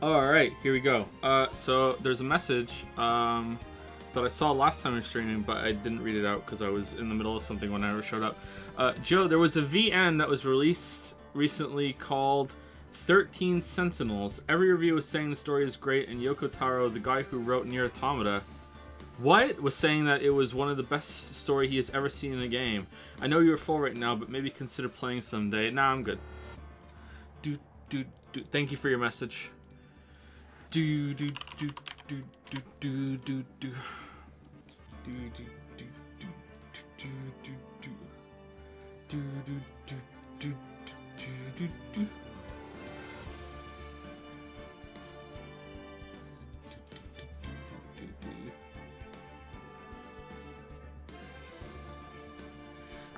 Alright, here we go. So there's a message that I saw last time I was streaming, but I didn't read it out because I was in the middle of something when I showed up. Joe, there was a VN that was released recently called 13 Sentinels. Every review was saying the story is great, and Yoko Taro, the guy who wrote Nier Automata, was saying that it was one of the best story he has ever seen in a game. I know you're full right now, but maybe consider playing someday. Nah, I'm good. Thank you for your message. Do do do do do do do do do do do do do do do do do.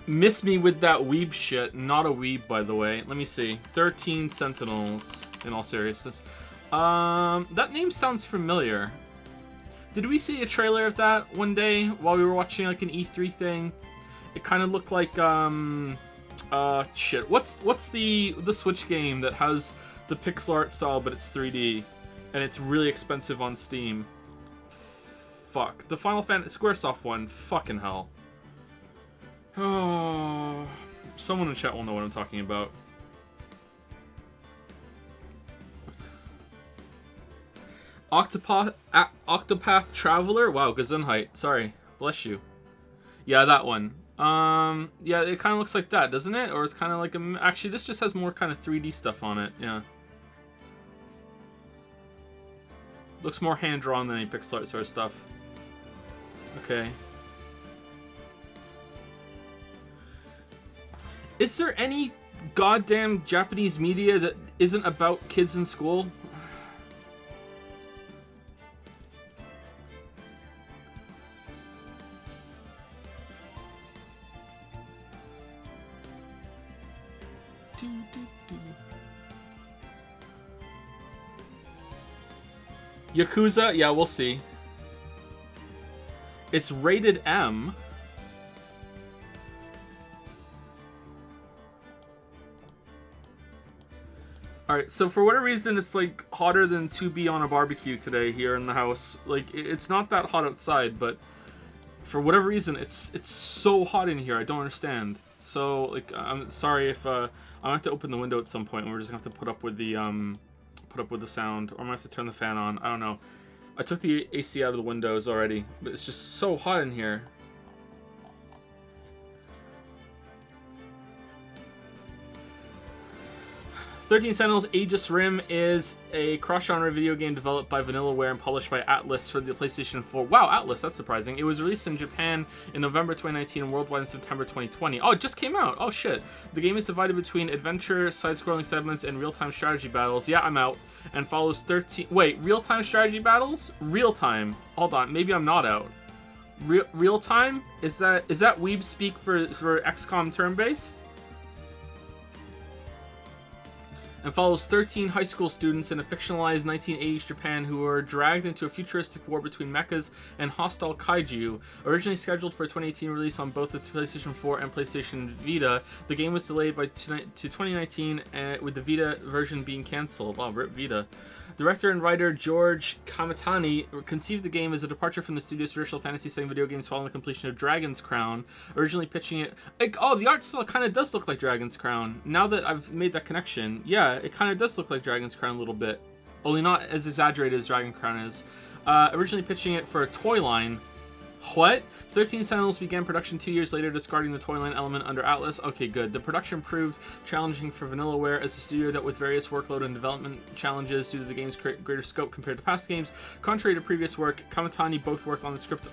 Miss me with that weeb shit. Not a weeb, by the way. Let me see. 13 Sentinels, in all seriousness. That name sounds familiar. Did we see a trailer of that one day while we were watching like an E3 thing? It kind of looked like shit. What's the Switch game that has the pixel art style but it's 3D and it's really expensive on Steam? Fuck. The Final Fantasy Squaresoft one. Fucking hell. Oh, someone in chat will know what I'm talking about. Octopath Traveler? Wow, Gesundheit. Sorry. Bless you. Yeah, that one. Yeah, it kind of looks like that, doesn't it? Or it's kind of like a... Actually, this just has more kind of 3D stuff on it. Yeah. Looks more hand-drawn than any pixel art sort of stuff. Okay. Is there any goddamn Japanese media that isn't about kids in school? Yakuza? Yeah, we'll see. It's rated M. Alright, so for whatever reason, it's like hotter than 2B on a barbecue today here in the house. Like, it's not that hot outside, but for whatever reason, it's so hot in here. I don't understand. So, like, I'm sorry if I'm gonna have to open the window at some point, and we're just gonna have to put up with the sound, or I'm gonna have to turn the fan on. I don't know. I took the AC out of the windows already, but it's just so hot in here. 13 Sentinels Aegis Rim is a cross-genre video game developed by Vanillaware and published by Atlus for the PlayStation 4. Wow, Atlus, that's surprising. It was released in Japan in November 2019 and worldwide in September 2020. Oh, it just came out. Oh, shit. The game is divided between adventure, side-scrolling segments, and real-time strategy battles. Yeah, I'm out. And follows 13... Wait, real-time strategy battles? Real-time. Hold on, maybe I'm not out. Real-time? Is that weeb speak for XCOM turn-based? And follows 13 high school students in a fictionalized 1980s Japan who are dragged into a futuristic war between mechas and hostile kaiju. Originally scheduled for a 2018 release on both the PlayStation 4 and PlayStation Vita, the game was delayed to 2019 with the Vita version being cancelled. Oh, rip Vita. Director and writer George Kamitani conceived the game as a departure from the studio's traditional fantasy setting video games following the completion of Dragon's Crown, originally pitching it... oh, the art style kind of does look like Dragon's Crown. Now that I've made that connection, yeah, it kind of does look like Dragon's Crown a little bit. Only not as exaggerated as Dragon's Crown is. Originally pitching it for a toy line. What? 13 Sentinels began production 2 years later, discarding the toy line element under Atlus. Okay, good. The production proved challenging for Vanillaware as a studio dealt with various workload and development challenges due to the game's greater scope compared to past games. Contrary to previous work, Kamitani both worked on the script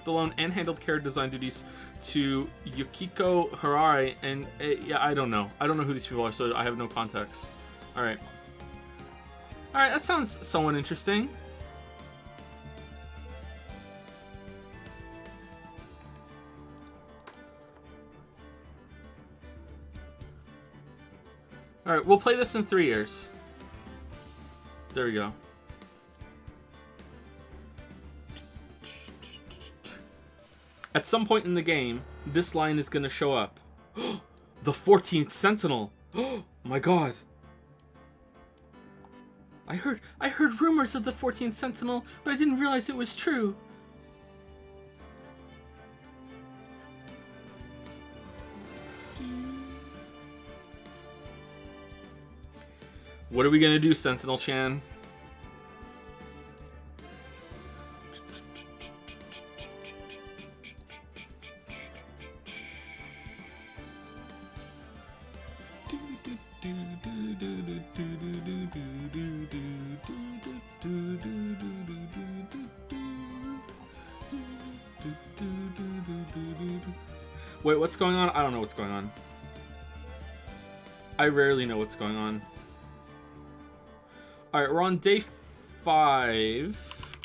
alone and handled character design duties to Yukiko Harari. And yeah, I don't know who these people are, so I have no context. All right, that sounds somewhat interesting. Alright, we'll play this in 3 years. There we go. At some point in the game, this line is going to show up. The 14th Sentinel! Oh my god! I heard rumors of the 14th Sentinel, but I didn't realize it was true. What are we gonna do, Sentinel-chan? Wait, what's going on? I don't know what's going on. I rarely know what's going on. Alright, we're on day 5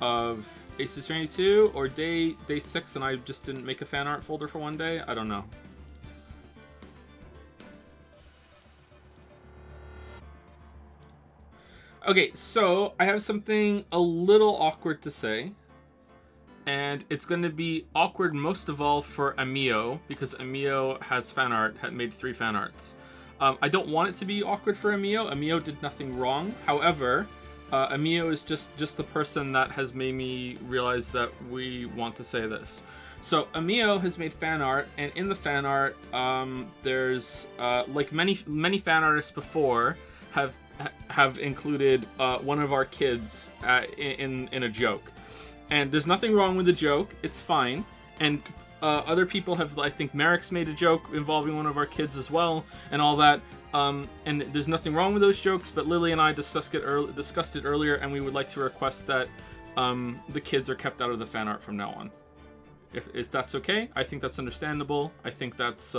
of Aces Journey 2, or day 6 and I just didn't make a fan art folder for one day? I don't know. Okay, so I have something a little awkward to say. And it's going to be awkward most of all for Amio, because Amio has fan art, had made 3 fan arts. I don't want it to be awkward for Amio. Amio did nothing wrong. However, Amio is just the person that has made me realize that we want to say this. So Amio has made fan art, and in the fan art, there's like many fan artists before have included one of our kids in a joke. And there's nothing wrong with the joke. It's fine. And other people have, I think Merrick's made a joke involving one of our kids as well, and all that. And there's nothing wrong with those jokes, but Lily and I discussed it earlier, and we would like to request that the kids are kept out of the fan art from now on. If that's okay, I think that's understandable. I think that's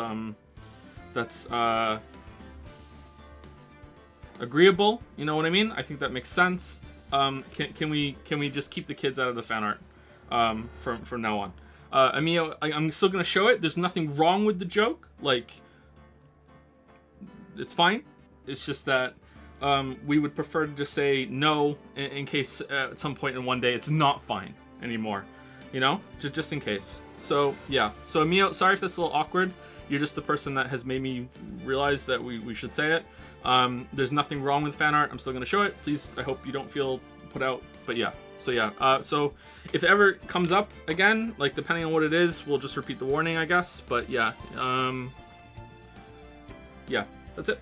agreeable. You know what I mean? I think that makes sense. Can we just keep the kids out of the fan art from now on? Amio, I'm still gonna show it. There's nothing wrong with the joke. Like, it's fine. It's just that we would prefer to just say no in case at some point in one day it's not fine anymore. You know, just in case. So yeah. So Amio, sorry if that's a little awkward. You're just the person that has made me realize that we should say it. There's nothing wrong with fan art. I'm still gonna show it. Please, I hope you don't feel put out. But yeah. So yeah. So if it ever comes up again, like depending on what it is, we'll just repeat the warning, I guess. But yeah. Yeah. That's it.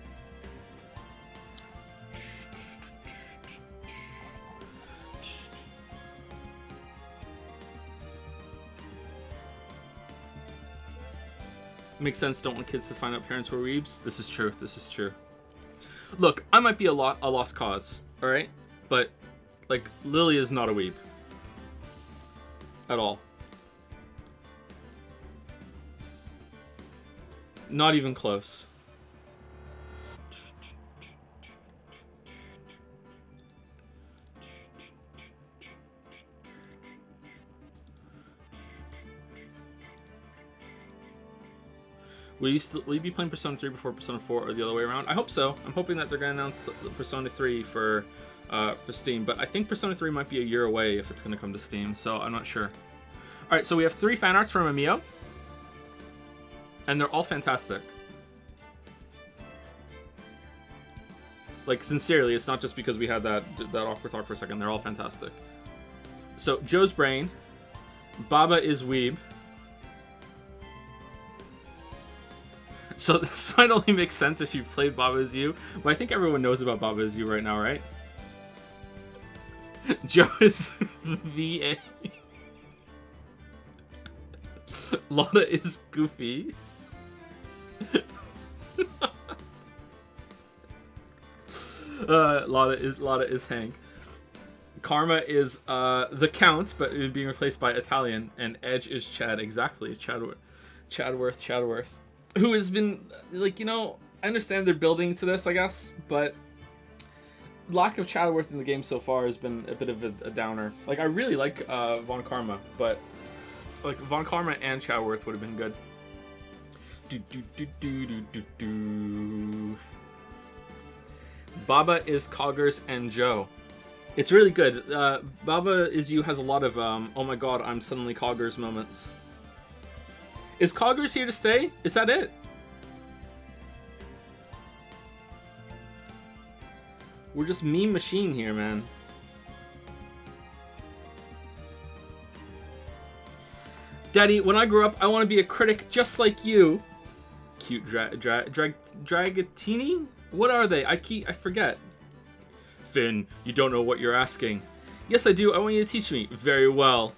Makes sense. Don't want kids to find out parents were weebs. This is true. This is true. Look, I might be a lost cause, all right? But like Lily is not a weeb at all. Not even close. Will you be playing Persona 3 before Persona 4 or the other way around? I hope so. I'm hoping that they're going to announce Persona 3 for Steam, but I think Persona 3 might be a year away if it's going to come to Steam, so I'm not sure. Alright, so we have 3 fan arts from Amio, and they're all fantastic. Like, sincerely, it's not just because we had that awkward talk for a second. They're all fantastic. So, Joe's Brain, Baba is Weeb. So this might only make sense if you've played Baba Is You, but I think everyone knows about Baba Is You right now, right? Joe is VA. Lotta is Goofy. Lotta is Hank. Karma is the Count, but it would be replaced by Italian, and Edge is Chad. Exactly, Chadworth. Who has been, like, you know, I understand they're building to this, I guess, but lack of Chadworth in the game so far has been a bit of a downer. Like, I really like Von Karma, but, like, Von Karma and Chadworth would have been good. Baba is Coggers and Joe. It's really good. Baba Is You has a lot of, oh my god, I'm suddenly Coggers moments. Is Coggers here to stay? Is that it? We're just meme machine here, man. Daddy, when I grow up, I want to be a critic just like you. Cute dragatini? What are they? I forget. Finn, you don't know what you're asking. Yes, I do. I want you to teach me. Very well.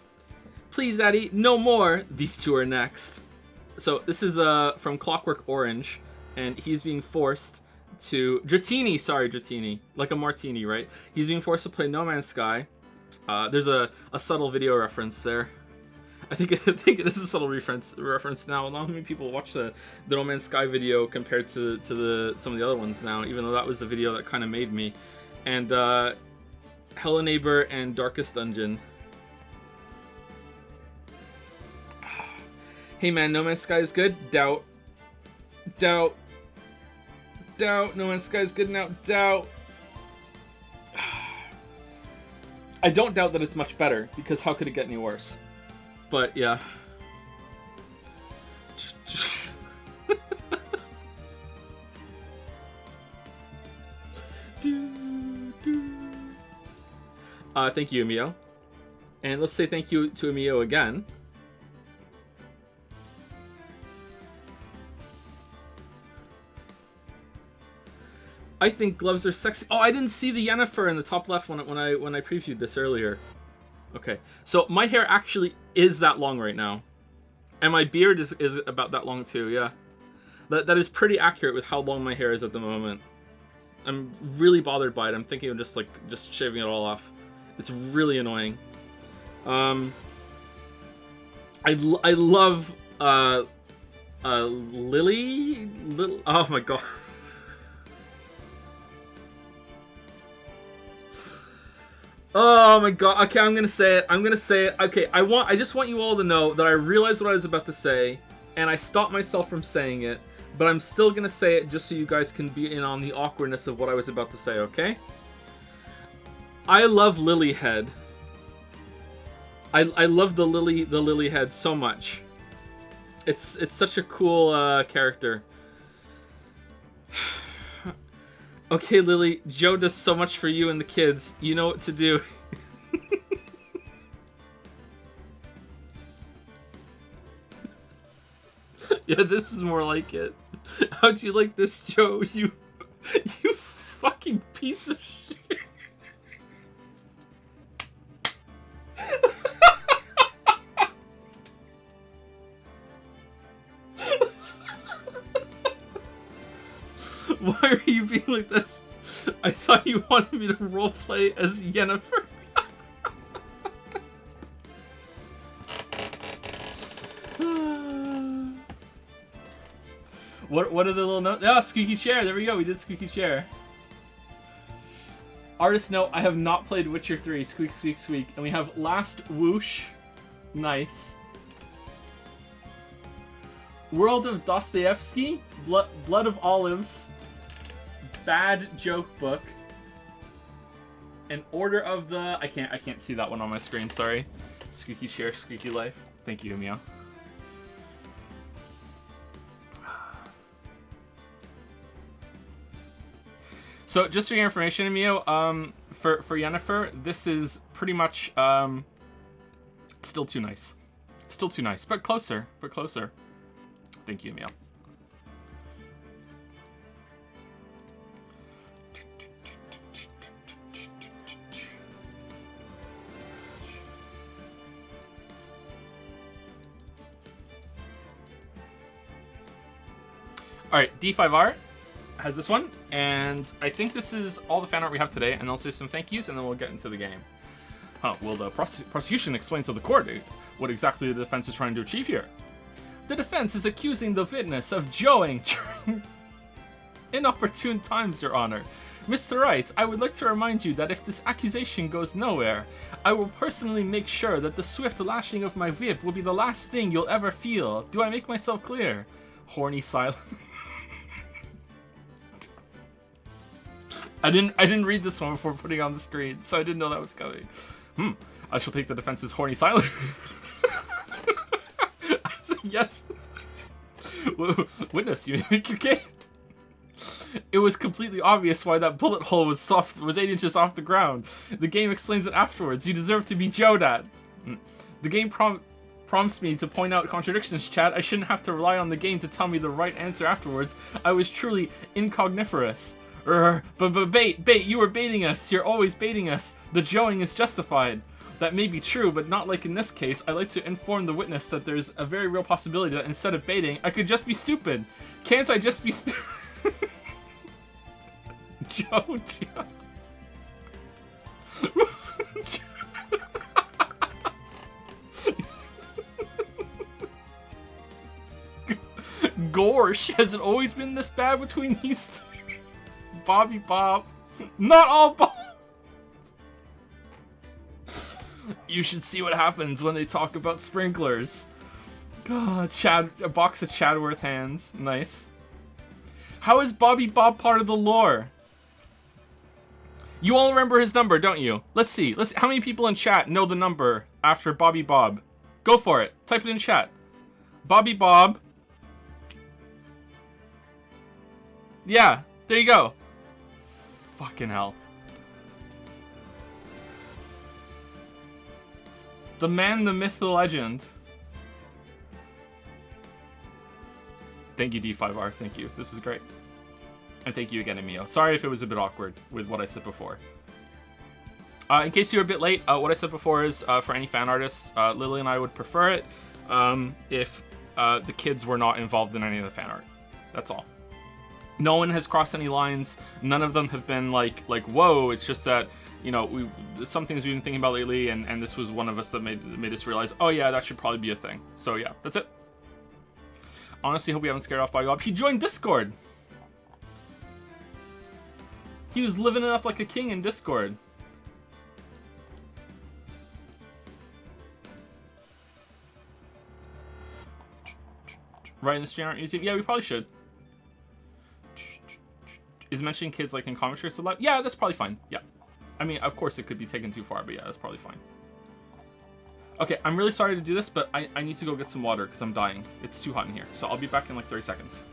Please, Daddy, no more. These two are next. So this is from Clockwork Orange, and he's being forced to Dratini, like a martini, right? He's being forced to play No Man's Sky. There's a subtle video reference there. I think it is a subtle reference now. Not many people watch the No Man's Sky video compared to some of the other ones now, even though that was the video that kind of made me. And Hello Neighbor and Darkest Dungeon. Hey man, No Man's Sky is good? Doubt. No Man's Sky is good now? Doubt. I don't doubt that it's much better, because how could it get any worse? But yeah. Thank you, Emio. And let's say thank you to Emio again. I think gloves are sexy. Oh, I didn't see the Yennefer in the top left when I previewed this earlier. Okay, so my hair actually is that long right now, and my beard is about that long too. Yeah, that is pretty accurate with how long my hair is at the moment. I'm really bothered by it. I'm thinking of just shaving it all off. It's really annoying. I love Lily. Oh my god. Oh my god. Okay, I'm gonna say it. Okay, I just want you all to know that I realized what I was about to say, and I stopped myself from saying it, but I'm still gonna say it just so you guys can be in on the awkwardness of what I was about to say, okay? I love Lilyhead. I love the Lily head so much. It's such a cool character. Okay, Lily, Joe does so much for you and the kids. You know what to do. Yeah, this is more like it. How'd you like this, Joe? You fucking piece of shit. Why are you being like this? I thought you wanted me to roleplay as Yennefer. What are the little notes? Oh, squeaky chair. There we go. We did squeaky chair. Artist note, I have not played Witcher 3. Squeak, squeak, squeak. And we have Last Whoosh. Nice. World of Dostoevsky. Blood of Olives. Bad Joke Book. An Order of the... I can't see that one on my screen, sorry. Squeaky chair, squeaky life. Thank you, Emio. So, just for your information, Emio, for Yennefer, this is pretty much still too nice. Still too nice, but closer, Thank you, Emio. Alright, D5 Art has this one, and I think this is all the fan art we have today, and I'll say some thank yous, and then we'll get into the game. Will the prosecution explain to the court what exactly the defense is trying to achieve here? The defense is accusing the witness of joeing during inopportune times, Your Honor. Mr. Wright, I would like to remind you that if this accusation goes nowhere, I will personally make sure that the swift lashing of my whip will be the last thing you'll ever feel. Do I make myself clear? Horny silence. I didn't read this one before putting it on the screen, so I didn't know that was coming. I shall take the defense's horny silence. I said yes. Witness, you make your case. It was completely obvious why that bullet hole was 8 inches off the ground. The game explains it afterwards. You deserve to be Joed at. The game prompts me to point out contradictions, chat. I shouldn't have to rely on the game to tell me the right answer afterwards. I was truly incogniferous. But bait, you were baiting us. You're always baiting us. The joeing is justified. That may be true, but not like in this case. I like to inform the witness that there's a very real possibility that instead of baiting, I could just be stupid. Can't I just be stupid? Joe. Gorsh, has it always been this bad between these two? Bobby Bob. Not all Bob. You should see what happens when they talk about sprinklers. God, a box of Chadworth hands. Nice. How is Bobby Bob part of the lore? You all remember his number, don't you? Let's see. How many people in chat know the number after Bobby Bob? Go for it. Type it in chat. Bobby Bob. Yeah, there you go. Fucking hell. The man, the myth, the legend. Thank you, D5R. Thank you. This was great. And thank you again, Emio. Sorry if it was a bit awkward with what I said before. In case you were a bit late, what I said before is for any fan artists, Lily and I would prefer it if the kids were not involved in any of the fan art. That's all. No one has crossed any lines. None of them have been like whoa. It's just that, you know, some things we've been thinking about lately, and this was one of us that made us realize, oh yeah, that should probably be a thing. So yeah, that's it. Honestly, hope we haven't scared off by Bob. He joined Discord. He was living it up like a king in Discord. Right in the stream art museum? Yeah, we probably should. Is mentioning kids like in comic strips allowed? Yeah, that's probably fine. Yeah. I mean, of course it could be taken too far, but yeah, that's probably fine. Okay, I'm really sorry to do this, but I need to go get some water because I'm dying. It's too hot in here. So I'll be back in like 30 seconds.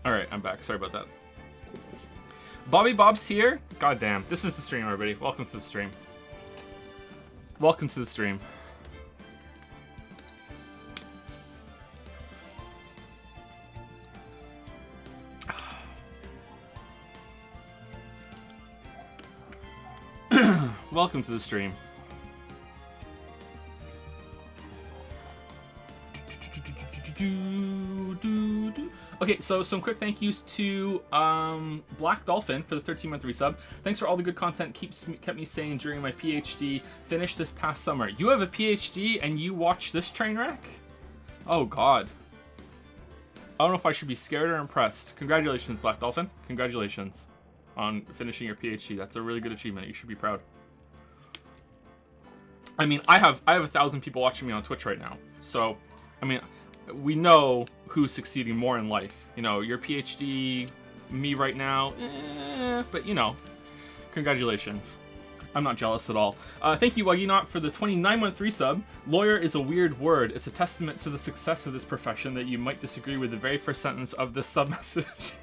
Alright, I'm back. Sorry about that. Bobby Bob's here? God damn. This is the stream, everybody. Welcome to the stream. Welcome to the stream. Welcome to the stream. Okay, so some quick thank yous to Black Dolphin for the 13-month resub. Thanks for all the good content kept me sane during my PhD finish this past summer. You have a PhD and you watch this train wreck? Oh god. I don't know if I should be scared or impressed. Congratulations, Black Dolphin. Congratulations on finishing your PhD. That's a really good achievement. You should be proud. I mean, I have 1,000 people watching me on Twitch right now. So, I mean, we know who's succeeding more in life. You know, your PhD, me right now, but you know, congratulations. I'm not jealous at all. Thank you, Waginot, for the 29-month resub. Lawyer is a weird word. It's a testament to the success of this profession that you might disagree with the very first sentence of this sub message.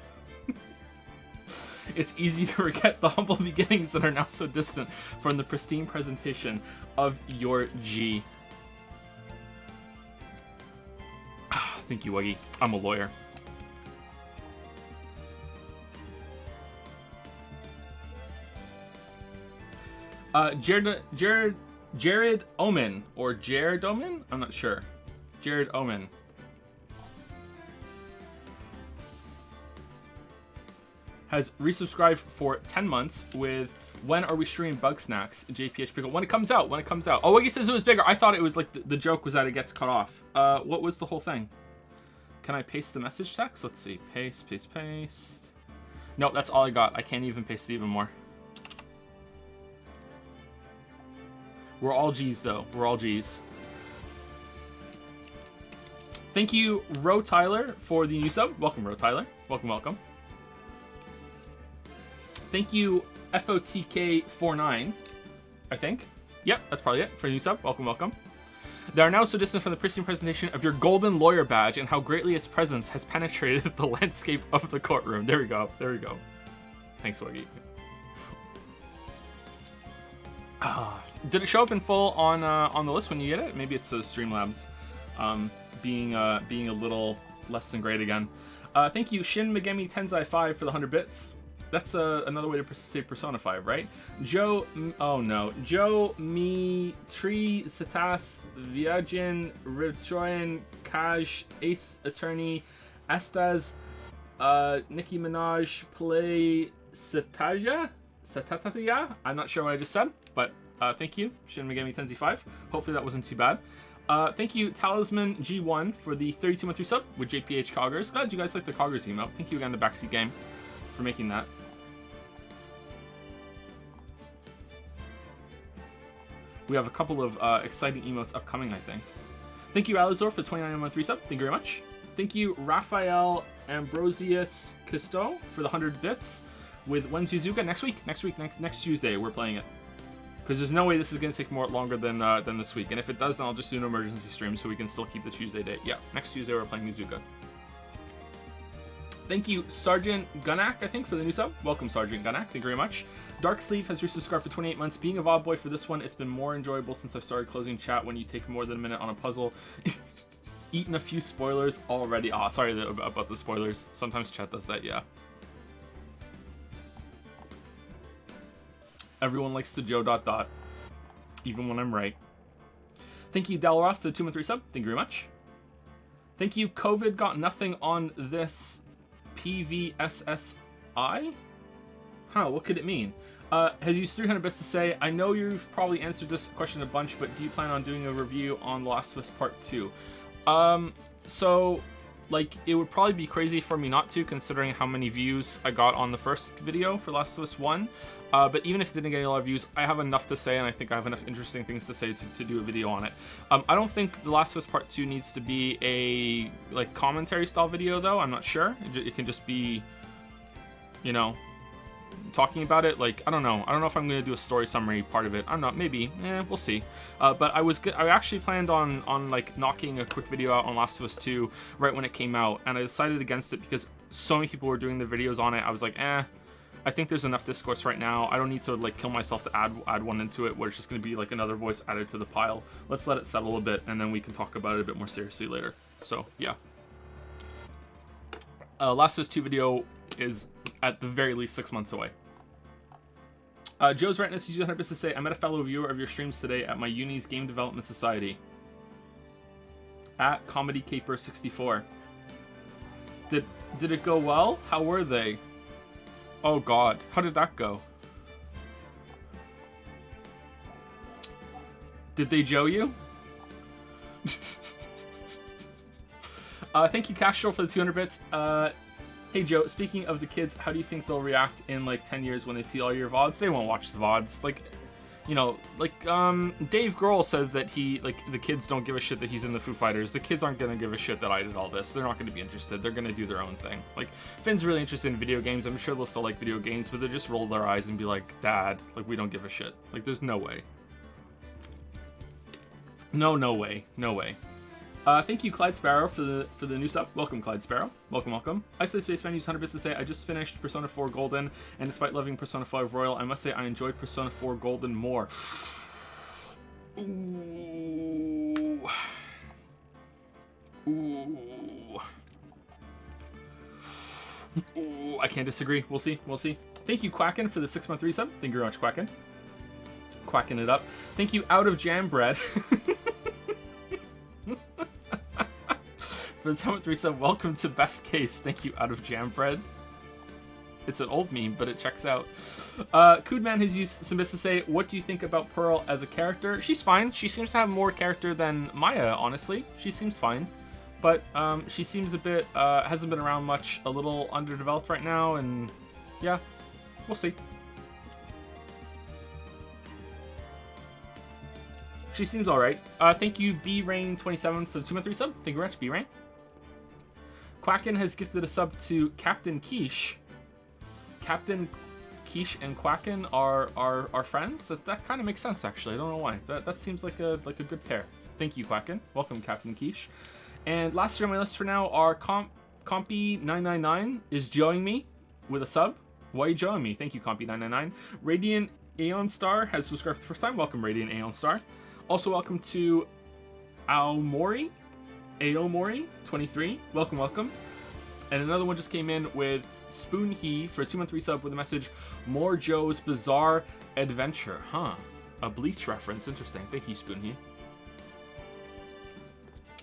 It's easy to forget the humble beginnings that are now so distant from the pristine presentation of your G. Thank you, Wuggy. I'm a lawyer. Jared Omen, or Jared Omen? I'm not sure. Jared Omen. Has resubscribed for 10 months with when are we streaming Bug Snacks? JPH Pickle. When it comes out. Oh, Wuggy says it was bigger. I thought it was like the joke was that it gets cut off. What was the whole thing? Can I paste the message text? Let's see. Paste. Nope, that's all I got. I can't even paste it even more. We're all G's, though. We're all G's. Thank you, Ro Tyler, for the new sub. Welcome, Ro Tyler. Welcome. Thank you, FOTK49, I think. Yep, that's probably it for a new sub. Welcome. They are now so distant from the pristine presentation of your golden lawyer badge and how greatly its presence has penetrated the landscape of the courtroom. There we go. Thanks, Wuggy. Did it show up in full on the list when you get it? Maybe it's Streamlabs being a little less than great again. Thank you, Shin Megami Tensei 5 for the 100 bits. That's another way to say Persona 5, right? Joe Mi Tri Cetas Viajin Richoyan Kaj Ace Attorney Estas Nicki Minaj Play Sataya. I'm not sure what I just said, but thank you, Shin Megami Tensei 5. Hopefully that wasn't too bad. Thank you, Talisman G1 for the 32-month sub with JPH Coggers. Glad you guys like the Coggers email. Thank you again to Backseat Game for making that. We have a couple of exciting emotes upcoming, I think. Thank you, Alizor, for the 29-month resub. Thank you very much. Thank you, Raphael Ambrosius Custo, for the 100 bits with When's Yuzuka next week. Next Tuesday, we're playing it. Because there's no way this is going to take longer than this week. And if it does, then I'll just do an emergency stream so we can still keep the Tuesday date. Yeah, next Tuesday we're playing Yuzuka. Thank you, Sergeant Gunak, I think, for the new sub. Welcome, Sergeant Gunak. Thank you very much. Dark Sleeve has resubscribed for 28 months. Being a VOD boy for this one, it's been more enjoyable since I've started closing chat when you take more than a minute on a puzzle. Eaten a few spoilers already. Ah, sorry about the spoilers. Sometimes chat does that, yeah. Everyone likes to Joe ... even when I'm right. Thank you, Dalroth, for the 2-month resub. Thank you very much. Thank you, COVID got nothing on this PVSSI? Huh, what could it mean? Has used 300 bits to say, I know you've probably answered this question a bunch, but do you plan on doing a review on The Last of Us Part 2? So, like, it would probably be crazy for me not to, considering how many views I got on the first video for Last of Us 1. But even if it didn't get a lot of views, I have enough to say, and I think I have enough interesting things to say to do a video on it. I don't think The Last of Us Part 2 needs to be a, like, commentary style video, though. I'm not sure. It can just be, you know, talking about it. Like, I don't know if I'm going to do a story summary part of it. I don't know, maybe. We'll see. But I actually planned on like knocking a quick video out on Last of Us 2 right when it came out, and I decided against it because so many people were doing the videos on it. I was like, I think there's enough discourse right now. I don't need to like kill myself to add one into it where it's just going to be like another voice added to the pile. Let's let it settle a bit, and then we can talk about it a bit more seriously later. So yeah. Last of Us 2 video is at the very least 6 months away. Joe's Rightness uses 100 bits to say, I met a fellow viewer of your streams today at my uni's Game Development Society. At Comedy Caper 64. Did it go well? How were they? Oh god, how did that go? Did they Joe you? Thank you, Castro, for the 200 bits. Hey Joe, speaking of the kids, how do you think they'll react in like 10 years when they see all your VODs? They won't watch the VODs. Like, you know, like Dave Grohl says that the kids don't give a shit that he's in the Foo Fighters. The kids aren't gonna give a shit that I did all this. They're not gonna be interested. They're gonna do their own thing. Like, Finn's really interested in video games. I'm sure they'll still like video games, but they'll just roll their eyes and be like, Dad, like, we don't give a shit. Like, there's no way. No way. Thank you, Clyde Sparrow, for the new sub. Welcome, Clyde Sparrow. Welcome, welcome. Isolate Space Menus 100 bits to say, I just finished Persona 4 Golden, and despite loving Persona 5 Royal, I must say I enjoyed Persona 4 Golden more. Ooh. Ooh. Ooh. I can't disagree. We'll see. We'll see. Thank you, Quacken, for the 6-month resub. Thank you very much, Quacken. Quacking it up. Thank you, Out of Jam Bread. For the 10th resub, welcome to Best Case. Thank you, Out of Jam Bread. It's an old meme, but it checks out. Koodman has used some bits to say, what do you think about Pearl as a character? She's fine. She seems to have more character than Maya, honestly. She seems fine. But she seems a bit, hasn't been around much, a little underdeveloped right now, and yeah, we'll see. She seems alright. Thank you, B-Rain27 for the 2-month resub. Thank you very much, B-Rain. Quacken has gifted a sub to Captain Quiche. Captain Quiche and Quacken are friends? That kind of makes sense, actually. I don't know why. That seems like a good pair. Thank you, Quacken. Welcome, Captain Quiche. And last year on my list for now are Compy999 is joeing me with a sub. Why are you joeing me? Thank you, Compy999. Radiant Aeon Star has subscribed for the first time. Welcome, Radiant Aeon Star. Also, welcome to Aomori 23. Welcome, welcome. And another one just came in with Spoon He for a 2-month resub with a message, More Joe's Bizarre Adventure. Huh. A Bleach reference. Interesting. Thank you, Spoon He.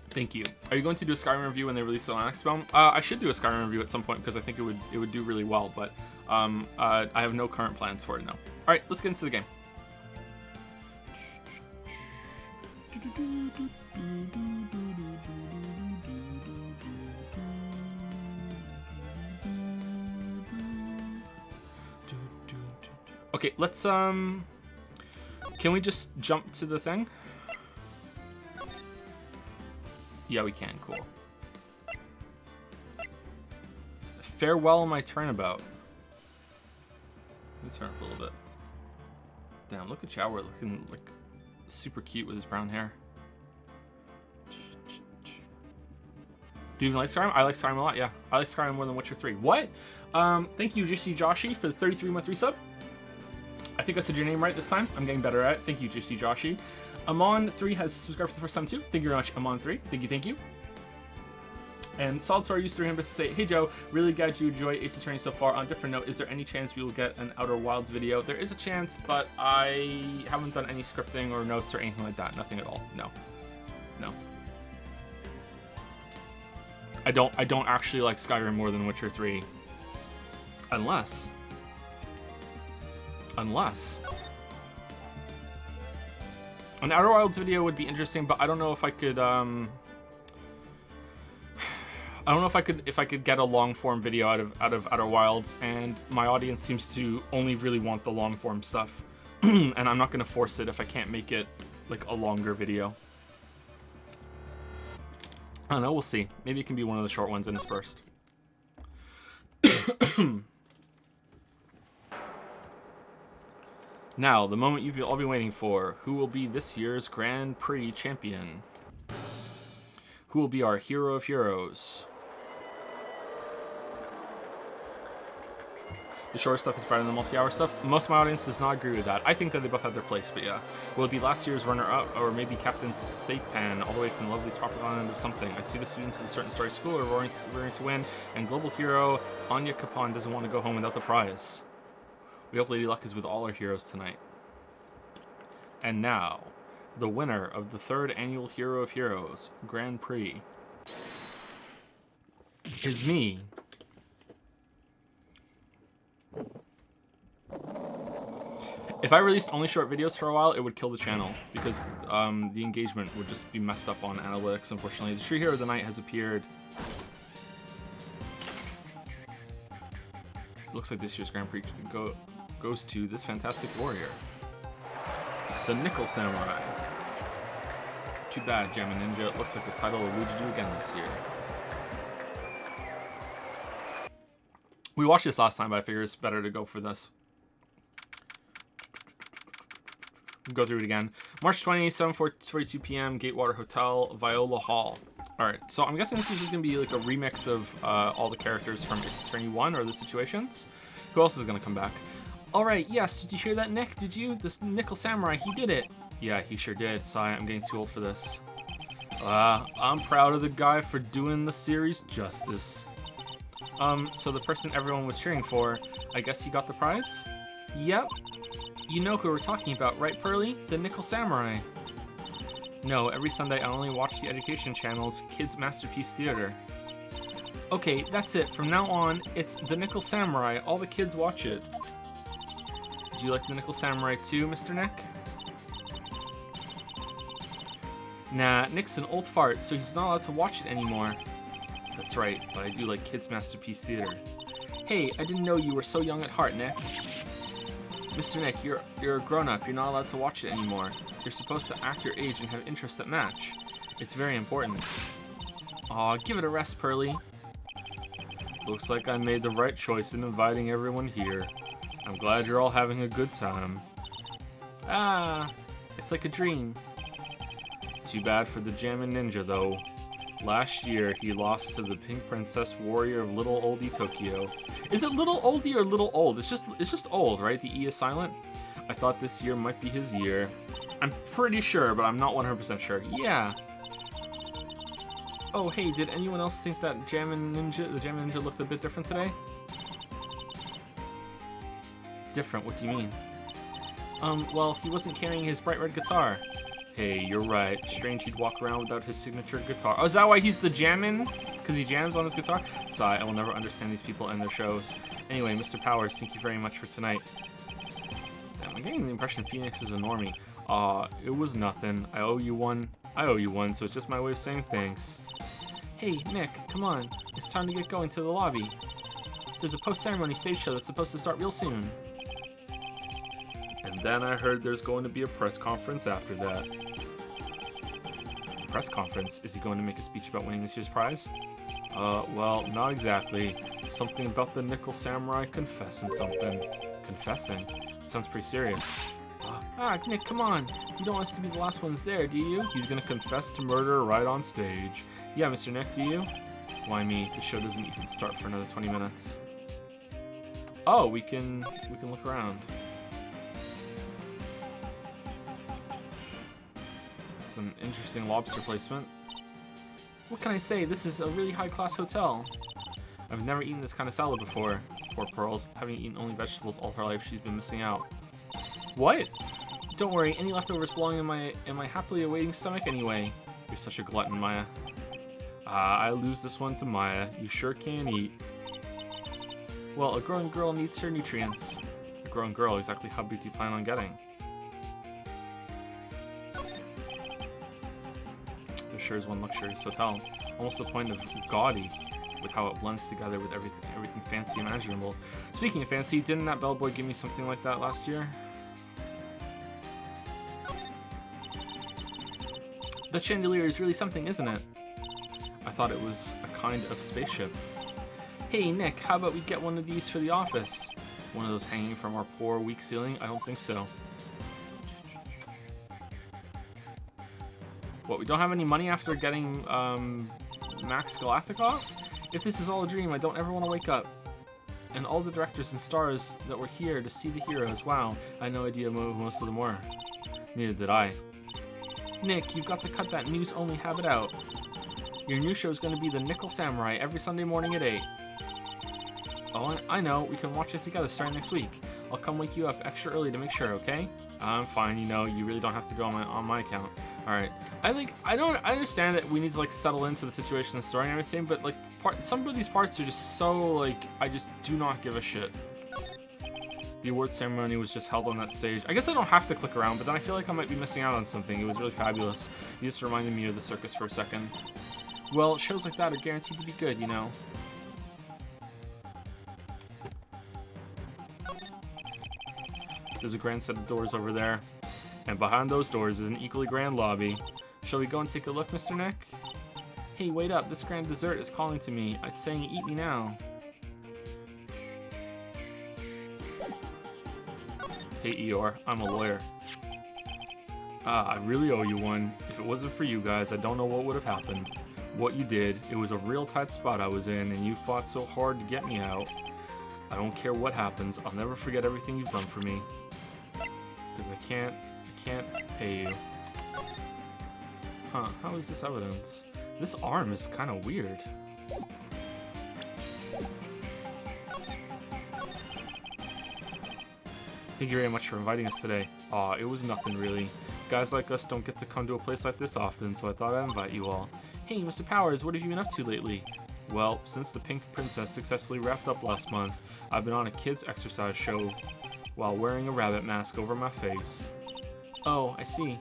Thank you. Are you going to do a Skyrim review when they release it on Xbox? I should do a Skyrim review at some point because I think it would do really well, but I have no current plans for it now. All right, let's get into the game. Okay, let's can we just jump to the thing? Yeah, we can. Cool. Farewell, my turnabout. Let me turn up a little bit. Damn, look at Shower looking like super cute with his brown hair. Do you even like Skyrim? I like Skyrim a lot, yeah. I like Skyrim more than Witcher 3. What? Thank you, JC Joshi, for the 33-month resub. I think I said your name right this time. I'm getting better at it. Thank you, JC Joshi. Amon3 has subscribed for the first time too. Thank you very much, Amon3. Thank you, thank you. And Solid Star used 300 to say, hey Joe, really glad you enjoy Ace Attorney so far. On a different note, is there any chance we will get an Outer Wilds video? There is a chance, but I haven't done any scripting or notes or anything like that. Nothing at all. No. No. I don't actually like Skyrim more than Witcher 3. Unless an Outer Wilds video would be interesting, but I don't know if I could I don't know if I could get a long form video out of Outer Wilds, and my audience seems to only really want the long form stuff. And I'm not going to force it if I can't make it like a longer video. I don't know, we'll see. Maybe it can be one of the short ones interspersed. Now, the moment you've all been waiting for. Who will be this year's Grand Prix champion? Who will be our hero of heroes? The short stuff is better than the multi-hour stuff. Most of my audience does not agree with that. I think that they both have their place, but yeah. Will it be last year's runner-up, or maybe Captain Saipan, all the way from the lovely tropical island of something? I see the students of a certain story school are roaring to win, and global hero Anya Kapan doesn't want to go home without the prize. We hope Lady Luck is with all our heroes tonight. And now, the winner of the 3rd annual Hero of Heroes Grand Prix is me. If I released only short videos for a while, it would kill the channel, because the engagement would just be messed up on analytics, unfortunately. The True Hero of the Night has appeared. Looks like this year's Grand Prix goes to this fantastic warrior, the Nickel Samurai. Too bad, Jamma Ninja. It looks like the title eluded you again this year. We watched this last time, but I figure it's better to go for this. Go through it again. March 20, 7:42 p.m. Gatewater Hotel, Viola Hall. Alright, so I'm guessing this is just going to be like a remix of all the characters from Ace Attorney 1 or the situations. Who else is going to come back? Alright, yes, did you hear that, Nick? Did you? This Nickel Samurai, he did it. Yeah, he sure did. Sigh, I'm getting too old for this. I'm proud of the guy for doing the series justice. So the person everyone was cheering for, I guess he got the prize? Yep. You know who we're talking about, right, Pearly? The Nickel Samurai. No, every Sunday I only watch the education channel's Kids Masterpiece Theater. Okay, that's it. From now on, it's the Nickel Samurai. All the kids watch it. Do you like the Nickel Samurai too, Mr. Nick? Nah, Nick's an old fart, so he's not allowed to watch it anymore. That's right, but I do like Kids Masterpiece Theater. Hey, I didn't know you were so young at heart, Nick. Mr. Nick, you're a grown-up. You're not allowed to watch it anymore. You're supposed to act your age and have interests that match. It's very important. Aw, give it a rest, Pearly. Looks like I made the right choice in inviting everyone here. I'm glad you're all having a good time. Ah, it's like a dream. Too bad for the Jammin' Ninja, though. Last year, he lost to the Pink Princess Warrior of Little Oldie Tokyo. Is it Little Oldie or Little Old? It's just old, right? The E is silent. I thought this year might be his year. I'm pretty sure, but I'm not 100% sure. Yeah. Oh, hey, did anyone else think that the Jammin' Ninja looked a bit different today? Different? What do you mean? Well, he wasn't carrying his bright red guitar. Hey, you're right. Strange he'd walk around without his signature guitar. Oh, is that why he's the jammin'? Because he jams on his guitar? Sigh, I will never understand these people and their shows. Anyway, Mr. Powers, thank you very much for tonight. Damn, I'm getting the impression Phoenix is a normie. It was nothing. I owe you one, so it's just my way of saying thanks. Hey, Nick, come on. It's time to get going to the lobby. There's a post-ceremony stage show that's supposed to start real soon. And then I heard there's going to be a press conference after that. Press conference? Is he going to make a speech about winning this year's prize? Well, not exactly. Something about the Nickel Samurai confessing something. Confessing? Sounds pretty serious. Nick, come on. You don't want us to be the last ones there, do you? He's gonna confess to murder right on stage. Yeah, Mr. Nick, do you? Why me? The show doesn't even start for another 20 minutes. Oh, we can look around. Some interesting lobster placement. What can I say? This is a really high-class hotel. I've never eaten this kind of salad before. Poor Pearls, having eaten only vegetables all her life, she's been missing out. What? Don't worry, any leftovers belong in my happily awaiting stomach anyway. You're such a glutton, Maya. I lose this one to Maya. You sure can eat. Well, a growing girl needs her nutrients. A growing girl, exactly how big do you plan on getting? There sure is one luxurious hotel. Almost to the point of gaudy with how it blends together with everything fancy imaginable. Speaking of fancy, didn't that bellboy give me something like that last year? The chandelier is really something, isn't it? I thought it was a kind of spaceship. Hey, Nick, how about we get one of these for the office? One of those hanging from our poor, weak ceiling? I don't think so. What, we don't have any money after getting, Max Galactikov? If this is all a dream, I don't ever want to wake up. And all the directors and stars that were here to see the heroes, wow, I had no idea who most of them were. Neither did I. Nick, you've got to cut that news-only habit out. Your new show is going to be the Nickel Samurai every Sunday morning at 8. Oh, I know. We can watch it together starting next week. I'll come wake you up extra early to make sure, okay? I'm fine, you know. You really don't have to go on my account. Alright. I understand that we need to, like, settle into the situation, the story, and everything, but, like, some of these parts are just so, like, I just do not give a shit. The award ceremony was just held on that stage. I guess I don't have to click around, but then I feel like I might be missing out on something. It was really fabulous. You just reminded me of the circus for a second. Well, shows like that are guaranteed to be good, you know. There's a grand set of doors over there. And behind those doors is an equally grand lobby. Shall we go and take a look, Mr. Nick? Hey, wait up. This grand dessert is calling to me. It's saying, eat me now. Hey, Eeyore. I'm a lawyer. Ah, I really owe you one. If it wasn't for you guys, I don't know what would have happened. What you did, it was a real tight spot I was in, and you fought so hard to get me out. I don't care what happens, I'll never forget everything you've done for me. Because I can't pay you. Huh, how is this evidence? This arm is kind of weird. Thank you very much for inviting us today. Aw, it was nothing really. Guys like us don't get to come to a place like this often, so I thought I'd invite you all. Hey, Mr. Powers, what have you been up to lately? Well, since the Pink Princess successfully wrapped up last month, I've been on a kids' exercise show while wearing a rabbit mask over my face. Oh, I see.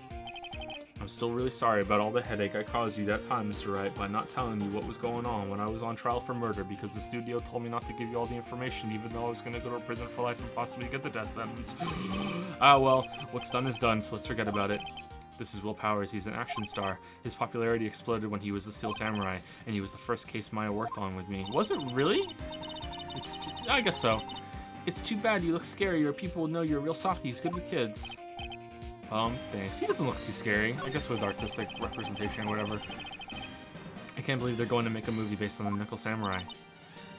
I'm still really sorry about all the headache I caused you that time, Mr. Wright, by not telling you what was going on when I was on trial for murder because the studio told me not to give you all the information even though I was going to go to prison for life and possibly get the death sentence. Ah, well, what's done is done, so let's forget about it. This is Will Powers. He's an action star. His popularity exploded when he was the Steel Samurai, and he was the first case Maya worked on with me. Was it really? I guess so. It's too bad you look scary, or people will know you're a real softie who's good with kids. Thanks. He doesn't look too scary. I guess with artistic representation or whatever. I can't believe they're going to make a movie based on the Nickel Samurai.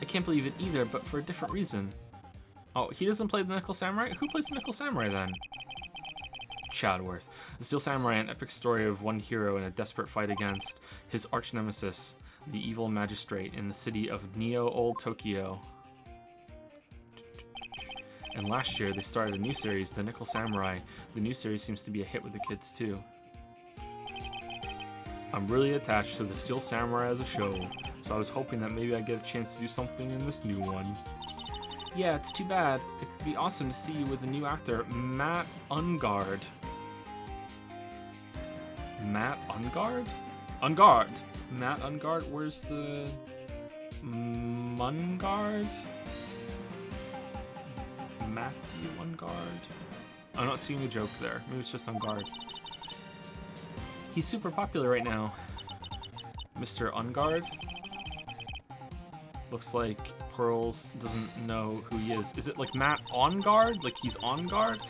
I can't believe it either, but for a different reason. Oh, he doesn't play the Nickel Samurai? Who plays the Nickel Samurai then? Chadworth. The Steel Samurai, an epic story of one hero in a desperate fight against his arch nemesis, the evil magistrate in the city of Neo-Old Tokyo. And last year, they started a new series, The Nickel Samurai. The new series seems to be a hit with the kids, too. I'm really attached to The Steel Samurai as a show, so I was hoping that maybe I'd get a chance to do something in this new one. Yeah, it's too bad. It'd be awesome to see you with the new actor, Matt Ungard. Matt Ungard? Ungard! Matt Ungard? Where's the... Mungard? Matthew Ungard? I'm not seeing a joke there. Maybe it's just Ungard. He's super popular right now. Mr. Ungard? Looks like Pearls doesn't know who he is. Is it like Matt on guard? Like he's on guard?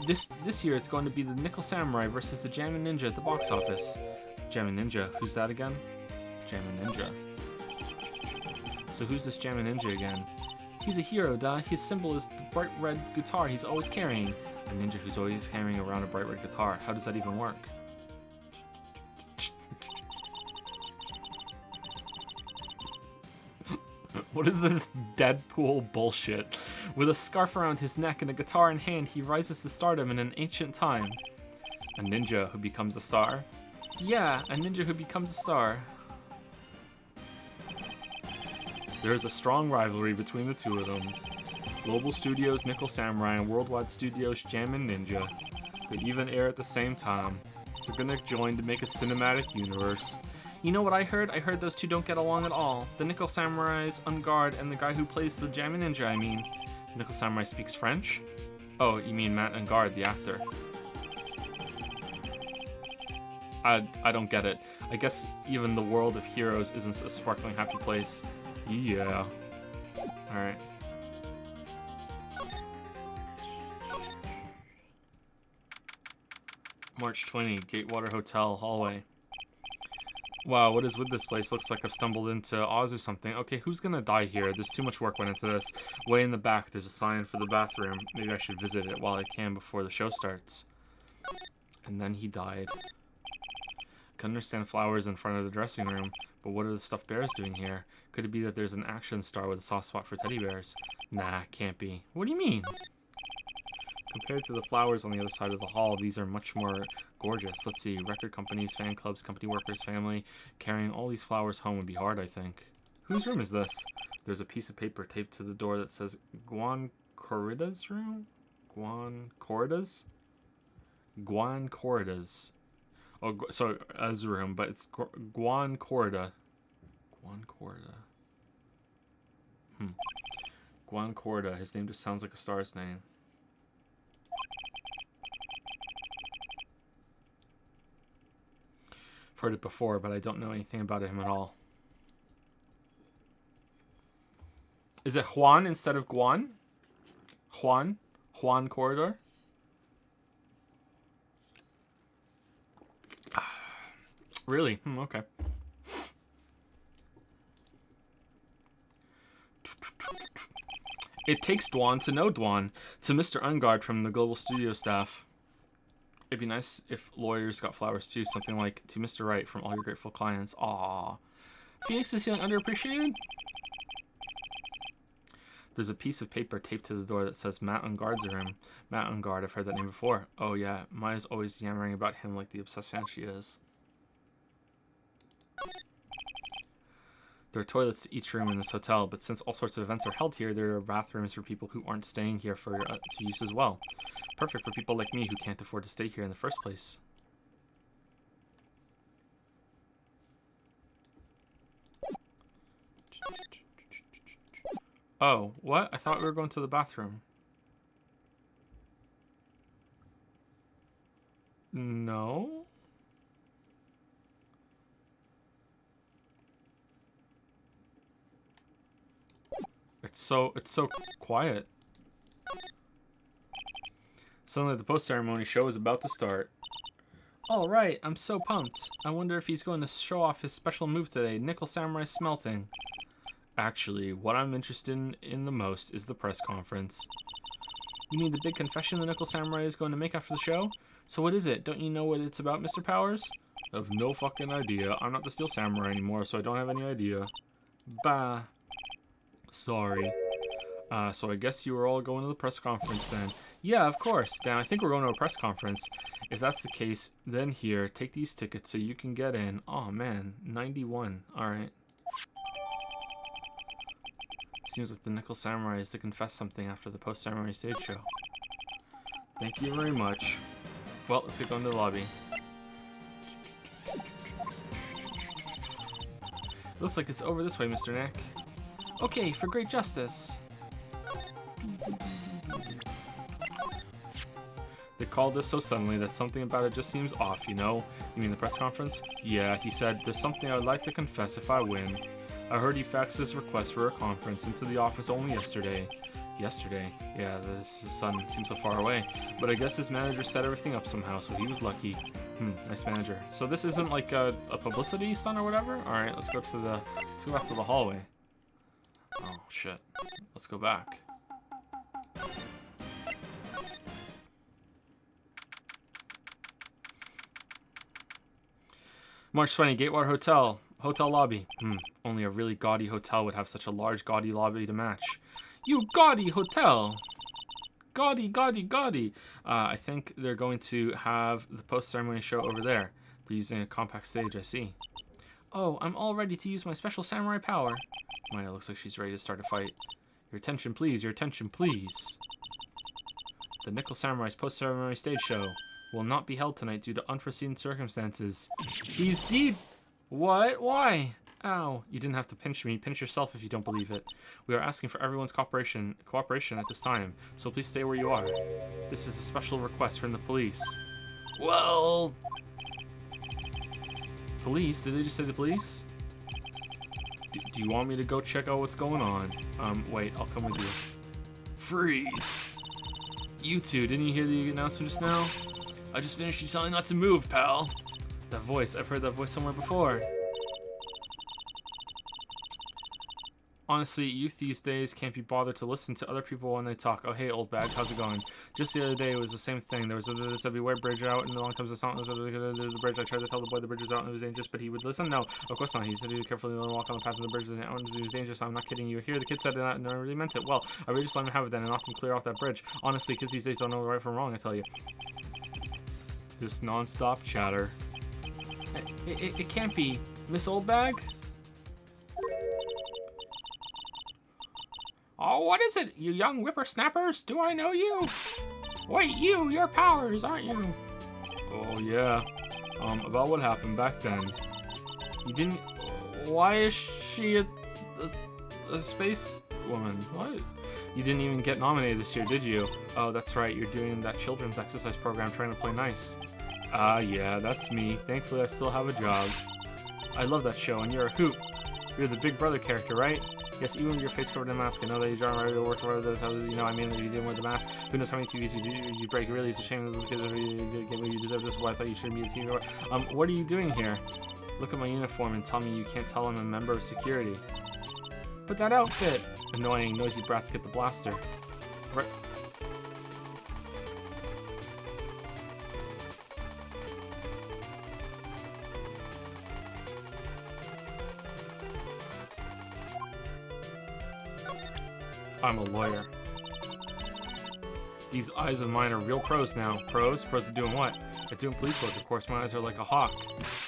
This year it's going to be the Nickel Samurai versus the Jammin' Ninja at the box office. Jammin' Ninja. Who's that again? Jammin' Ninja. So who's this Jammin' Ninja again? He's a hero, duh. His symbol is the bright red guitar he's always carrying. A ninja who's always carrying around a bright red guitar. How does that even work? What is this Deadpool bullshit? With a scarf around his neck and a guitar in hand, he rises to stardom in an ancient time. A ninja who becomes a star? Yeah, a ninja who becomes a star. There is a strong rivalry between the two of them. Global Studios' Nickel Samurai and Worldwide Studios' Jammin' Ninja. They even air at the same time. They're gonna join to make a cinematic universe. You know what I heard? I heard those two don't get along at all. The Nickel Samurai's Ungard and the guy who plays the Jammin' Ninja, I mean. Nickel Samurai speaks French? Oh, you mean Matt Ungard, the actor. I don't get it. I guess even the world of heroes isn't a sparkling happy place. Yeah. Alright. March 20, Gatewater Hotel, hallway. Wow, what is with this place? Looks like I've stumbled into Oz or something. Okay, who's gonna die here? There's too much work went into this. Way in the back, there's a sign for the bathroom. Maybe I should visit it while I can before the show starts. And then he died. Can understand flowers in front of the dressing room, but what are the stuffed bears doing here? Could it be that there's an action star with a soft spot for teddy bears? Nah, can't be. What do you mean? Compared to the flowers on the other side of the hall, these are much more gorgeous. Let's see, record companies, fan clubs, company workers, family. Carrying all these flowers home would be hard, I think. Whose room is this? There's a piece of paper taped to the door that says Guan Corrida's room? Guan Corrida's? Guan Corrida's. Oh, so as a room, but it's Guan Corrida. Guan Corrida. Guan Corrida. His name just sounds like a star's name. I've heard it before, but I don't know anything about him at all. Is it Juan instead of Guan? Juan? Juan Corridor? Really? Okay. It takes Dwan to know Dwan. To Mr. Ungard from the Global Studio staff. It'd be nice if lawyers got flowers too. Something like, to Mr. Wright from all your grateful clients. Aww. Phoenix is feeling underappreciated? There's a piece of paper taped to the door that says Matt Ungard's room. Matt Ungard, I've heard that name before. Oh yeah, Maya's always yammering about him like the obsessed fan she is. There are toilets to each room in this hotel, but since all sorts of events are held here, there are bathrooms for people who aren't staying here for to use as well. Perfect for people like me who can't afford to stay here in the first place. Oh, what? I thought we were going to the bathroom. No? It's so quiet. Suddenly the post-ceremony show is about to start. All right, I'm so pumped. I wonder if he's going to show off his special move today, Nickel Samurai Smell Thing. Actually, what I'm interested in the most is the press conference. You mean the big confession the Nickel Samurai is going to make after the show? So what is it? Don't you know what it's about, Mr. Powers? I have no fucking idea. I'm not the Steel Samurai anymore, so I don't have any idea. Bah. Sorry. So I guess you were all going to the press conference then. Yeah, of course. Dan, I think we're going to a press conference. If that's the case, then here, take these tickets so you can get in. Oh man, 91. Alright. Seems like the Nickel Samurai is to confess something after the post-ceremony stage show. Thank you very much. Well, let's get going to the lobby. Looks like it's over this way, Mr. Nick. Okay, for great justice. They called this so suddenly that something about it just seems off, you know? You mean the press conference? Yeah, he said, there's something I'd like to confess if I win. I heard he faxed his request for a conference into the office only yesterday. Yesterday? Yeah, the sun seems so far away. But I guess his manager set everything up somehow, so he was lucky. Nice manager. So this isn't like a publicity stunt or whatever? Alright, let's go back to the hallway. Oh, shit. Let's go back. March 20, Gatewater Hotel. Hotel lobby. Only a really gaudy hotel would have such a large, gaudy lobby to match. You gaudy hotel! Gaudy, gaudy, gaudy! I think they're going to have the post-ceremony show over there. They're using a compact stage, I see. Oh, I'm all ready to use my special samurai power. Maya looks like she's ready to start a fight. Your attention, please. Your attention, please. The Nickel Samurai's post-ceremony stage show will not be held tonight due to unforeseen circumstances. He's dead. What? Why? Ow. You didn't have to pinch me. Pinch yourself if you don't believe it. We are asking for everyone's cooperation at this time, so please stay where you are. This is a special request from the police. Well... Police? Did they just say the police? Do you want me to go check out what's going on? Wait, I'll come with you. Freeze! You two, didn't you hear the announcement just now? I just finished you telling not to move, pal. That voice, I've heard that voice somewhere before. Honestly, youth these days can't be bothered to listen to other people when they talk. Oh, hey, old bag, how's it going? Just the other day, it was the same thing. There was a beware bridge out, and along comes the sound. The bridge. I tried to tell the boy the bridge was out and it was dangerous, but he would listen. No, of course not. He said he would carefully walk on the path of the bridge, and it was dangerous. I'm not kidding you. Here, the kid said that, and I really meant it. Well, I really just let him have it then and knocked him clear off that bridge. Honestly, kids these days don't know right from wrong, I tell you. Just non-stop chatter. It can't be. Miss Oldbag? Oh, what is it, you young whippersnappers? Do I know you? Wait, you're Powers, aren't you? Oh, yeah. About what happened back then. You didn't... Why is she a space woman? What? You didn't even get nominated this year, did you? Oh, that's right, you're doing that children's exercise program trying to play nice. Yeah, that's me. Thankfully, I still have a job. I love that show, and you're a hoot. You're the Big Brother character, right? Yes, even with your face covered in a mask. I know that you draw ready to work for this. I mean that you didn't wear the mask. Who knows how many TVs you break? Really, it's a shame that those kids you deserve this. Why I thought you shouldn't be a TV. What are you doing here? Look at my uniform and tell me you can't tell I'm a member of security. But that outfit! Annoying, noisy brats get the blaster. Right. I'm a lawyer. These eyes of mine are real pros now. Pros? Pros at doing what? At doing police work, of course. My eyes are like a hawk.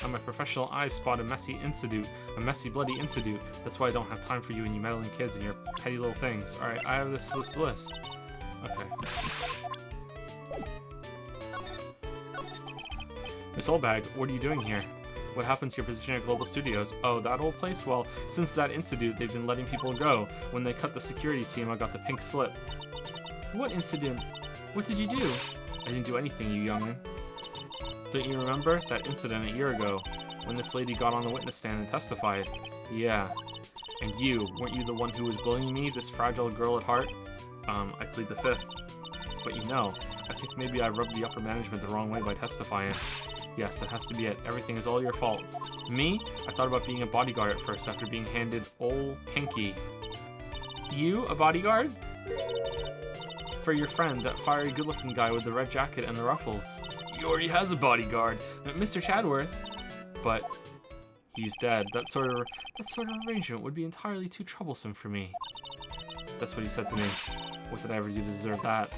And my professional eyes spot a messy incident. A messy, bloody incident. That's why I don't have time for you and you meddling kids and your petty little things. Alright, I have this list. Okay. Miss Oldbag, what are you doing here? What happened to your position at Global Studios? Oh, that old place? Well, since that incident, they've been letting people go. When they cut the security team, I got the pink slip. What incident? What did you do? I didn't do anything, you youngin'. Don't you remember? That incident a year ago, when this lady got on the witness stand and testified. Yeah. And you, weren't you the one who was bullying me, this fragile girl at heart? I plead the fifth. But you know, I think maybe I rubbed the upper management the wrong way by testifying. Yes, that has to be it. Everything is all your fault. Me? I thought about being a bodyguard at first after being handed Ol' Pinky. You, a bodyguard? For your friend, that fiery good-looking guy with the red jacket and the ruffles. He already has a bodyguard, Mr. Chadworth. But he's dead. That sort of arrangement would be entirely too troublesome for me. That's what he said to me. What did I ever do to deserve that?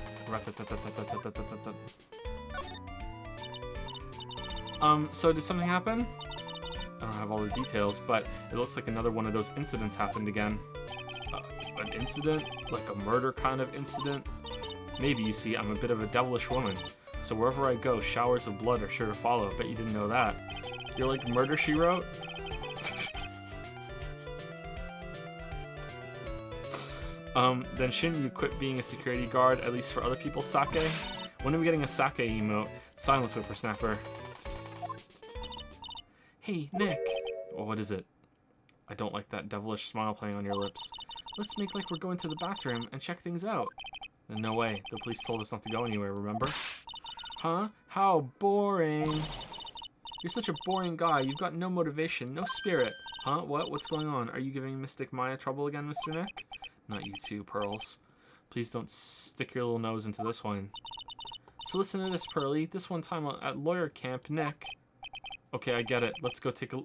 So did something happen? I don't have all the details, but it looks like another one of those incidents happened again. An incident? Like a murder kind of incident? Maybe, you see, I'm a bit of a devilish woman. So wherever I go, showers of blood are sure to follow. Bet you didn't know that. You're like Murder, She Wrote? Then shouldn't you quit being a security guard, at least for other people's sake? When are we getting a sake emote? Silence, whippersnapper. Hey, Nick. Oh, what is it? I don't like that devilish smile playing on your lips. Let's make like we're going to the bathroom and check things out. No way. The police told us not to go anywhere, remember? Huh? How boring. You're such a boring guy. You've got no motivation, no spirit. Huh? What? What's going on? Are you giving Mystic Maya trouble again, Mr. Nick? Not you too, Pearls. Please don't stick your little nose into this one. So listen to this, Pearly. This one time at lawyer camp, Nick... Okay, I get it. Let's go take a...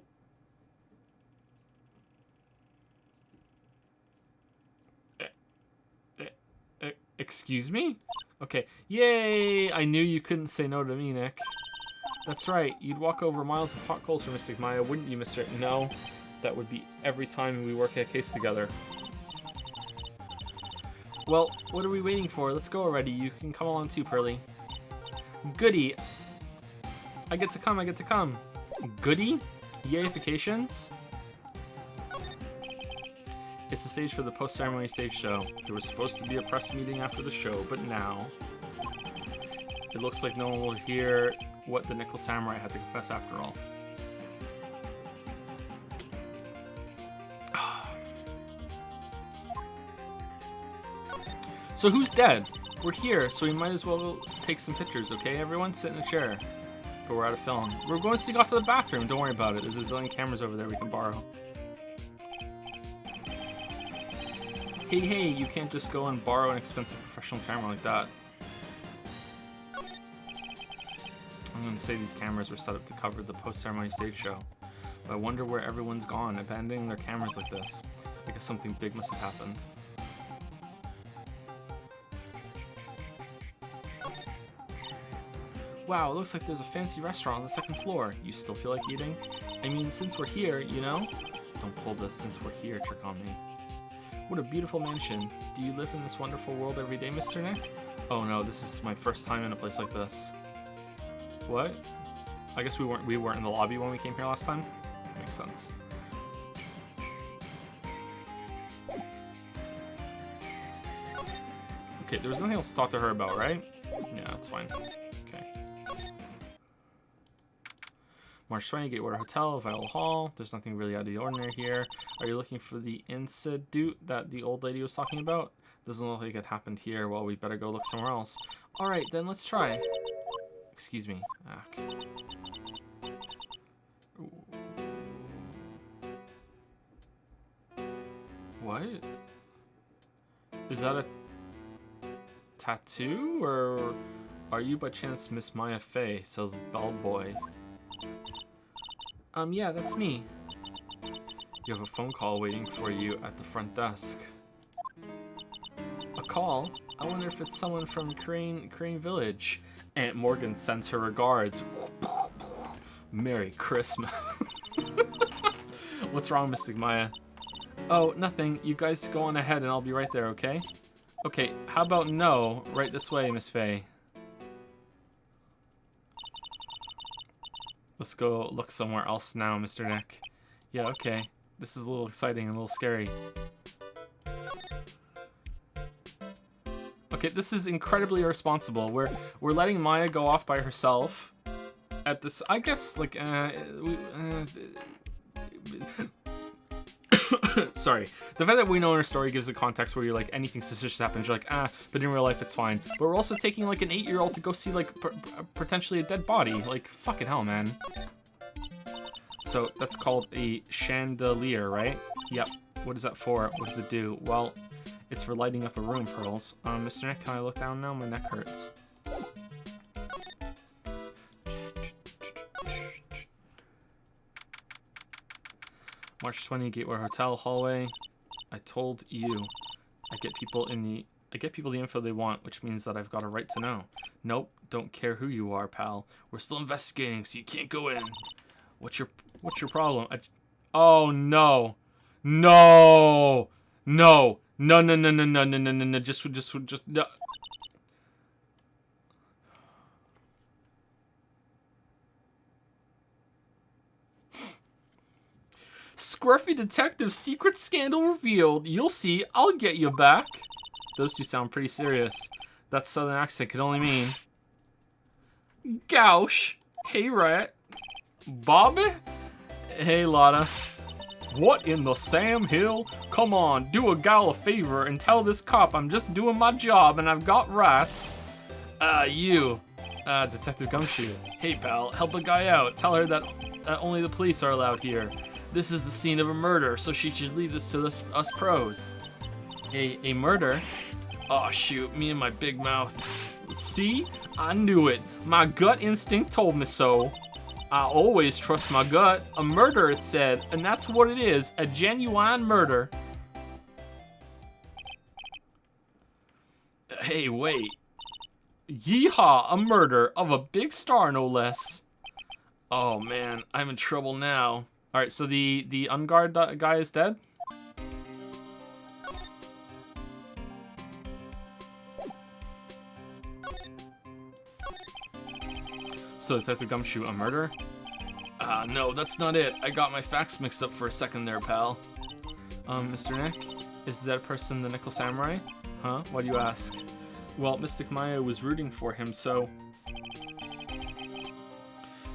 Excuse me? Okay. Yay! I knew you couldn't say no to me, Nick. That's right. You'd walk over miles of hot coals for Mystic Maya, wouldn't you, Mr. No. That would be every time we work a case together. Well, what are we waiting for? Let's go already. You can come along too, Pearly. Goody. I get to come. Goody? Yayifications? It's the stage for the post-ceremony stage show. There was supposed to be a press meeting after the show, but now... It looks like no one will hear what the Nickel Samurai had to confess after all. So who's dead? We're here, so we might as well take some pictures, okay? Everyone sit in a chair. But we're out of film. We're going to go to the bathroom. Don't worry about it. There's a zillion cameras over there we can borrow. Hey, you can't just go and borrow an expensive professional camera like that. I'm going to say these cameras were set up to cover the post-ceremony stage show. But I wonder where everyone's gone, abandoning their cameras like this. I guess something big must have happened. Wow, it looks like there's a fancy restaurant on the second floor. You still feel like eating? I mean, since we're here, you know? Don't pull this "since we're here" trick on me. What a beautiful mansion. Do you live in this wonderful world every day, Mr. Nick? Oh no, this is my first time in a place like this. What? I guess we weren't in the lobby when we came here last time? Makes sense. Okay, there was nothing else to talk to her about, right? Yeah, that's fine. Okay. March 20, Gatewater Hotel, Viola Hall. There's nothing really out of the ordinary here. Are you looking for the incident that the old lady was talking about? Doesn't look like it happened here. Well, we better go look somewhere else. Alright, then let's try. Excuse me. Okay. What? Is that a tattoo, or are you by chance Miss Maya Fey? Says Bellboy. Yeah, that's me. You have a phone call waiting for you at the front desk. A call? I wonder if it's someone from Crane Village. Aunt Morgan sends her regards. Merry Christmas. What's wrong, Mystic Maya? Oh, nothing. You guys go on ahead and I'll be right there, okay? Okay, how about no? Right this way, Miss Faye. Let's go look somewhere else now, Mr. Nick. Yeah, okay. This is a little exciting and a little scary. Okay, this is incredibly irresponsible. We're letting Maya go off by herself at this, I guess, like, sorry. The fact that we know in her story gives a context where you're like, anything suspicious happens, you're like, but in real life it's fine. But we're also taking like an 8-year-old to go see like potentially a dead body. Like, fucking hell, man. So that's called a chandelier, right? Yep. What is that for? What does it do? Well, it's for lighting up a room, Pearls. Mr. Nick, can I look down now? My neck hurts. March 20, Gateway Hotel hallway. I told you. I get people the info they want, which means that I've got a right to know. Nope, don't care who you are, pal. We're still investigating, so you can't go in. What's your problem? Oh no. No. No. No, no, no, no, no, no, no, no, no, just no. Scruffy detective, secret scandal revealed. You'll see, I'll get you back. Those two sound pretty serious. That southern accent could only mean... Goush. Hey, Wright. Bobby? Hey, Lotta. What in the Sam Hill? Come on, do a gal a favor and tell this cop I'm just doing my job and I've got rats. Detective Gumshoe. Hey, pal, help a guy out. Tell her that only the police are allowed here. This is the scene of a murder, so she should leave this to us pros. A murder? Oh shoot, me and my big mouth. See? I knew it. My gut instinct told me so. I always trust my gut. A murder, it said, and that's what it is, a genuine murder. Hey, wait. Yeehaw, a murder of a big star, no less. Oh man, I'm in trouble now. Alright, so the unguard guy is dead? So Detective Gumshoe, a murder? No, that's not it. I got my facts mixed up for a second there, pal. Mr. Nick? Is that person the Nickel Samurai? Huh? Why do you ask? Well, Mystic Maya was rooting for him, so...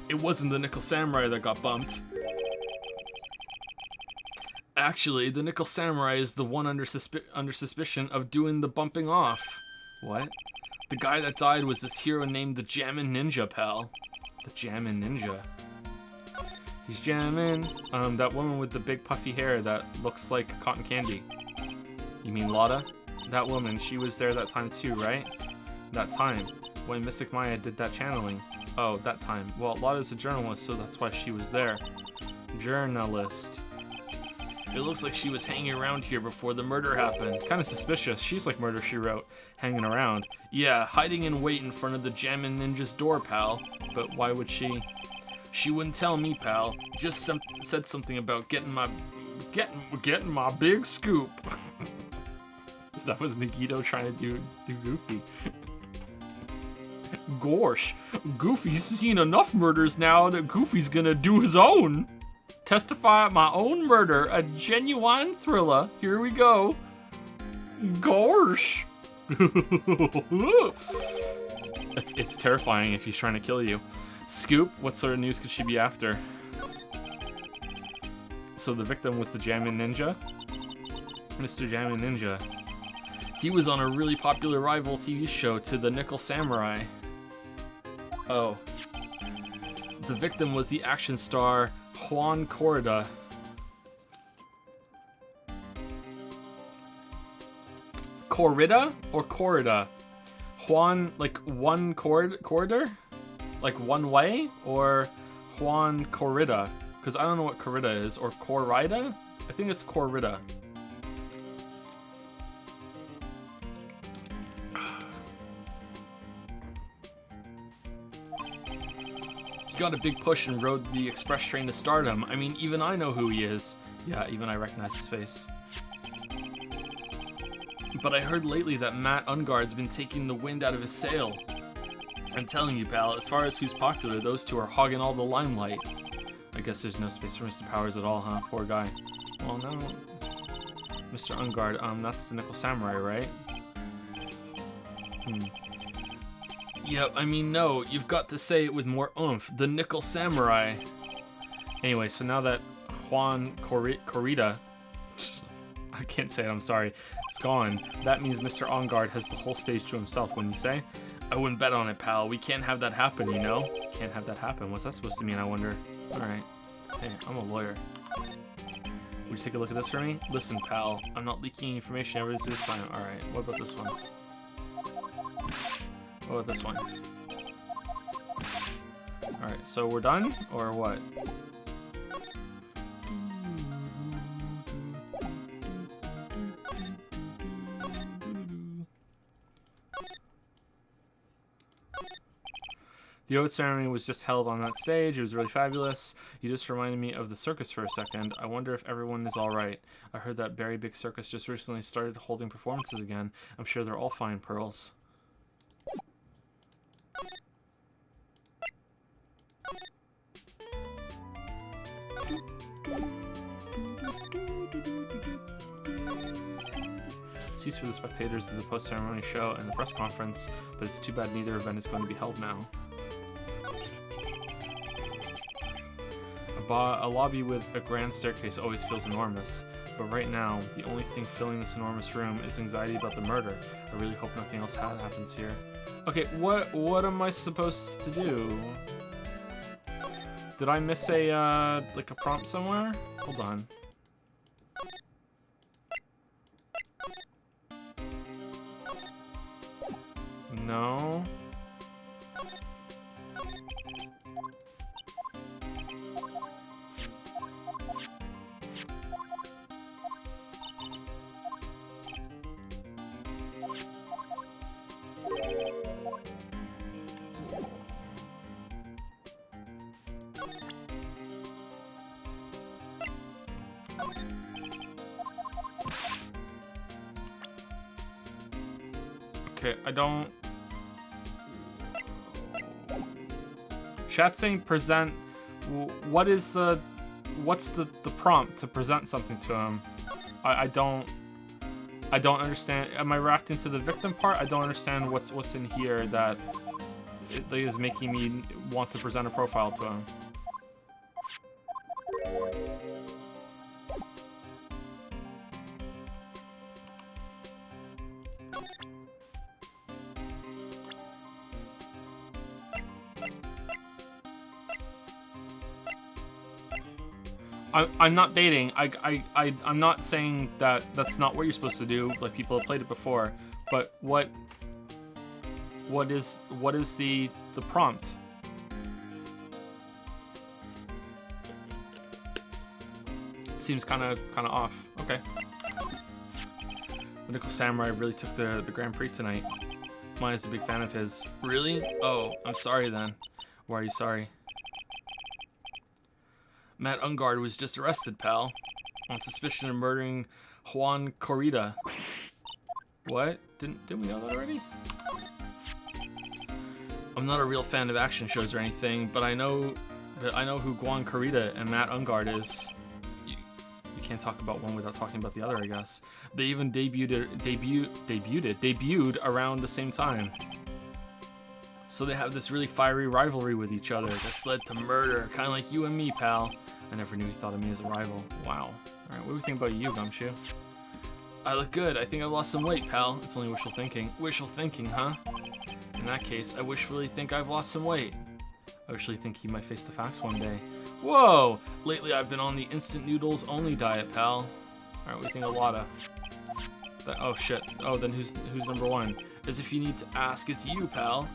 It wasn't the Nickel Samurai that got bumped. Actually, the Nickel Samurai is the one under suspicion of doing the bumping off. What? The guy that died was this hero named the Jammin' Ninja, pal. The Jammin' Ninja. He's jamming. That woman with the big puffy hair that looks like cotton candy. You mean Lotta? That woman, she was there that time too, right? That time, when Mystic Maya did that channeling. Oh, that time. Well, Lotta's a journalist, so that's why she was there. Journalist. It looks like she was hanging around here before the murder happened. Kind of suspicious. She's like Murder, She Wrote. Hanging around. Yeah, hiding in wait in front of the Jammin' Ninja's door, pal. But why would she? She wouldn't tell me, pal. Just said something about getting my big scoop. That was Nagito trying to do Goofy. Gorsh, Goofy's seen enough murders now that Goofy's gonna do his own. Testify at my own murder, a genuine thriller. Here we go. Gorsh. It's terrifying if he's trying to kill you. Scoop, what sort of news could she be after? So the victim was the Jammin' Ninja? Mr. Jammin' Ninja. He was on a really popular rival TV show to the Nickel Samurai. Oh. The victim was the action star Juan Corrida. Corrida or Corrida? Juan, like one corridor? Like one way? Or Juan Corrida? Because I don't know what Corrida is. Or Corrida? I think it's Corrida. He got a big push and rode the express train to stardom. I mean, even I know who he is. Yeah, even I recognize his face. But I heard lately that Matt Ungard's been taking the wind out of his sail. I'm telling you, pal, as far as who's popular, those two are hogging all the limelight. I guess there's no space for Mr. Powers at all, huh? Poor guy. Well, no. Mr. Ungard, that's the Nickel Samurai, right? Yeah, I mean, no, you've got to say it with more oomph. The Nickel Samurai. Anyway, so now that Juan Corrida, I can't say it, I'm sorry, it's gone, that means Mr. Ungard has the whole stage to himself, wouldn't you say? I wouldn't bet on it, pal. We can't have that happen, you know? Can't have that happen. What's that supposed to mean, I wonder? Alright. Hey, I'm a lawyer. Would you take a look at this for me? Listen, pal, I'm not leaking information ever this time. Alright, what about this one? What about this one? Alright, so we're done? Or what? The oath ceremony was just held on that stage. It was really fabulous. You just reminded me of the circus for a second. I wonder if everyone is all right. I heard that Berry Big Circus just recently started holding performances again. I'm sure they're all fine, Pearls. Seats for the spectators of the post-ceremony show and the press conference, but it's too bad neither event is going to be held now. A lobby with a grand staircase always feels enormous, but right now, the only thing filling this enormous room is anxiety about the murder. I really hope nothing else happens here. Okay, what am I supposed to do? Did I miss a, like a prompt somewhere? Hold on. No. Okay, I don't... Chat's saying present... What's the prompt to present something to him? I don't understand. Am I reacting to the victim part? I don't understand what's in here that is making me want to present a profile to him. I'm not dating. I'm not saying that that's not what you're supposed to do. Like, people have played it before, but what is the prompt? Seems kind of off. Okay. The Nickel Samurai really took the Grand Prix tonight. Mine is a big fan of his. Really? Oh, I'm sorry then. Why are you sorry? Matt Ungard was just arrested, pal, on suspicion of murdering Juan Corrida. What? Didn't we know that already? I'm not a real fan of action shows or anything, but I know who Juan Corrida and Matt Ungard is. You can't talk about one without talking about the other, I guess. They even debuted around the same time. So they have this really fiery rivalry with each other that's led to murder, kind of like you and me, pal. I never knew he thought of me as a rival. Wow. Alright, what do we think about you, Gumshoe? I look good. I think I lost some weight, pal. It's only wishful thinking. Wishful thinking, huh? In that case, I wishfully think I've lost some weight. I wishfully think he might face the facts one day. Whoa! Lately I've been on the instant noodles only diet, pal. Alright, what do you think of Lotta? Oh shit. Oh, then who's number 1? As if you need to ask, it's you, pal.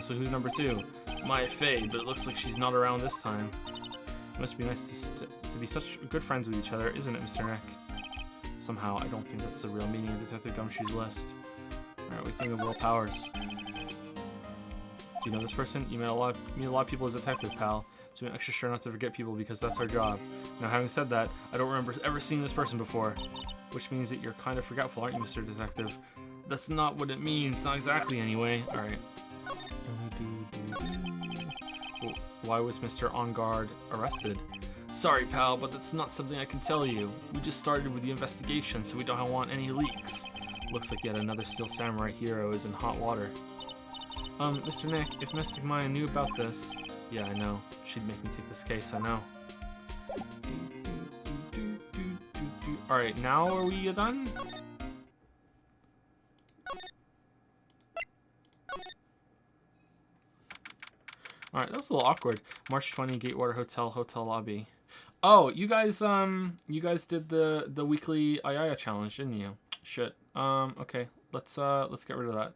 So who's number 2? My Faye, but it looks like she's not around this time. It must be nice to be such good friends with each other, isn't it, Mr. Nick? Somehow, I don't think that's the real meaning of Detective Gumshoe's list. Alright, what do you think of Will Powers? Do you know this person? You meet a lot of people as a detective, pal. So make extra sure not to forget people because that's our job. Now, having said that, I don't remember ever seeing this person before. Which means that you're kind of forgetful, aren't you, Mr. Detective? That's not what it means. Not exactly, anyway. Alright. Well, why was Mr. On Guard arrested? Sorry, pal, but that's not something I can tell you. We just started with the investigation, so we don't want any leaks. Looks like yet another Steel Samurai hero is in hot water. Mr. Nick, if Mystic Maya knew about this... Yeah, I know. She'd make me take this case, I know. Alright, now are we done? Alright, that was a little awkward. March 20, Gatewater Hotel lobby. Oh, you guys did the weekly Ayaya challenge, didn't you? Shit. Okay. Let's get rid of that.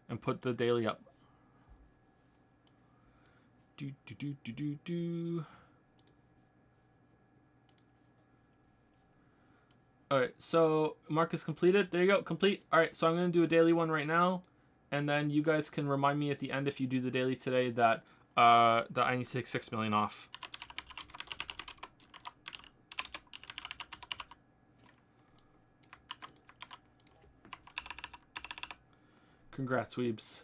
And put the daily up. Alright, so mark is completed. There you go, complete. Alright, so I'm going to do a daily one right now. And then you guys can remind me at the end if you do the daily today that I need to take 6 million off. Congrats, weebs.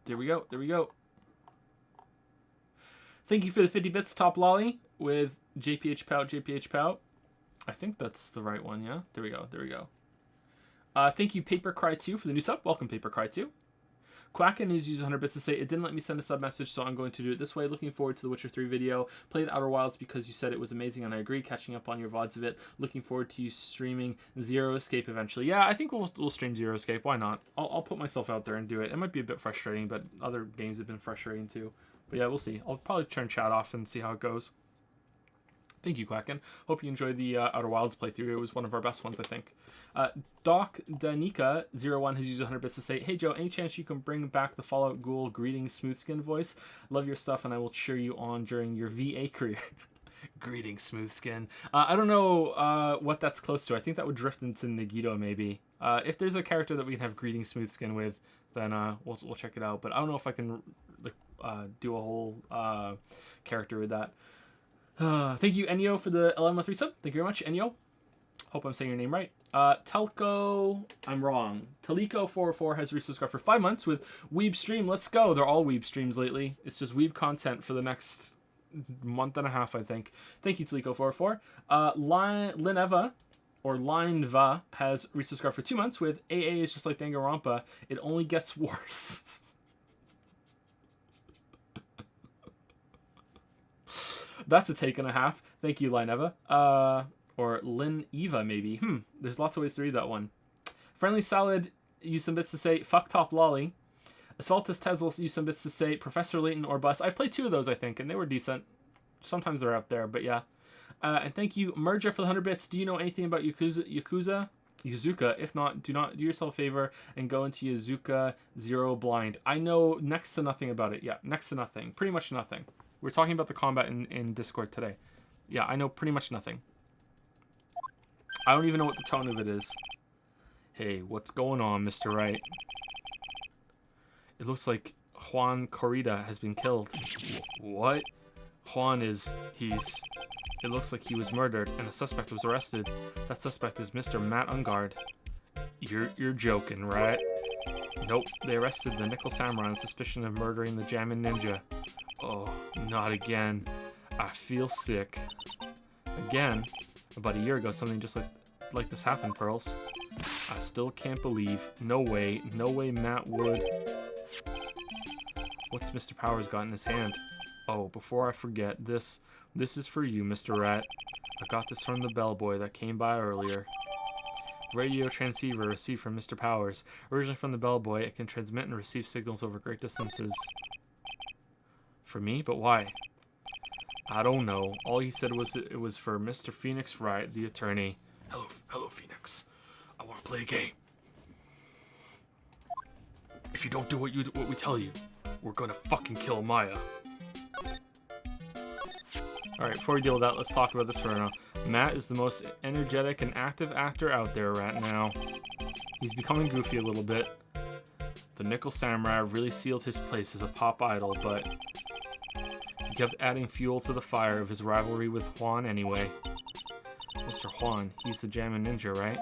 There we go. There we go. Thank you for the 50 bits, Top Lolly, with JPH Pout, JPH Pout. I think that's the right one, yeah? There we go. There we go. Thank you, Paper Cry 2, for the new sub. Welcome, Paper Cry 2. Quacken is using 100 bits to say, it didn't let me send a sub message, so I'm going to do it this way. Looking forward to the Witcher 3 video. Played Outer Wilds because you said it was amazing, and I agree. Catching up on your VODs of it. Looking forward to you streaming Zero Escape eventually. Yeah, I think we'll stream Zero Escape. Why not? I'll put myself out there and do it. It might be a bit frustrating, but other games have been frustrating too. But yeah, we'll see. I'll probably turn chat off and see how it goes. Thank you, Quacken. Hope you enjoyed the Outer Wilds playthrough. It was one of our best ones, I think. Doc Danica01 has used 100 bits to say, hey Joe, any chance you can bring back the Fallout Ghoul greetings Smoothskin voice? Love your stuff and I will cheer you on during your VA career. Greetings, Smoothskin. I don't know what that's close to. I think that would drift into Nagito, maybe. If there's a character that we can have Greetings Smoothskin with, then we'll check it out. But I don't know if I can do a whole character with that. Thank you, Enyo, for the 11 month resub. Thank you very much, Enyo. Hope I'm saying your name right. Telco, I'm wrong. Taliko404 has resubscribed for 5 months with Weeb Stream. Let's go. They're all Weeb streams lately. It's just Weeb content for the next month and a half, I think. Thank you, Taliko404. Lineva, or Lineva, has resubscribed for 2 months with AA is just like Danganronpa. It only gets worse. That's a take and a half. Thank you, Lineva. Or Lynn Eva, maybe. There's lots of ways to read that one. Friendly Salad used some bits to say, fuck Top Lolly. Asphaltus Tesla used some bits to say, Professor Layton or Bus. I've played 2 of those, I think, and they were decent. Sometimes they're out there, but yeah. And thank you, Merger, for the 100 bits. Do you know anything about Yakuza? Yazuka. If not, do yourself a favor and go into Yazuka Zero blind. I know next to nothing about it. Yeah, next to nothing. Pretty much nothing. We're talking about the combat in Discord today. Yeah, I know pretty much nothing. I don't even know what the tone of it is. Hey, what's going on, Mr. Wright? It looks like Juan Corrida has been killed. What? Juan it looks like he was murdered and the suspect was arrested. That suspect is Mr. Matt Ungard. You're joking, right? Nope, they arrested the Nickel Samurai on suspicion of murdering the Jammin Ninja. Oh, not again. I feel sick. Again? About a year ago, something just like this happened, Pearls. I still can't believe. No way Matt would. What's Mr. Powers got in his hand? Oh, before I forget, this is for you, Mr. Rat. I got this from the bellboy that came by earlier. Radio transceiver received from Mr. Powers. Originally from the bellboy, it can transmit and receive signals over great distances. For me? But why? I don't know. All he said was it was for Mr. Phoenix Wright, the attorney. Hello, Phoenix. I want to play a game. If you don't do what we tell you, we're gonna fucking kill Maya. Alright, before we deal with that, let's talk about this for now. Matt is the most energetic and active actor out there right now. He's becoming goofy a little bit. The Nickel Samurai really sealed his place as a pop idol, but he kept adding fuel to the fire of his rivalry with Juan anyway. Mr. Juan, he's the Jammin' Ninja, right?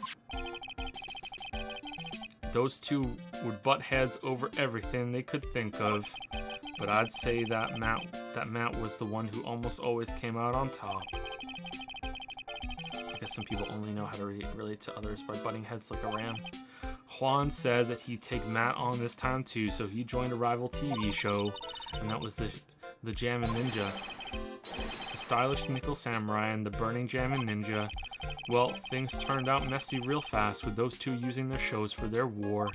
Those two would butt heads over everything they could think of, but I'd say that Matt was the one who almost always came out on top. I guess some people only know how to relate to others by butting heads like a ram. Juan said that he'd take Matt on this time too, so he joined a rival TV show, and that was the Jammin' Ninja. The stylish Nickel Samurai and the burning Jammin' Ninja. Well, things turned out messy real fast with those two using their shows for their war.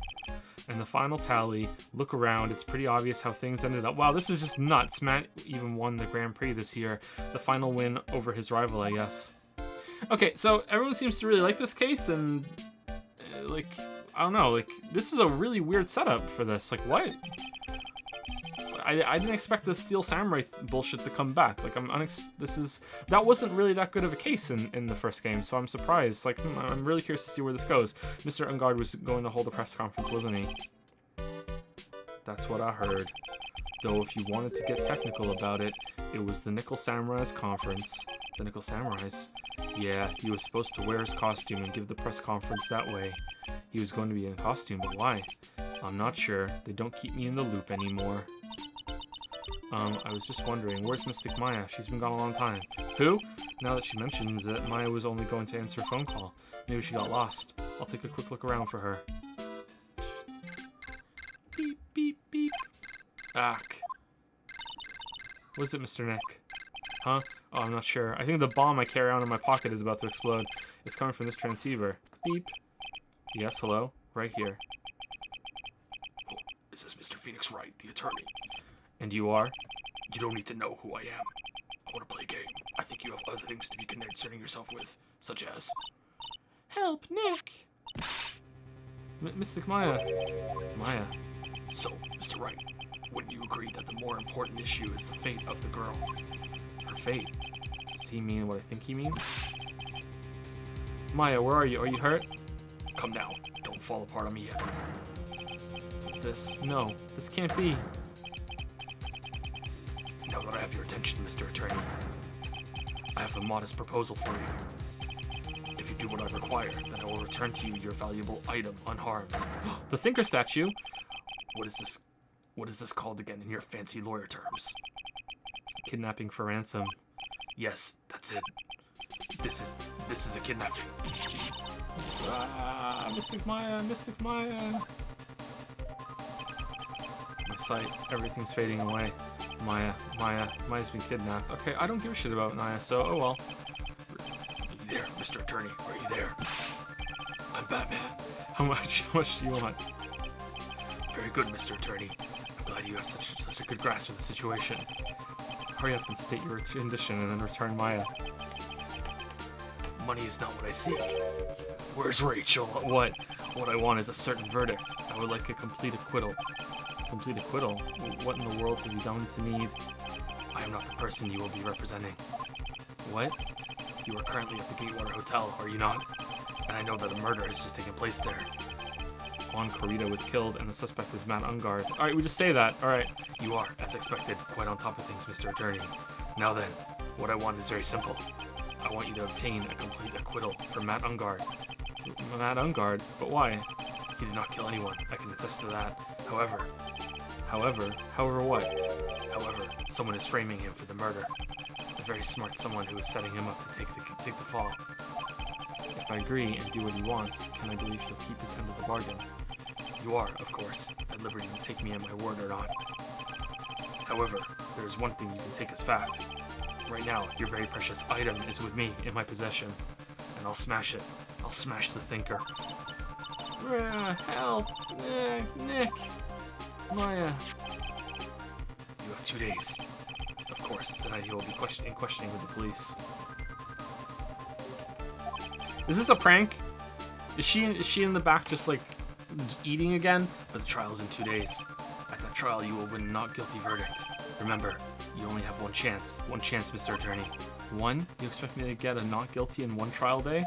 And the final tally, look around, it's pretty obvious how things ended up. Wow, this is just nuts. Matt even won the Grand Prix this year. The final win over his rival, I guess. Okay, so everyone seems to really like this case, and like, I don't know, like, this is a really weird setup for this. Like, what? I didn't expect the Steel Samurai bullshit to come back. Like, that wasn't really that good of a case in the first game, so I'm surprised. Like, I'm really curious to see where this goes. Mr. Ungard was going to hold a press conference, wasn't he? That's what I heard. Though if you wanted to get technical about it, it was the Nickel Samurai's conference. The Nickel Samurai's? Yeah, he was supposed to wear his costume and give the press conference that way. He was going to be in costume, but why? I'm not sure. They don't keep me in the loop anymore. I was just wondering, where's Mystic Maya? She's been gone a long time. Who? Now that she mentions that Maya was only going to answer a phone call. Maybe she got lost. I'll take a quick look around for her. Beep, beep, beep. Ack. What is it, Mr. Nick? Huh? Oh, I'm not sure. I think the bomb I carry around in my pocket is about to explode. It's coming from this transceiver. Beep. Yes, hello? Right here. Oh, is this Mr. Phoenix Wright, the attorney? And you are? You don't need to know who I am. I want to play a game. I think you have other things to be concerning yourself with, such as... Help, Nick! Mystic Maya. Maya. So, Mr. Wright, wouldn't you agree that the more important issue is the fate of the girl? Her fate? Does he mean what I think he means? Maya, where are you? Are you hurt? Come now. Don't fall apart on me yet. No, this can't be. Now that I have your attention, Mr. Attorney, I have a modest proposal for you. If you do what I require, then I will return to you your valuable item unharmed. The Thinker statue? What is this called again in your fancy lawyer terms? Kidnapping for ransom. Yes, that's it. This is a kidnapping. Mystic Maya, Mystic Maya. My sight, everything's fading away. Maya's been kidnapped. Okay, I don't give a shit about Maya, so oh well. Are you there, Mr. Attorney? Are you there? I'm Batman. How much do you want? Very good, Mr. Attorney. I'm glad you have such a good grasp of the situation. Hurry up and state your condition and then return Maya. Money is not what I seek. Where's Rachel? What I want is a certain verdict. I would like a complete acquittal. Complete acquittal? What in the world have you done to need? I am not the person you will be representing. What? You are currently at the Gatewater Hotel, are you not? And I know that a murder has just taken place there. Juan Corrida was killed and the suspect is Matt Ungard. Alright, we just say that. Alright. You are, as expected, quite on top of things, Mr. Attorney. Now then, what I want is very simple. I want you to obtain a complete acquittal for Matt Ungard. Matt Ungard? But why? He did not kill anyone, I can attest to that. However what? However, someone is framing him for the murder. A very smart someone who is setting him up to take the fall. If I agree and do what he wants, can I believe he'll keep his end of the bargain? You are, of course, at liberty to take me at my word or not. However, there is one thing you can take as fact. Right now, your very precious item is with me, in my possession. And I'll smash it. I'll smash the thinker. Help! Nick! Maya. You have 2 days. Of course, tonight he will be questioning with the police. Is this a prank? Is she in the back just eating again? But the trial's in 2 days. At that trial, you will win a not guilty verdict. Remember, you only have one chance. One chance, Mr. Attorney. One? You expect me to get a not guilty in one trial day?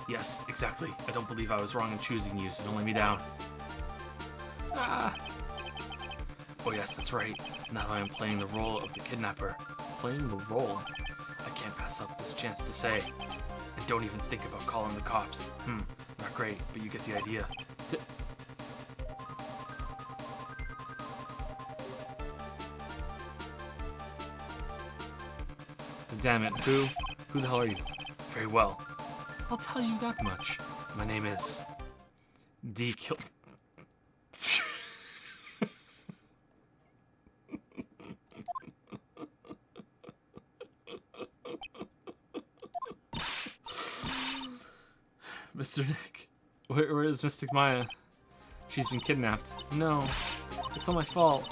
Yes, exactly. I don't believe I was wrong in choosing you, so don't let me down. Ah! Oh yes, that's right. Now that I am playing the role of the kidnapper. Playing the role? I can't pass up this chance to say. And don't even think about calling the cops. Not great, but you get the idea. Damn it, who the hell are you? Very well. I'll tell you that much. My name is... D-Kill... Mr. Nick, where is Mystic Maya? She's been kidnapped. No, it's all my fault.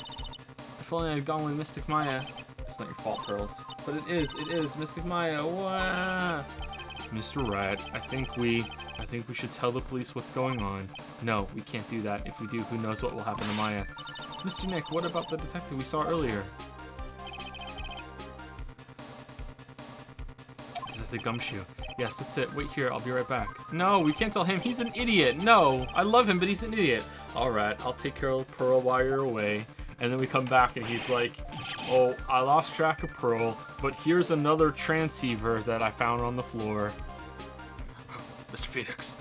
If only I had gone with Mystic Maya. It's not your fault, Pearls. But it is, Mystic Maya. Wah! Mr. Wright, I think we should tell the police what's going on. No, we can't do that. If we do, who knows what will happen to Maya. Mr. Nick, what about the detective we saw earlier? Detective Gumshoe. Yes, that's it. Wait here, I'll be right back. No, we can't tell him. He's an idiot. No, I love him, but he's an idiot. All right, I'll take care of Pearl while you're away. And then we come back and he's like, oh, I lost track of Pearl, but here's another transceiver that I found on the floor. Mr. Phoenix,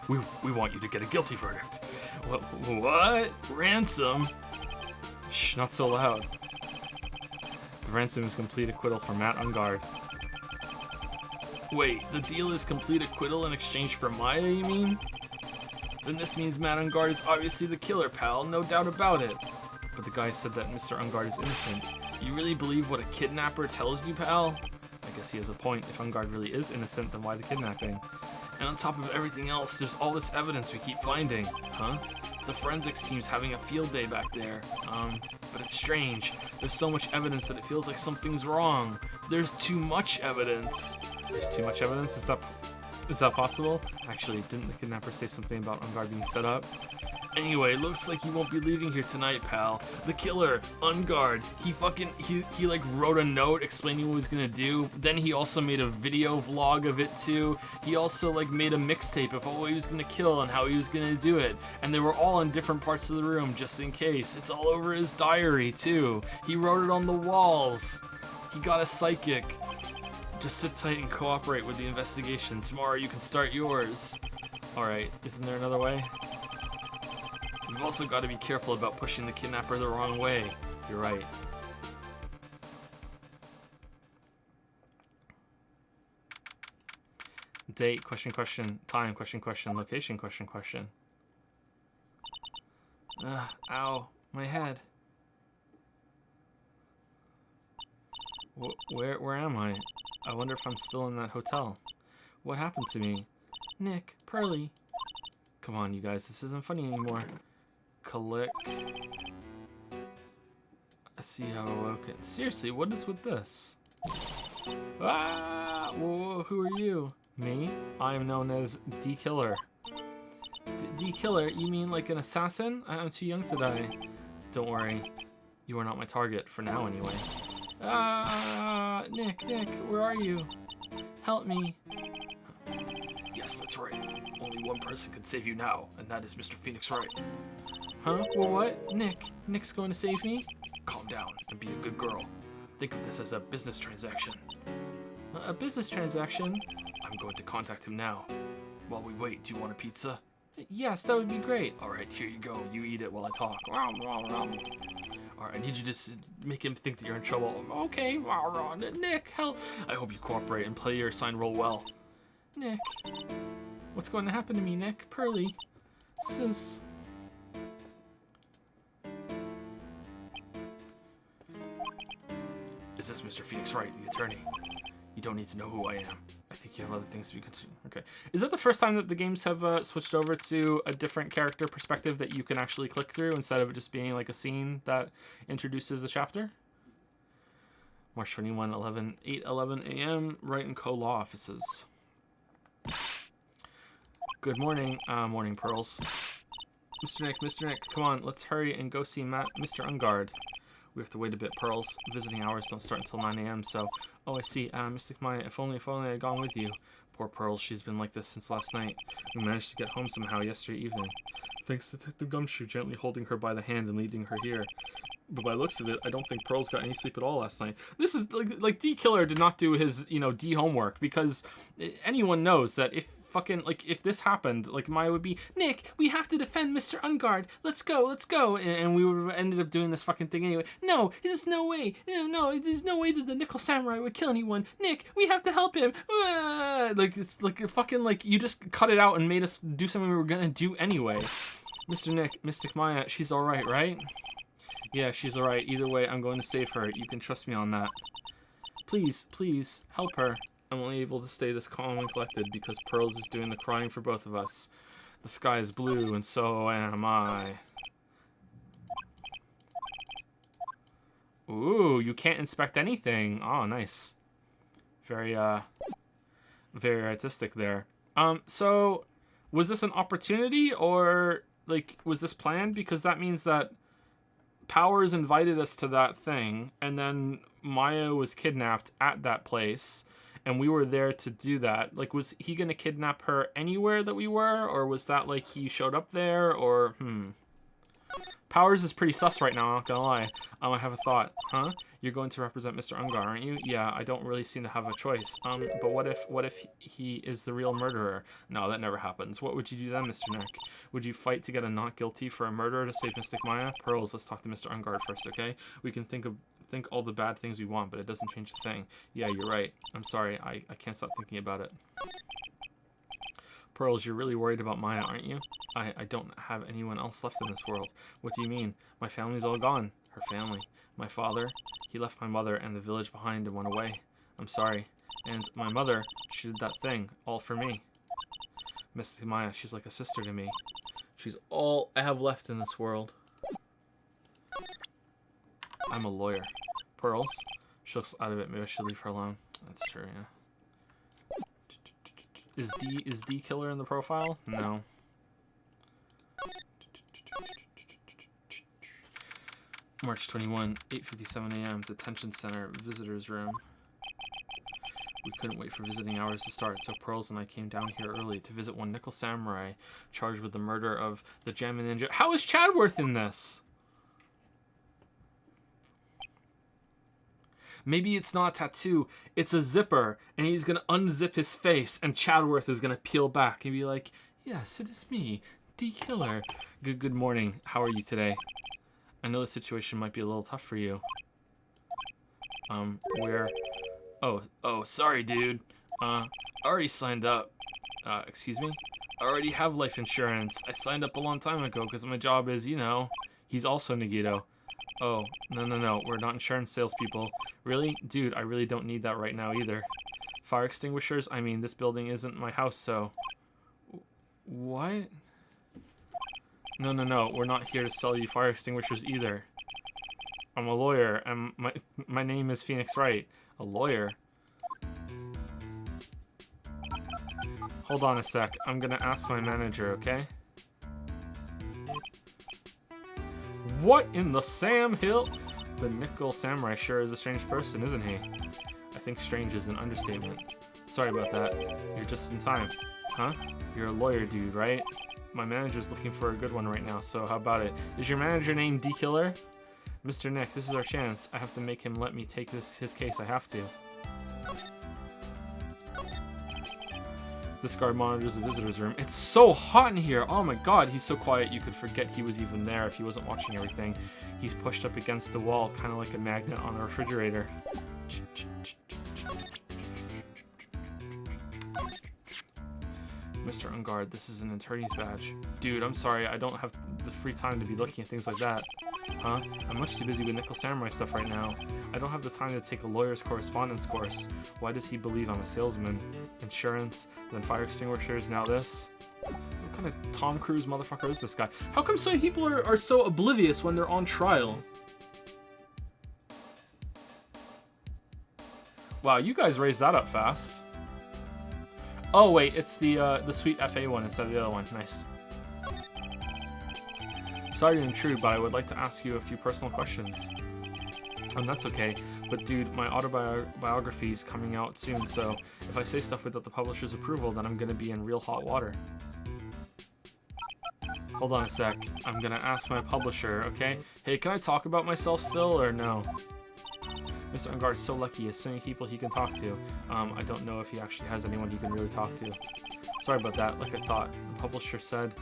we want you to get a guilty verdict. What? Ransom? Shh, not so loud. The ransom is complete acquittal for Matt Ungard. Wait, the deal is complete acquittal in exchange for Maya, you mean? Then this means Matt Ungard is obviously the killer, pal, no doubt about it. But the guy said that Mr. Ungard is innocent. You really believe what a kidnapper tells you, pal? I guess he has a point. If Ungard really is innocent, then why the kidnapping? And on top of everything else, there's all this evidence we keep finding. Huh? The forensics team's having a field day back there. But it's strange. There's so much evidence that it feels like something's wrong. There's too much evidence. There's too much evidence? Is that possible? Actually, didn't the kidnapper say something about Ungard being set up? Anyway, looks like he won't be leaving here tonight, pal. The killer, Ungard, he like wrote a note explaining what he was gonna do. Then he also made a video vlog of it too. He also like made a mixtape of what he was gonna kill and how he was gonna do it. And they were all in different parts of the room just in case. It's all over his diary too. He wrote it on the walls. He got a psychic. Just sit tight and cooperate with the investigation. Tomorrow you can start yours. Alright, isn't there another way? We've also got to be careful about pushing the kidnapper the wrong way. You're right. Date, question, time, question, location, question. Ow, my head. Where am I? I wonder if I'm still in that hotel. What happened to me? Nick, Pearly. Come on, you guys, this isn't funny anymore. Click. I see how awoken. Seriously, what is with this? Ah! Whoa, who are you? Me? I am known as D-Killer. D-Killer? You mean like an assassin? I'm too young to die. Don't worry. You are not my target, for now anyway. Ah! Nick, where are you? Help me. Yes, that's right. Only one person can save you now, and that is Mr. Phoenix Wright. Huh? Well, what? Nick's going to save me? Calm down and be a good girl. Think of this as a business transaction. A business transaction? I'm going to contact him now. While we wait, do you want a pizza? Yes, that would be great. Alright, here you go. You eat it while I talk. Alright, I need you to make him think that you're in trouble. Okay, Nick, help. I hope you cooperate and play your assigned role well. Nick. What's going to happen to me, Nick? Pearly. Sis. Is this Mr. Phoenix Wright, the attorney? You don't need to know who I am. I think you have other things to be concerned. Okay. Is that the first time that the games have switched over to a different character perspective that you can actually click through instead of it just being like a scene that introduces a chapter? March 21, 8:11 a.m. Wright and Co. Law Offices. Good morning. Morning, Pearls. Mr. Nick, come on. Let's hurry and go see Mr. Ungard. We have to wait a bit, Pearls. Visiting hours don't start until 9 a.m., so... Oh, I see. Mystic Maya, if only I had gone with you. Poor Pearls, she's been like this since last night. We managed to get home somehow yesterday evening. Thanks to Detective Gumshoe gently holding her by the hand and leading her here. But by looks of it, I don't think Pearls got any sleep at all last night. This is, like D Killer did not do his, D homework, because anyone knows that if if this happened, like, Maya would be, Nick, we have to defend Mr. Ungard. Let's go. And we would have ended up doing this fucking thing anyway. No, there's no way. No, there's no way that the Nickel Samurai would kill anyone. Nick, we have to help him. It's like fucking, like, you just cut it out and made us do something we were gonna do anyway. Mr. Nick, Mystic Maya, she's alright, right? Yeah, she's alright. Either way, I'm going to save her. You can trust me on that. Please, help her. I'm only able to stay this calm and collected because Pearls is doing the crying for both of us. The sky is blue, and so am I. Ooh, you can't inspect anything. Oh, nice. Very artistic there. So, was this an opportunity, or, like, was this planned? Because that means that Powers invited us to that thing, and then Maya was kidnapped at that place, and we were there to do that. Like, was he gonna kidnap her anywhere that we were, or was that, like, he showed up there, or, Powers is pretty sus right now, I'm not gonna lie. I have a thought. Huh? You're going to represent Mr. Ungar, aren't you? Yeah, I don't really seem to have a choice. But what if he is the real murderer? No, that never happens. What would you do then, Mr. Nick? Would you fight to get a not guilty for a murderer to save Mystic Maya? Pearls, let's talk to Mr. Ungard first, okay? We can think all the bad things we want, but it doesn't change a thing. Yeah, you're right. I'm sorry. I can't stop thinking about it. Pearls, you're really worried about Maya, aren't you? I don't have anyone else left in this world. What do you mean? My family's all gone. Her family. My father, he left my mother and the village behind and went away. I'm sorry. And my mother, she did that thing, all for me. Mystic Maya, she's like a sister to me. She's all I have left in this world. I'm a lawyer. Pearls, she looks out of it. Maybe I should leave her alone. That's true, yeah. Is D Killer in the profile? No. March 21, 8:57 a.m. Detention Center, Visitors Room. We couldn't wait for visiting hours to start, so Pearls and I came down here early to visit one Nickel Samurai charged with the murder of the Jammin' Ninja. How is Chadworth in this? Maybe it's not a tattoo, it's a zipper, and he's gonna unzip his face, and Chadworth is gonna peel back and be like, yes, it is me, D Killer. Good morning. How are you today? I know the situation might be a little tough for you. Where? Oh, sorry, dude. I already signed up. Excuse me? I already have life insurance. I signed up a long time ago because my job is, he's also Nagito. Oh, no, we're not insurance salespeople. Really? Dude, I really don't need that right now either. Fire extinguishers? I mean, this building isn't my house, so... What? No, we're not here to sell you fire extinguishers either. I'm a lawyer, and my name is Phoenix Wright. A lawyer? Hold on a sec. I'm gonna ask my manager, okay? What in the Sam Hill? The Nickel Samurai sure is a strange person, isn't he? I think strange is an understatement. Sorry about that. You're just in time. Huh? You're a lawyer dude, right? My manager's looking for a good one right now, so how about it? Is your manager named D Killer? Mr. Nick, this is our chance. I have to make him let me take his case. I have to. This guard monitors the visitor's room. It's so hot in here. Oh my god, he's so quiet you could forget he was even there if he wasn't watching everything. He's pushed up against the wall, kind of like a magnet on a refrigerator. Mr. Ungard, this is an attorney's badge. Dude, I'm sorry, I don't have the free time to be looking at things like that. Huh? I'm much too busy with Nickel Samurai stuff right now. I don't have the time to take a lawyer's correspondence course. Why does he believe I'm a salesman? Insurance, then fire extinguishers, now this? What kind of Tom Cruise motherfucker is this guy? How come so many people are so oblivious when they're on trial? Wow, you guys raised that up fast. Oh wait, it's the sweet FA one instead of the other one. Nice. Sorry to intrude, but I would like to ask you a few personal questions. That's okay, but dude, my autobiography's coming out soon, so if I say stuff without the publisher's approval, then I'm gonna be in real hot water. Hold on a sec. I'm gonna ask my publisher, okay? Hey, can I talk about myself still, or no? Mr. Ungard is so lucky, he has so many people he can talk to. I don't know if he actually has anyone he can really talk to. Sorry about that, like I thought. The publisher said,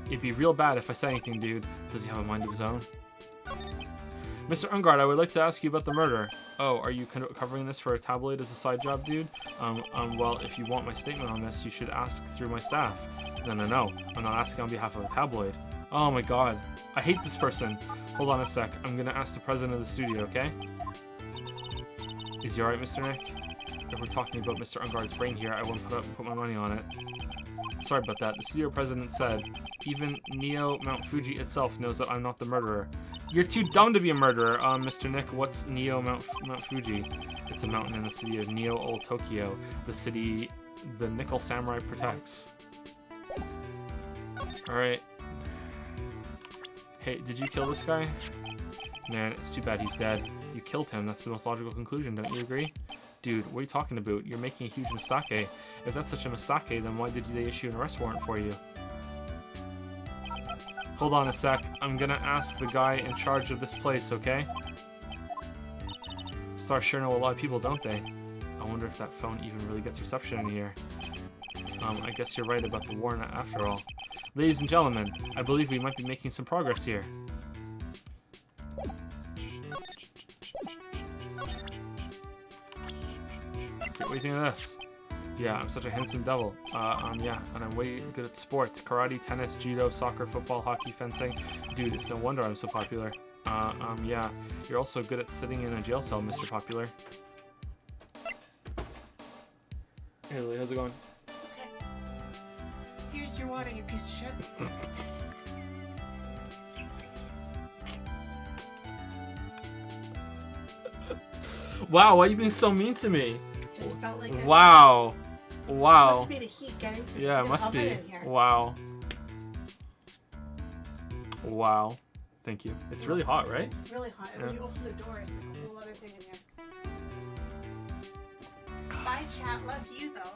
it'd be real bad if I said anything, dude. Does he have a mind of his own? Mr. Ungard, I would like to ask you about the murder. Oh, are you covering this for a tabloid as a side job, dude? Well, if you want my statement on this, you should ask through my staff. No. I'm not asking on behalf of a tabloid. Oh my god. I hate this person. Hold on a sec. I'm gonna ask the president of the studio, okay? Is you alright, Mr. Nick? If we're talking about Mr. Ungard's brain here, I wouldn't put my money on it. Sorry about that. The studio president said, even Neo Mount Fuji itself knows that I'm not the murderer. You're too dumb to be a murderer, Mr. Nick. What's Neo Mount Fuji? It's a mountain in the city of Neo Old Tokyo, the city the Nickel Samurai protects. Alright. Hey, did you kill this guy? Man, it's too bad he's dead. You killed him. That's the most logical conclusion, don't you agree? Dude, what are you talking about? You're making a huge mistake. If that's such a mistake, then why did they issue an arrest warrant for you? Hold on a sec. I'm gonna ask the guy in charge of this place, okay? Stars sure know a lot of people, don't they? I wonder if that phone even really gets reception in here. I guess you're right about the warrant after all. Ladies and gentlemen, I believe we might be making some progress here. Okay, what do you think of this? Yeah, I'm such a handsome devil. Yeah, and I'm way good at sports. Karate, tennis, judo, soccer, football, hockey, fencing. Dude, it's no wonder I'm so popular. Yeah, you're also good at sitting in a jail cell, Mr. Popular. Hey, Lily, how's it going? Okay. Here's your water, you piece of shit. Wow, why are you being so mean to me? Just felt like it. Wow. Wow. Must be the heat getting to Yeah, it must be. in here. Wow. Wow. Thank you. It's really hot, right? It's really hot. And when you open the door, it's like a whole other thing in here. Bye, chat. Love you, though.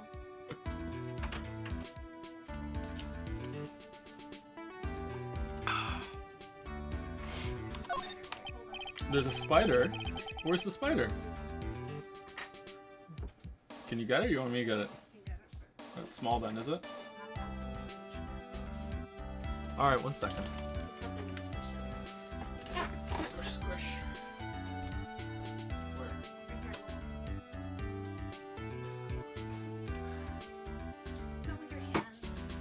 There's a spider. Where's the spider? Can you get it or you want me to get it? That's small then, is it? Alright, 1 second. Squish, squish. Where? Not with your hands.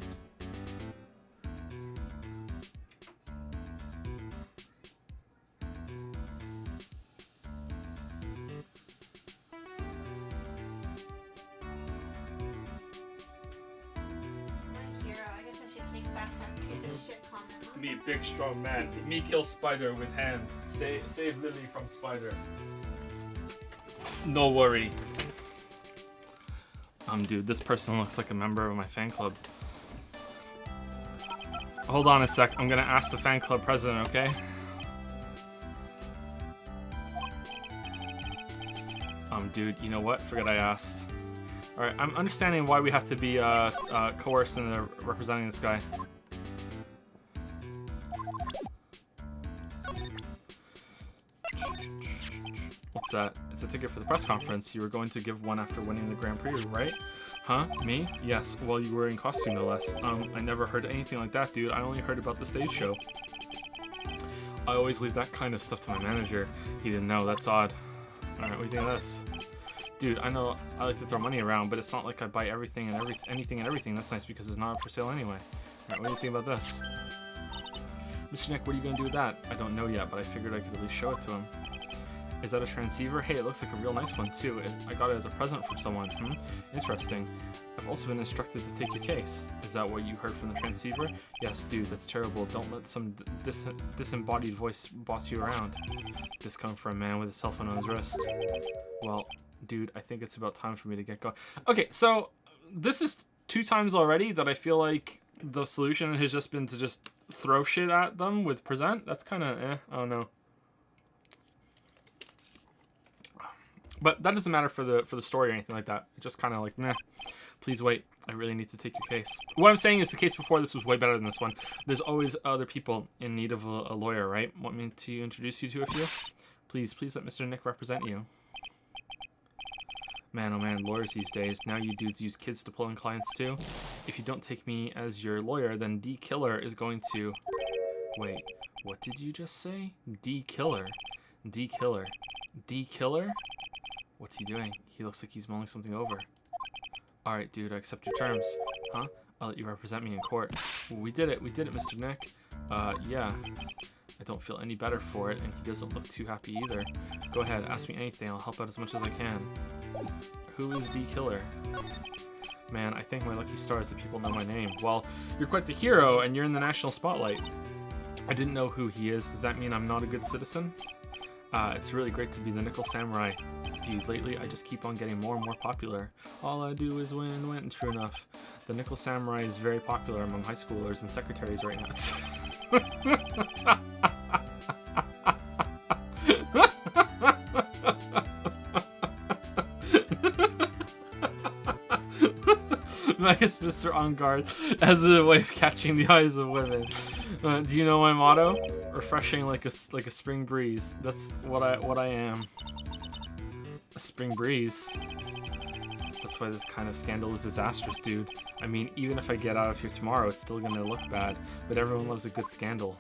Me, big strong man. Me kill spider with hand. Save Lily from spider. No worry. Dude, this person looks like a member of my fan club. Hold on a sec. I'm gonna ask the fan club president, okay? Dude, you know what? Forget I asked. Alright, I'm understanding why we have to be coerced into representing this guy. What's that? It's a ticket for the press conference. You were going to give one after winning the Grand Prix, right? Huh? Me? Yes. Well, you were in costume, no less. I never heard anything like that, dude. I only heard about the stage show. I always leave that kind of stuff to my manager. He didn't know. That's odd. Alright, what do you think of this? Dude, I know I like to throw money around, but it's not like I buy everything and anything and everything. That's nice because it's not up for sale anyway. Alright, what do you think about this? Mr. Nick, what are you going to do with that? I don't know yet, but I figured I could at least show it to him. Is that a transceiver? Hey, it looks like a real nice one, too. I got it as a present from someone. Interesting. I've also been instructed to take your case. Is that what you heard from the transceiver? Yes, dude, that's terrible. Don't let some disembodied voice boss you around. This coming from a man with a cell phone on his wrist. Well, dude, I think it's about time for me to get going. Okay, so this is 2 times already that I feel like the solution has just been to just throw shit at them with present. That's kind of I don't know. But that doesn't matter for the story or anything like that. It's just kind of like, meh. Please wait. I really need to take your case. What I'm saying is the case before this was way better than this one. There's always other people in need of a lawyer, right? Want me to introduce you to a few? Please let Mr. Nick represent you. Man, oh man, lawyers these days. Now you dudes use kids to pull in clients too? If you don't take me as your lawyer, then D Killer is going to... Wait, what did you just say? D Killer. D Killer. D Killer? What's he doing? He looks like he's mulling something over. Alright, dude, I accept your terms. Huh? I'll let you represent me in court. Well, we did it, Mr. Nick. Yeah. I don't feel any better for it, and he doesn't look too happy either. Go ahead, ask me anything. I'll help out as much as I can. Who is D Killer? Man, I think my lucky stars that people know my name. Well, you're quite the hero, and you're in the national spotlight. I didn't know who he is. Does that mean I'm not a good citizen? It's really great to be the Nickel Samurai. Dude, lately I just keep on getting more and more popular. All I do is win and win, and true enough. The Nickel Samurai is very popular among high schoolers and secretaries right now. I guess Mr. On Guard as a way of catching the eyes of women. Do you know my motto? Refreshing like a spring breeze. That's what I am. A spring breeze. That's why this kind of scandal is disastrous, dude. I mean, even if I get out of here tomorrow, it's still gonna look bad. But everyone loves a good scandal.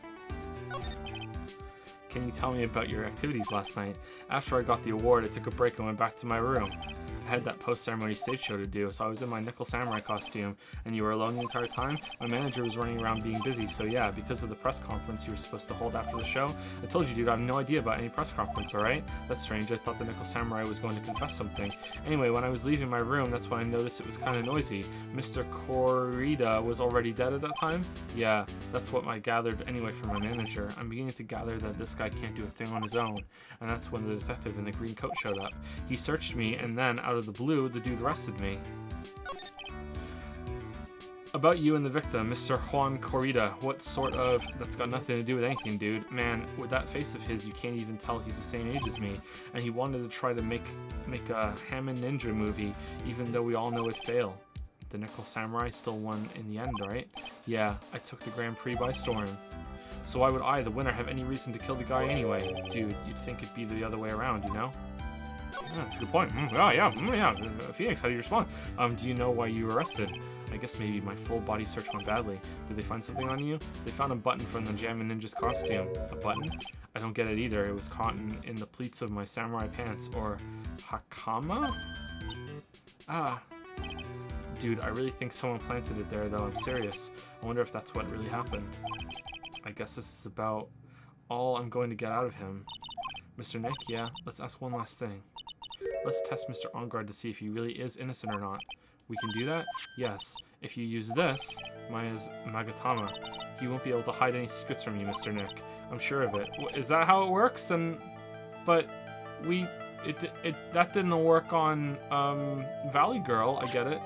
Can you tell me about your activities last night? After I got the award, I took a break and went back to my room. I had that post-ceremony stage show to do, so I was in my Nickel Samurai costume. And you were alone the entire time? My manager was running around being busy, so yeah, because of the press conference you were supposed to hold after the show, I told you, dude, I have no idea about any press conference, alright? That's strange, I thought the Nickel Samurai was going to confess something. Anyway, when I was leaving my room, that's when I noticed it was kind of noisy. Mr. Korida was already dead at that time? Yeah, that's what I gathered anyway from my manager. I'm beginning to gather that this guy can't do a thing on his own. And that's when the detective in the green coat showed up. He searched me, and then, out of the blue, the dude arrested me. About you and the victim, Mr. Juan Corrida. What sort of... That's got nothing to do with anything, dude. Man, with that face of his, you can't even tell he's the same age as me. And he wanted to try to make a Hammond Ninja movie, even though we all know it'd fail. The Nickel Samurai still won in the end, right? Yeah, I took the Grand Prix by storm. So why would I, the winner, have any reason to kill the guy anyway? Dude, you'd think it'd be the other way around, you know? Yeah, that's a good point. Yeah. Phoenix, how do you respond? Do you know why you were arrested? I guess maybe my full body search went badly. Did they find something on you? They found a button from the Jammin' Ninja's costume. A button? I don't get it either. It was caught in the pleats of my samurai pants. Or hakama? Ah. Dude, I really think someone planted it there, though. I'm serious. I wonder if that's what really happened. I guess this is about all I'm going to get out of him. Mr. Nick, yeah, let's ask one last thing. Let's test Mr. On Guard to see if he really is innocent or not. We can do that? Yes. If you use this, Maya's Magatama, he won't be able to hide any secrets from you, Mr. Nick. I'm sure of it. Is that how it works? Then, but that didn't work on Valley Girl. I get it.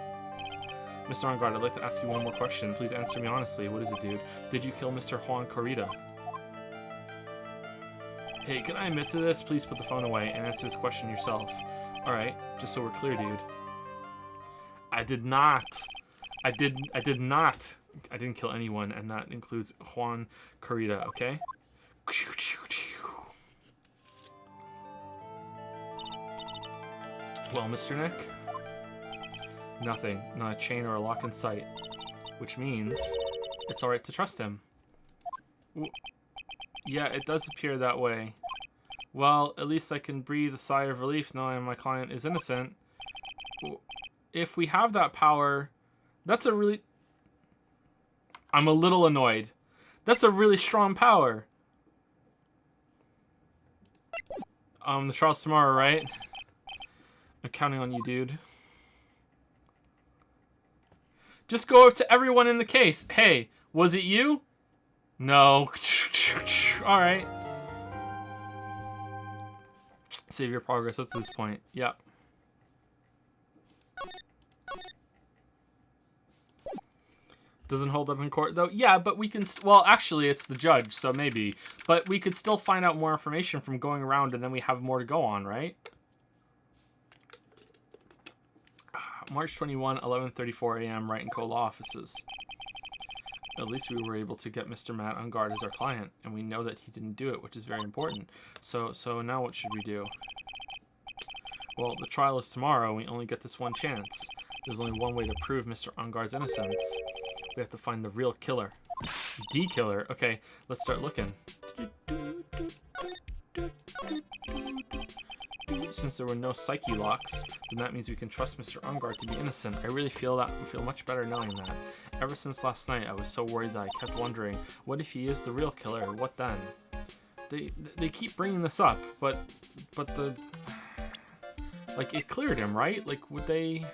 Mr. On Guard, I'd like to ask you one more question. Please answer me honestly. What is it, dude? Did you kill Mr. Juan Corrida? Hey, can I admit to this? Please put the phone away and answer this question yourself. Alright, just so we're clear, dude. I did not. I did not. I didn't kill anyone, and that includes Juan Corrida, okay? Well, Mr. Nick? Nothing. Not a chain or a lock in sight. Which means it's alright to trust him. Yeah, it does appear that way. Well, at least I can breathe a sigh of relief knowing my client is innocent. If we have that power, that's a really... I'm a little annoyed. That's a really strong power. The trial's tomorrow, right? I'm counting on you, dude. Just go up to everyone in the case. Hey, was it you? No. Alright. Save your progress up to this point. Yep. Doesn't hold up in court, though? Yeah, but we can... well, actually, it's the judge, so maybe. But we could still find out more information from going around, and then we have more to go on, right? March 21, 11:34 a.m., Wright and Co. law offices. At least we were able to get Mr. Matt on guard as our client, and we know that he didn't do it, which is very important. So now what should we do? Well, the trial is tomorrow, and we only get this one chance. There's only one way to prove Mr. Onguard's innocence. We have to find the real killer. The killer? Okay, let's start looking. Since there were no psyche locks, then that means we can trust Mr. Onguard to be innocent. I really feel much better knowing that. Ever since last night, I was so worried that I kept wondering, what if he is the real killer? What then? They keep bringing this up, but the... like, it cleared him, right? Like, would they...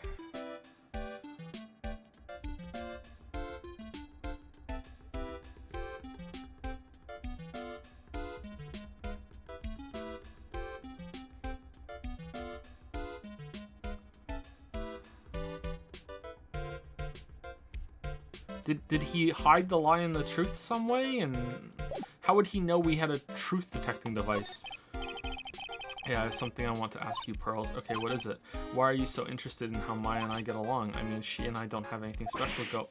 Did he hide the lie and the truth some way? And how would he know we had a truth detecting device? Yeah, I have something I want to ask you, Pearls. Okay, what is it? Why are you so interested in how Maya and I get along? I mean, she and I don't have anything special go...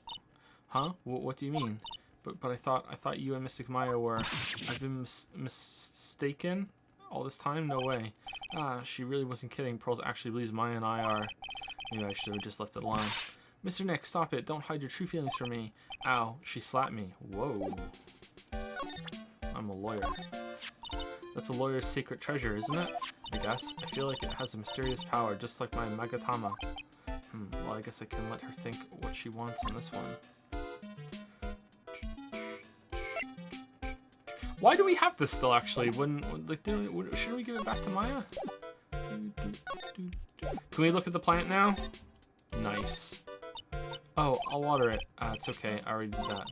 Huh? What do you mean? But I thought you and Mystic Maya were... I've been mistaken all this time? No way. Ah, she really wasn't kidding. Pearls actually believes Maya and I are... Maybe I should have just left it alone. Mr. Nick, stop it. Don't hide your true feelings from me. Ow, she slapped me. Whoa. I'm a lawyer. That's a lawyer's secret treasure, isn't it? I guess. I feel like it has a mysterious power, just like my Magatama. Well, I guess I can let her think what she wants on this one. Why do we have this still, actually? Shouldn't we give it back to Maya? Can we look at the plant now? Nice. Oh, I'll water it. It's okay. I already did that.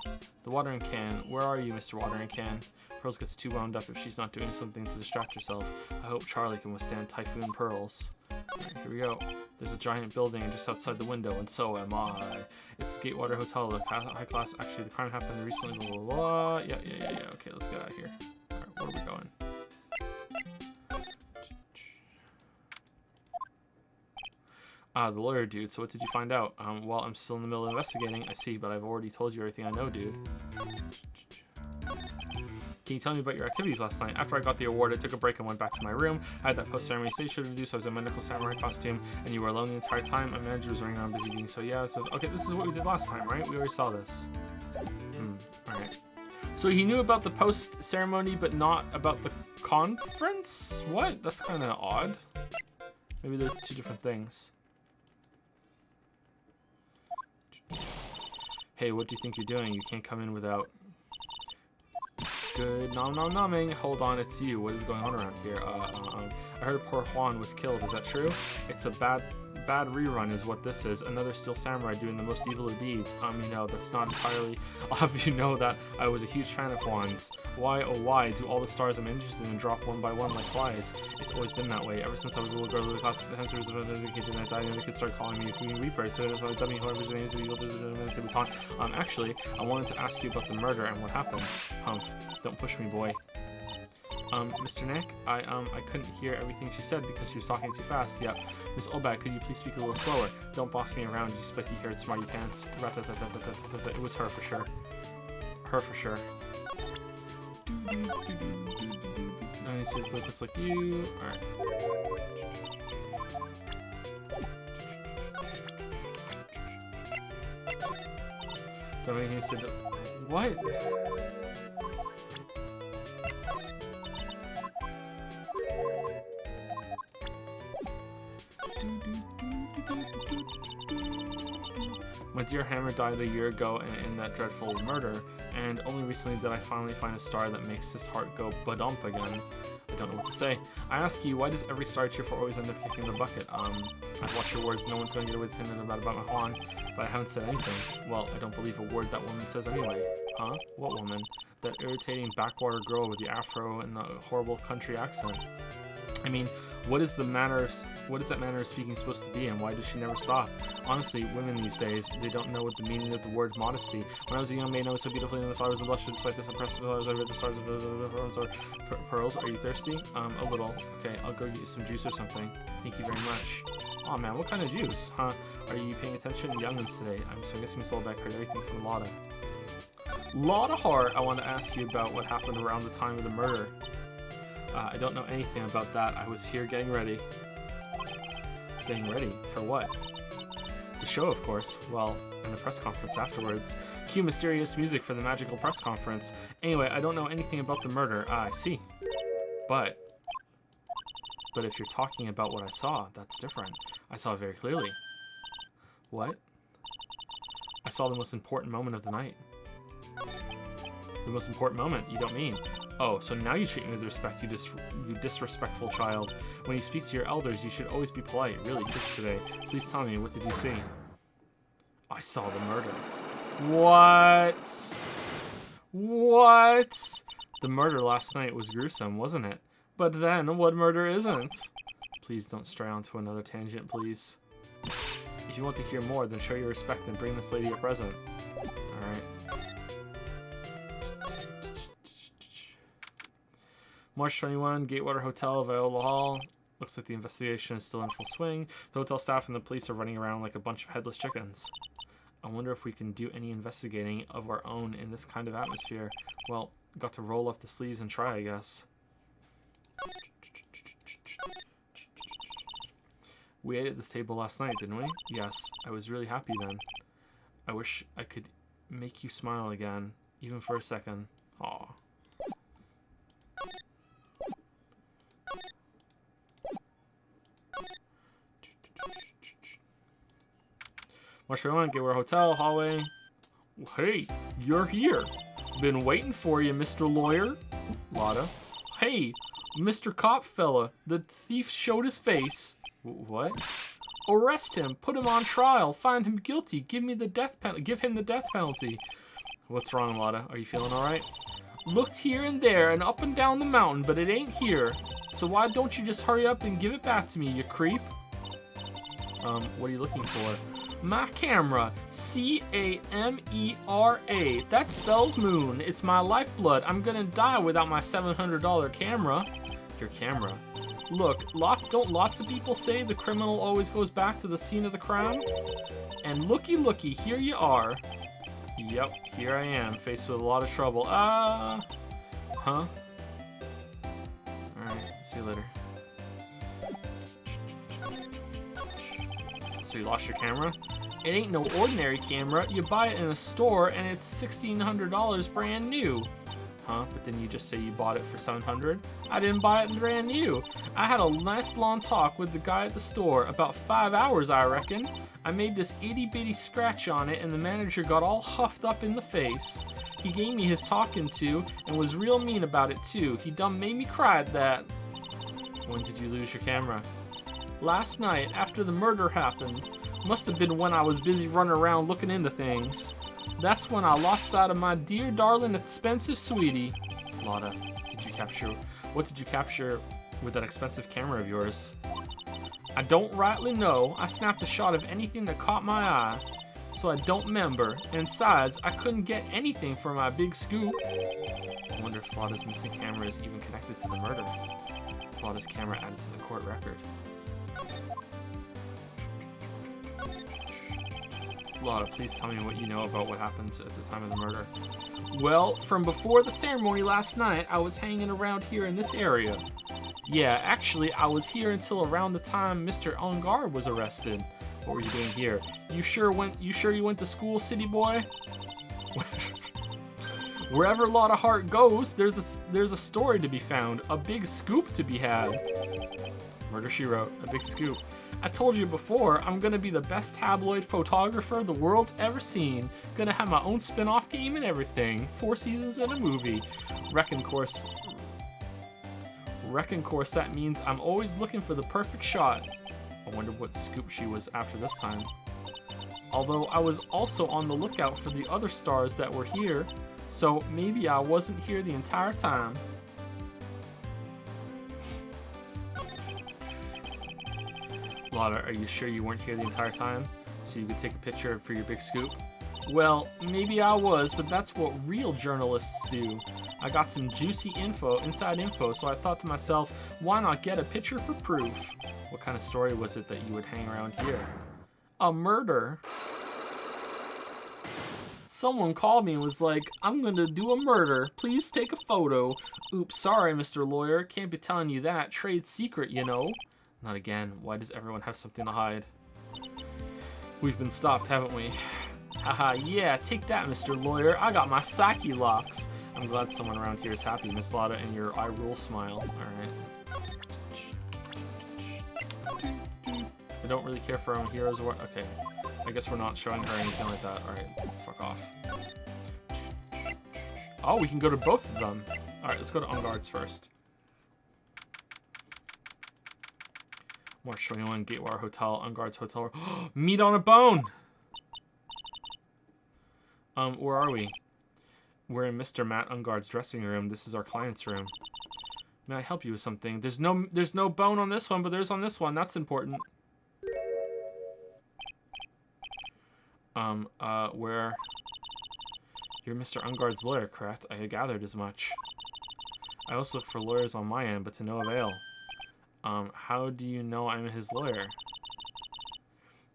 The watering can. Where are you, Mr. Watering Can? Pearls gets too wound up if she's not doing something to distract herself. I hope Charlie can withstand Typhoon Pearls. Right, here we go. There's a giant building just outside the window, and so am I. It's the Gatewater Hotel, the high class. Actually, the crime happened recently. Blah, blah, blah. Yeah. Okay, let's get out of here. Alright, where are we going? The lawyer dude, so what did you find out? Well, I'm still in the middle of investigating. I see, but I've already told you everything I know, dude. Can you tell me about your activities last night? After I got the award, I took a break and went back to my room. I had that post-ceremony stage show to do, so I was in my medical samurai costume, and you were alone the entire time. My manager was running around busy being so okay, this is what we did last time, right? We already saw this. Alright. So he knew about the post-ceremony, but not about the conference? What? That's kind of odd. Maybe they're two different things. Hey, what do you think you're doing? You can't come in without... Good nom-nom-nomming. Hold on, it's you. What is going on around here? I heard poor Juan was killed. Is that true? It's a bad rerun is what this is. Another Steel Samurai doing the most evil of deeds. You know, that's not entirely... I'll have you know that I was a huge fan of Juan's. Why, oh why, do all the stars I'm interested in drop one by one like flies? It's always been that way. Ever since I was a little girl, the class of answers of the kitchen, I died, and the kids started calling me a Queen Reaper. So there's a dummy, whoever's name is evil, actually, I wanted to ask you about the murder and what happened. Humph. Don't push me, boy. Mr. Nick, I couldn't hear everything she said because she was talking too fast. Yeah. Miss Olbach, could you please speak a little slower? Don't boss me around, you spiky-haired smarty pants. It was her for sure. Her for sure. I need to look just like you. Alright. Don't make me say what? My dear Hammer died a year ago in that dreadful murder. and only recently did I finally find a star that makes this heart go ba-dump again. I don't know what to say. I ask you, why does every star I cheer for always end up kicking the bucket? I've watched your words, no one's going to get away with saying that about my Huang, but I haven't said anything. Well, I don't believe a word that woman says anyway. Huh? What woman? That irritating backwater girl with the afro and the horrible country accent. I mean, what is that manner of speaking supposed to be, and why does she never stop? Honestly, women these days, they don't know what the meaning of the word modesty. When I was a young maiden, I was so beautifully in the flowers and blushed. Despite this impressive flowers, I read the stars of pearls. Are you thirsty? A little. Okay, I'll go get you some juice or something. Thank you very much. Oh man, what kind of juice? Huh? Are you paying attention? Youngins today. I'm so guessing Miss Lolbeck heard everything from Lotta. Lotta Hart, I want to ask you about what happened around the time of the murder. I don't know anything about that. I was here getting ready. Getting ready? For what? The show, of course. Well, and the press conference afterwards. Cue mysterious music for the magical press conference. Anyway, I don't know anything about the murder. I see. But if you're talking about what I saw, that's different. I saw it very clearly. What? I saw the most important moment of the night. The most important moment? You don't mean? Oh, so now you treat me with respect, you disrespectful child. When you speak to your elders, you should always be polite. Really, kids today. Please tell me, what did you see? I saw the murder. What? What? The murder last night was gruesome, wasn't it? But then, what murder isn't? Please don't stray onto another tangent, please. If you want to hear more, then show your respect and bring this lady a present. Alright. March 21, Gatewater Hotel, Viola Hall. Looks like the investigation is still in full swing. The hotel staff and the police are running around like a bunch of headless chickens. I wonder if we can do any investigating of our own in this kind of atmosphere. Well, got to roll up the sleeves and try, I guess. We ate at this table last night, didn't we? Yes, I was really happy then. I wish I could make you smile again, even for a second. Aw. March 21, Gateway Hotel, hallway. Hey, you're here. Been waiting for you, Mr. Lawyer. Lotta. Hey, Mr. Cop fella, the thief showed his face. What? Arrest him, put him on trial, find him guilty, give him the death penalty. What's wrong, Lotta? Are you feeling all right? Looked here and there and up and down the mountain, but it ain't here. So why don't you just hurry up and give it back to me, you creep? What are you looking for? My camera. C-A-M-E-R-A. That spells moon. It's my lifeblood. I'm gonna die without my $700 camera. Your camera? Look, don't lots of people say the criminal always goes back to the scene of the crime? And looky, here you are. Yep, here I am, faced with a lot of trouble. Huh? Alright, see you later. So you lost your camera? It ain't no ordinary camera. You buy it in a store and it's $1,600 brand new. Huh? But didn't you just say you bought it for $700? I didn't buy it brand new. I had a nice long talk with the guy at the store, about 5 hours I reckon. I made this itty bitty scratch on it and the manager got all huffed up in the face. He gave me his talking to and was real mean about it too. He done made me cry at that. When did you lose your camera? Last night, after the murder happened. Must have been when I was busy running around looking into things. That's when I lost sight of my dear, darling, expensive sweetie. Lotta, what did you capture with that expensive camera of yours? I don't rightly know. I snapped a shot of anything that caught my eye. So I don't remember. And besides, I couldn't get anything for my big scoop. I wonder if Lotta's missing camera is even connected to the murder. Lotta's camera added to the court record. Lotta, please tell me what you know about what happened at the time of the murder. Well, from before the ceremony last night, I was hanging around here in this area. Yeah, actually, I was here until around the time Mr. Ungar was arrested. What were you doing here? You sure you went to school, city boy? Wherever Lotta Hart goes, there's a story to be found, a big scoop to be had. Murder, she wrote, a big scoop. I told you before, I'm gonna be the best tabloid photographer the world's ever seen. Gonna have my own spin-off game and everything. 4 seasons and a movie. Reckon course, that means I'm always looking for the perfect shot. I wonder what scoop she was after this time. Although I was also on the lookout for the other stars that were here, so maybe I wasn't here the entire time. Lotta, are you sure you weren't here the entire time? So you could take a picture for your big scoop? Well, maybe I was, but that's what real journalists do. I got some juicy inside info, so I thought to myself, why not get a picture for proof? What kind of story was it that you would hang around here? A murder. Someone called me and was like, I'm gonna do a murder. Please take a photo. Oops, sorry, Mr. Lawyer. Can't be telling you that. Trade secret, you know. Not again. Why does everyone have something to hide? We've been stopped, haven't we? Haha, yeah, take that, Mr. Lawyer. I got my Saki locks. I'm glad someone around here is happy, Miss Lotta, and your eye roll smile. Alright. I don't really care for our own heroes or what. Okay. I guess we're not showing her anything like that. Alright, let's fuck off. Oh, we can go to both of them. Alright, let's go to Unguard's first. March 21, Gatewar Hotel, Unguard's Hotel. Meat on a bone! Where are we? We're in Mr. Matt Unguard's dressing room. This is our client's room. May I help you with something? There's no bone on this one, but there's on this one. That's important. Where? You're Mr. Unguard's lawyer, correct? I had gathered as much. I also look for lawyers on my end, but to no avail. How do you know I'm his lawyer?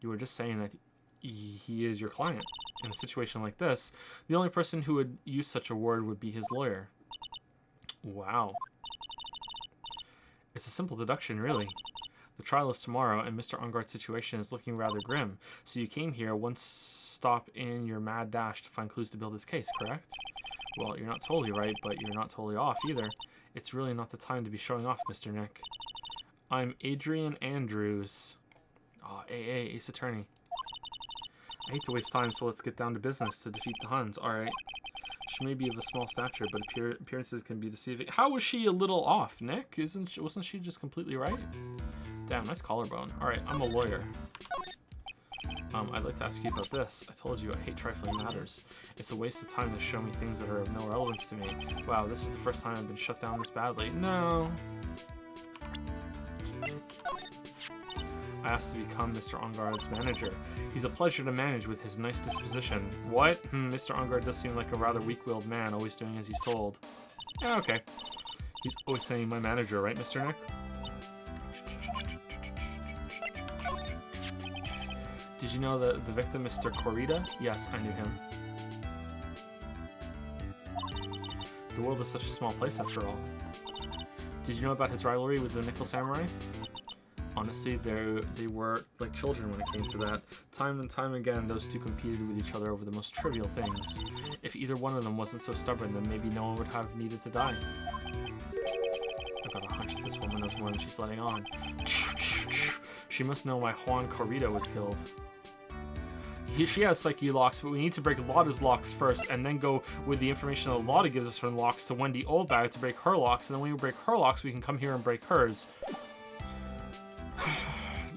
You were just saying that he is your client. In a situation like this, the only person who would use such a word would be his lawyer. Wow. It's a simple deduction, really. The trial is tomorrow, and Mr. Unguard's situation is looking rather grim. So you came here one stop in your mad dash to find clues to build his case, correct? Well, you're not totally right, but you're not totally off either. It's really not the time to be showing off, Mr. Nick. I'm Adrian Andrews. Oh, AA, Ace Attorney. I hate to waste time, so let's get down to business to defeat the Huns. Alright. She may be of a small stature, but appearances can be deceiving. How was she a little off, Nick? Wasn't she just completely right? Damn, nice collarbone. Alright, I'm a lawyer. I'd like to ask you about this. I told you I hate trifling matters. It's a waste of time to show me things that are of no relevance to me. Wow, this is the first time I've been shut down this badly. No. I asked to become Mr. Unguard's manager. He's a pleasure to manage with his nice disposition. What? Mr. Ungard does seem like a rather weak-willed man, always doing as he's told. Yeah, okay. He's always saying my manager, right, Mr. Nick? Did you know the victim, Mr. Corrida? Yes, I knew him. The world is such a small place after all. Did you know about his rivalry with the Nickel Samurai? Honestly, they were like children when it came to that. Time and time again, those two competed with each other over the most trivial things. If either one of them wasn't so stubborn, then maybe no one would have needed to die. I got a hunch that this woman knows more than she's letting on. She must know why Juan Corrida was killed. She has Psyche locks, but we need to break Lotta's locks first, and then go with the information that Lotta gives us from locks to Wendy Oldbag to break her locks, and then when we break her locks, we can come here and break hers.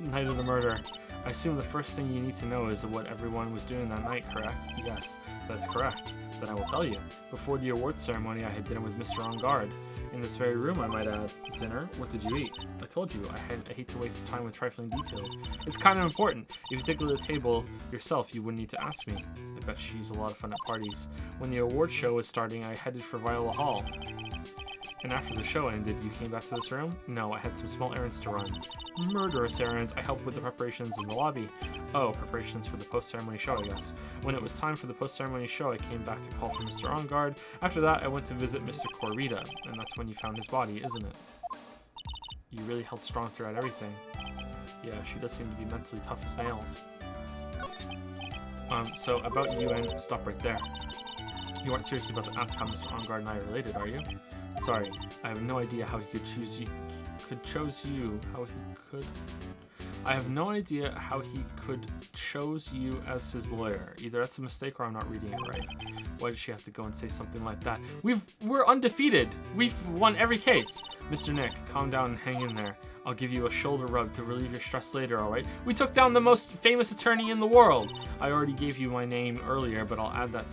Night of the murder. I assume the first thing you need to know is what everyone was doing that night, correct? Yes, that's correct. Then I will tell you. Before the award ceremony, I had dinner with Mr. Ungard. In this very room, I might add. Dinner? What did you eat? I told you, I hate to waste time with trifling details. It's kind of important. If you take a look at the table yourself, you wouldn't need to ask me. I bet she's a lot of fun at parties. When the award show was starting, I headed for Viola Hall. And after the show ended, you came back to this room? No, I had some small errands to run. Murderous errands. I helped with the preparations in the lobby. Oh, preparations for the post-ceremony show, I guess. When it was time for the post-ceremony show, I came back to call for Mr. Ungard. After that, I went to visit Mr. Corrida, and that's when you found his body, isn't it? You really held strong throughout everything. Yeah, she does seem to be mentally tough as nails. So about you and stop right there. You aren't seriously about to ask how Mr. Ungard and I are related, are you? Sorry, I have no idea how he could choose you. I have no idea how he could chose you as his lawyer. Either that's a mistake or I'm not reading it right. Why did she have to go and say something like that? We're undefeated. We've won every case. Mr. Nick, calm down and hang in there. I'll give you a shoulder rub to relieve your stress later, alright? We took down the most famous attorney in the world. I already gave you my name earlier, but I'll add that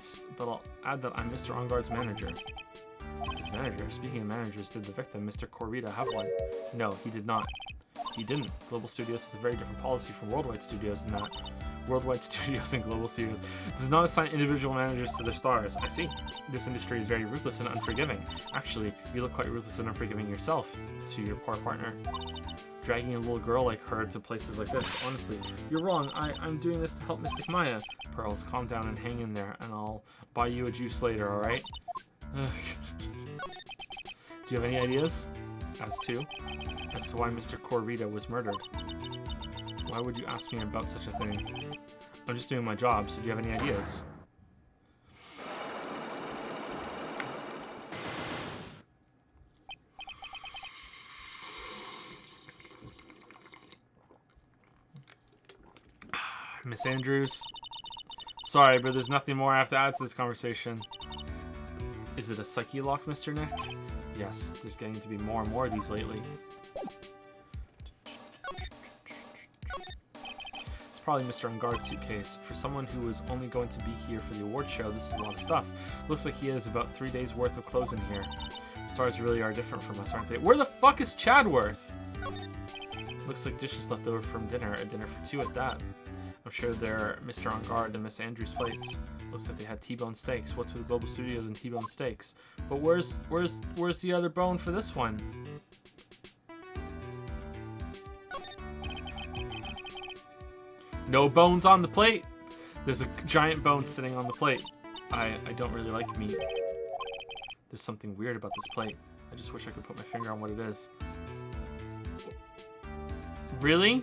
I'm Mr. Engarde's manager. His manager? Speaking of managers, did the victim, Mr. Corrida, have one? No, he did not. He didn't. Global Studios has a very different policy from Worldwide Studios in that Worldwide Studios and Global Studios does not assign individual managers to their stars. I see. This industry is very ruthless and unforgiving. Actually, you look quite ruthless and unforgiving yourself to your poor partner. Dragging a little girl like her to places like this. Honestly, you're wrong. I'm doing this to help Mystic Maya. Pearls, calm down and hang in there, and I'll buy you a juice later, alright? Do you have any ideas? As to why Mr. Corrida was murdered? Why would you ask me about such a thing? I'm just doing my job, so do you have any ideas? Miss Andrews? Sorry, but there's nothing more I have to add to this conversation. Is it a psyche lock, Mr. Nick? Yes, there's getting to be more and more of these lately. It's probably Mr. Engarde's suitcase. For someone who was only going to be here for the award show, this is a lot of stuff. Looks like he has about 3 days worth of clothes in here. Stars really are different from us, aren't they? Where the fuck is Chadworth? Looks like dishes left over from dinner, a dinner for 2 at that. I'm sure they're Mr. Engarde and Miss Andrews' plates. Looks like they had T-bone steaks. What's with Global Studios and T-bone steaks? But where's the other bone for this one? No bones on the plate. There's a giant bone sitting on the plate. I don't really like meat. There's something weird about this plate. I just wish I could put my finger on what it is. Really?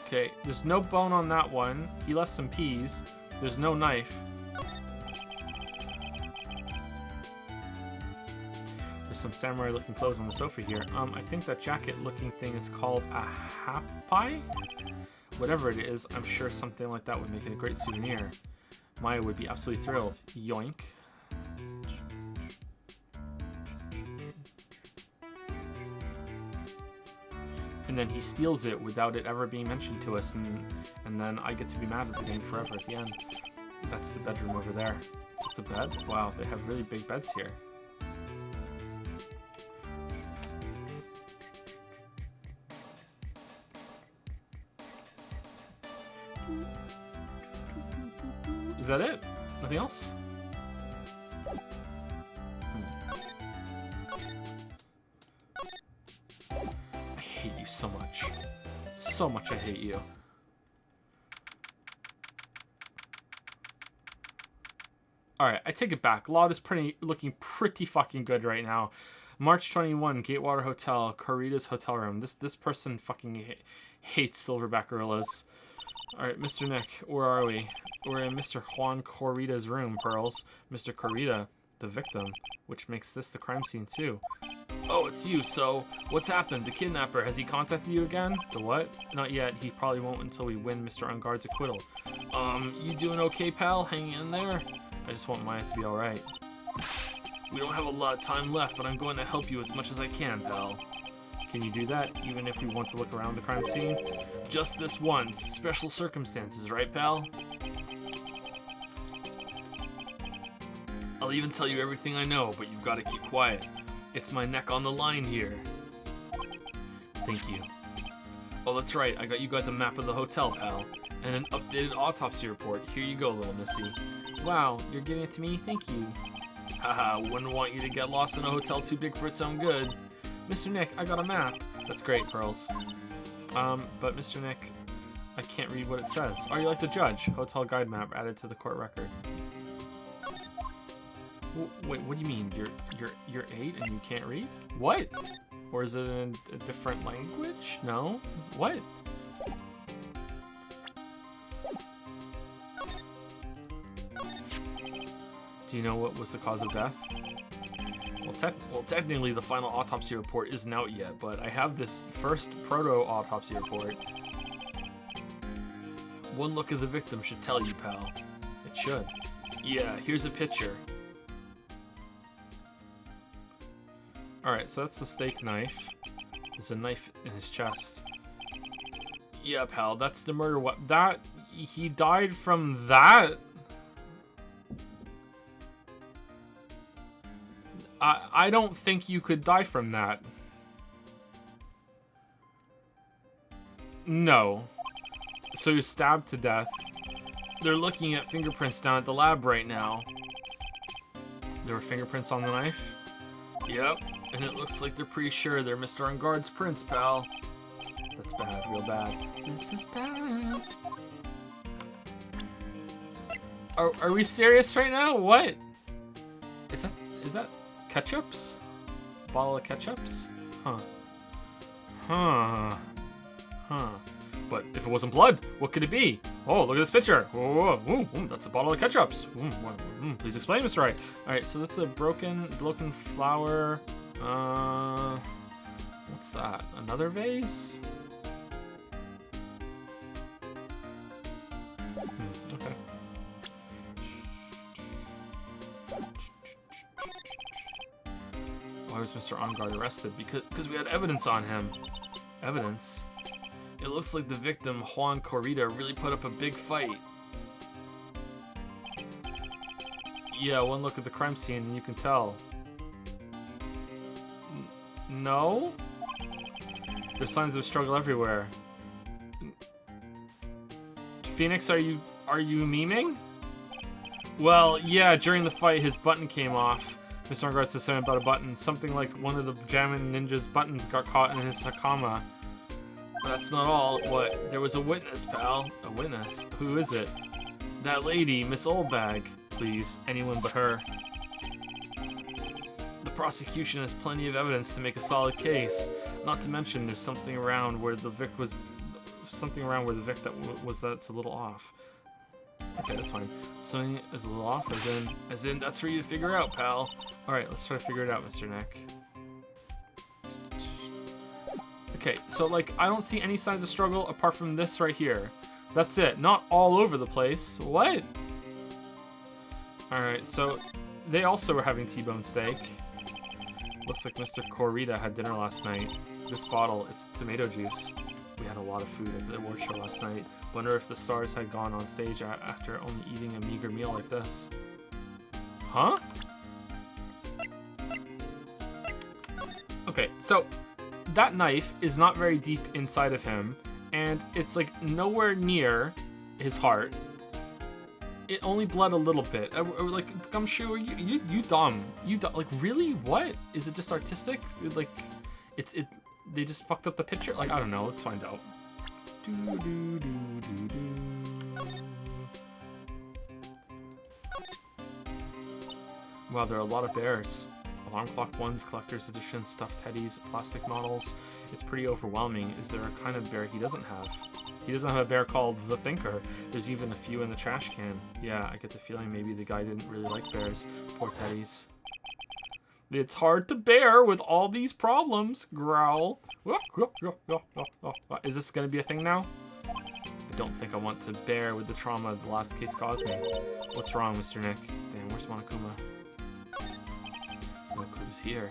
Okay, there's no bone on that one. He left some peas. There's no knife. There's some samurai-looking clothes on the sofa here. I think that jacket-looking thing is called a hapai? Whatever it is, I'm sure something like that would make it a great souvenir. Maya would be absolutely thrilled. Yoink. And then he steals it without it ever being mentioned to us, and then I get to be mad at the game forever at the end. That's the bedroom over there. It's a bed? Wow, they have really big beds here. Is that it? Nothing else? I hate you so much. So much I hate you. Alright, I take it back. Lot is looking pretty fucking good right now. March 21, Gatewater Hotel, Corrida's hotel room. This person fucking hates silverback gorillas. Alright, Mr. Nick, where are we? We're in Mr. Juan Corrida's room, Pearls. Mr. Corrida, the victim, which makes this the crime scene too. Oh, it's you, so what's happened? The kidnapper, has he contacted you again? The what? Not yet, he probably won't until we win Mr. Engarde's acquittal. You doing okay, pal? Hanging in there? I just want Maya to be alright. We don't have a lot of time left, but I'm going to help you as much as I can, pal. Can you do that, even if we want to look around the crime scene? Just this once. Special circumstances, right, pal? I'll even tell you everything I know, but you've got to keep quiet. It's my neck on the line here. Thank you. Oh, that's right. I got you guys a map of the hotel, pal. And an updated autopsy report. Here you go, little missy. Wow, you're giving it to me? Thank you. Haha, wouldn't want you to get lost in a hotel too big for its own good. Mr. Nick, I got a map. That's great, Pearls. But Mr. Nick, I can't read what it says. Are you like the judge? Hotel guide map added to the court record. Wait, what do you mean? You're 8 and you can't read? What? Or is it in a different language? No? What? Do you know what was the cause of death? Well, technically the final autopsy report isn't out yet, but I have this first proto-autopsy report. One look at the victim should tell you, pal. It should. Yeah, here's a picture. Alright, so that's the steak knife. There's a knife in his chest. Yeah, pal, that's the murder weapon. That... he died from that? I don't think you could die from that. No. So you're stabbed to death. They're looking at fingerprints down at the lab right now. There were fingerprints on the knife? Yep. And it looks like they're pretty sure they're Mr. Enguarde's prints, pal. That's bad, real bad. This is bad. Are we serious right now? What? Is that ketchups? Bottle of ketchups? Huh. But if it wasn't blood, what could it be? Oh, look at this picture. Whoa, ooh, that's a bottle of ketchups. Please explain, Mr. Wright. All right, so that's a broken flower. What's that? Another vase? Okay. Why was Mr. Enguarde arrested? Because we had evidence on him. Evidence? It looks like the victim, Juan Corrida, really put up a big fight. Yeah, one look at the crime scene and you can tell. No? There's signs of struggle everywhere. Phoenix, are you memeing? Well, yeah, during the fight his button came off. Mr. Enguarde says something about a button. Something like one of the Jammin' Ninja's buttons got caught in his hakama. That's not all. What? There was a witness, pal. A witness? Who is it? That lady, Miss Oldbag. Please, anyone but her. The prosecution has plenty of evidence to make a solid case. Not to mention, there's something around where the Vic was... Something around where the Vic that's a little off. Okay, that's fine. Something is a little off, as in, that's for you to figure out, pal. Alright, let's try to figure it out, Mr. Nick. Okay, so, like, I don't see any signs of struggle apart from this right here. That's it. Not all over the place. What? Alright, so they also were having T-bone steak. Looks like Mr. Corrida had dinner last night. This bottle, it's tomato juice. We had a lot of food at the award show last night. Wonder if the stars had gone on stage after only eating a meager meal like this. Huh? Okay, so that knife is not very deep inside of him, and it's like nowhere near his heart. It only bled a little bit. Like, Gumshoe, you dumb. You dumb. Like, really? What? Is it just artistic? Like, they just fucked up the picture? Like, I don't know. Let's find out. Wow, there are a lot of bears. Alarm clock ones, collector's edition, stuffed teddies, plastic models. It's pretty overwhelming. Is there a kind of bear he doesn't have? He doesn't have a bear called the Thinker. There's even a few in the trash can. Yeah, I get the feeling maybe the guy didn't really like bears. Poor teddies. It's hard to bear with all these problems. Growl. Is this gonna be a thing now? I don't think I want to bear with the trauma the last case caused me. What's wrong, Mr. Nick? Damn, where's Monokuma? No clues here.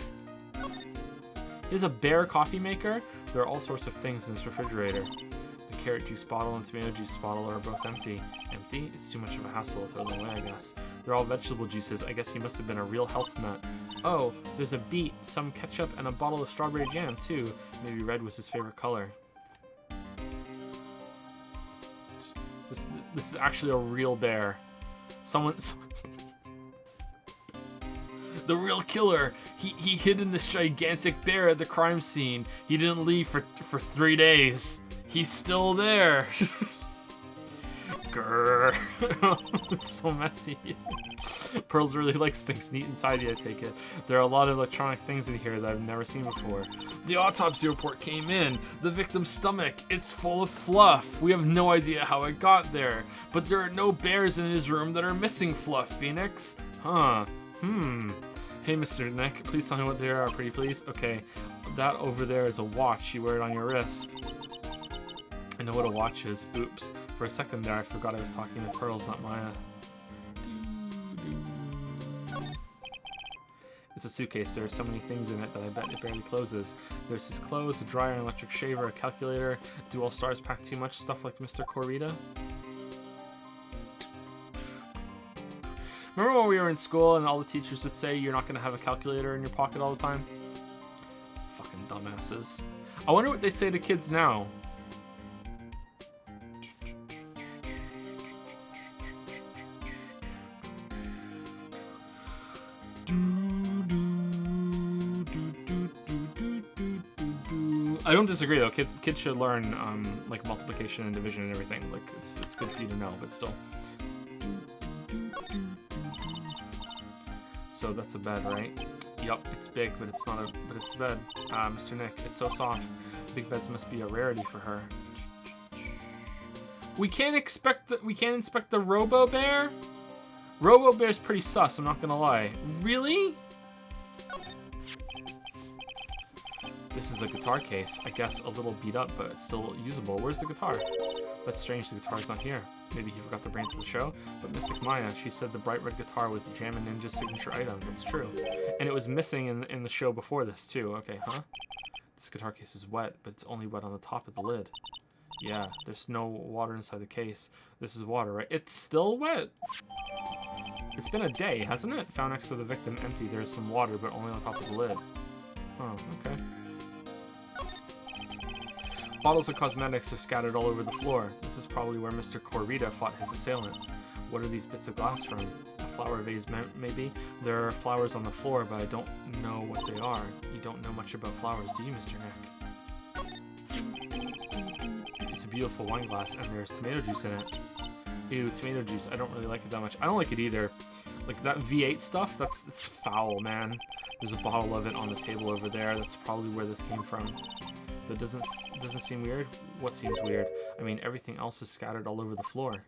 Here's a bear coffee maker. There are all sorts of things in this refrigerator. The carrot juice bottle and tomato juice bottle are both empty. Empty? It's too much of a hassle to throw them away, I guess. They're all vegetable juices. I guess he must have been a real health nut. Oh, there's a beet, some ketchup, and a bottle of strawberry jam, too. Maybe red was his favorite color. This is actually a real bear. Someone the real killer. He hid in this gigantic bear at the crime scene. He didn't leave for 3 days. He's still there. Grrr. It's so messy. Pearls really likes things neat and tidy, I take it. There are a lot of electronic things in here that I've never seen before. The autopsy report came in. The victim's stomach, it's full of fluff. We have no idea how it got there. But there are no bears in his room that are missing fluff, Phoenix. Huh. Hey, Mr. Nick, please tell me what they are, pretty please. Okay, that over there is a watch. You wear it on your wrist. I know what a watch is. Oops. For a second there, I forgot I was talking to Pearls, not Maya. It's a suitcase. There are so many things in it that I bet it barely closes. There's his clothes, a dryer, an electric shaver, a calculator. Do all stars pack too much stuff like Mr. Corrida? Remember when we were in school and all the teachers would say you're not going to have a calculator in your pocket all the time? Fucking dumbasses. I wonder what they say to kids now. I don't disagree though. Kids should learn like multiplication and division and everything. Like it's good for you to know, but still. So that's a bed, right? Yup, it's big, but it's not a. But it's a bed. Mr. Nick, it's so soft. Big beds must be a rarity for her. We can't inspect the Robo Bear. Robo Bear's pretty sus. I'm not gonna lie. Really? This is a guitar case. I guess a little beat up, but it's still usable. Where's the guitar? That's strange. The guitar's not here. Maybe he forgot to bring it to the show. But Mystic Maya, she said the bright red guitar was the Jammin' Ninja's signature item. That's true. And it was missing in the show before this too. Okay, huh? This guitar case is wet, but it's only wet on the top of the lid. Yeah, there's no water inside the case. This is water, right? It's still wet. It's been a day, hasn't it? Found next to the victim empty. There's some water, but only on top of the lid. Oh, okay. Bottles of cosmetics are scattered all over the floor. This is probably where Mr. Corrida fought his assailant. What are these bits of glass from? A flower vase, maybe? There are flowers on the floor, but I don't know what they are. You don't know much about flowers, do you, Mr. Nick? It's a beautiful wine glass, and there's tomato juice in it. Ew, tomato juice. I don't really like it that much. I don't like it either. Like, that V8 stuff, it's foul, man. There's a bottle of it on the table over there. That's probably where this came from. But it doesn't seem weird? What seems weird? I mean, everything else is scattered all over the floor.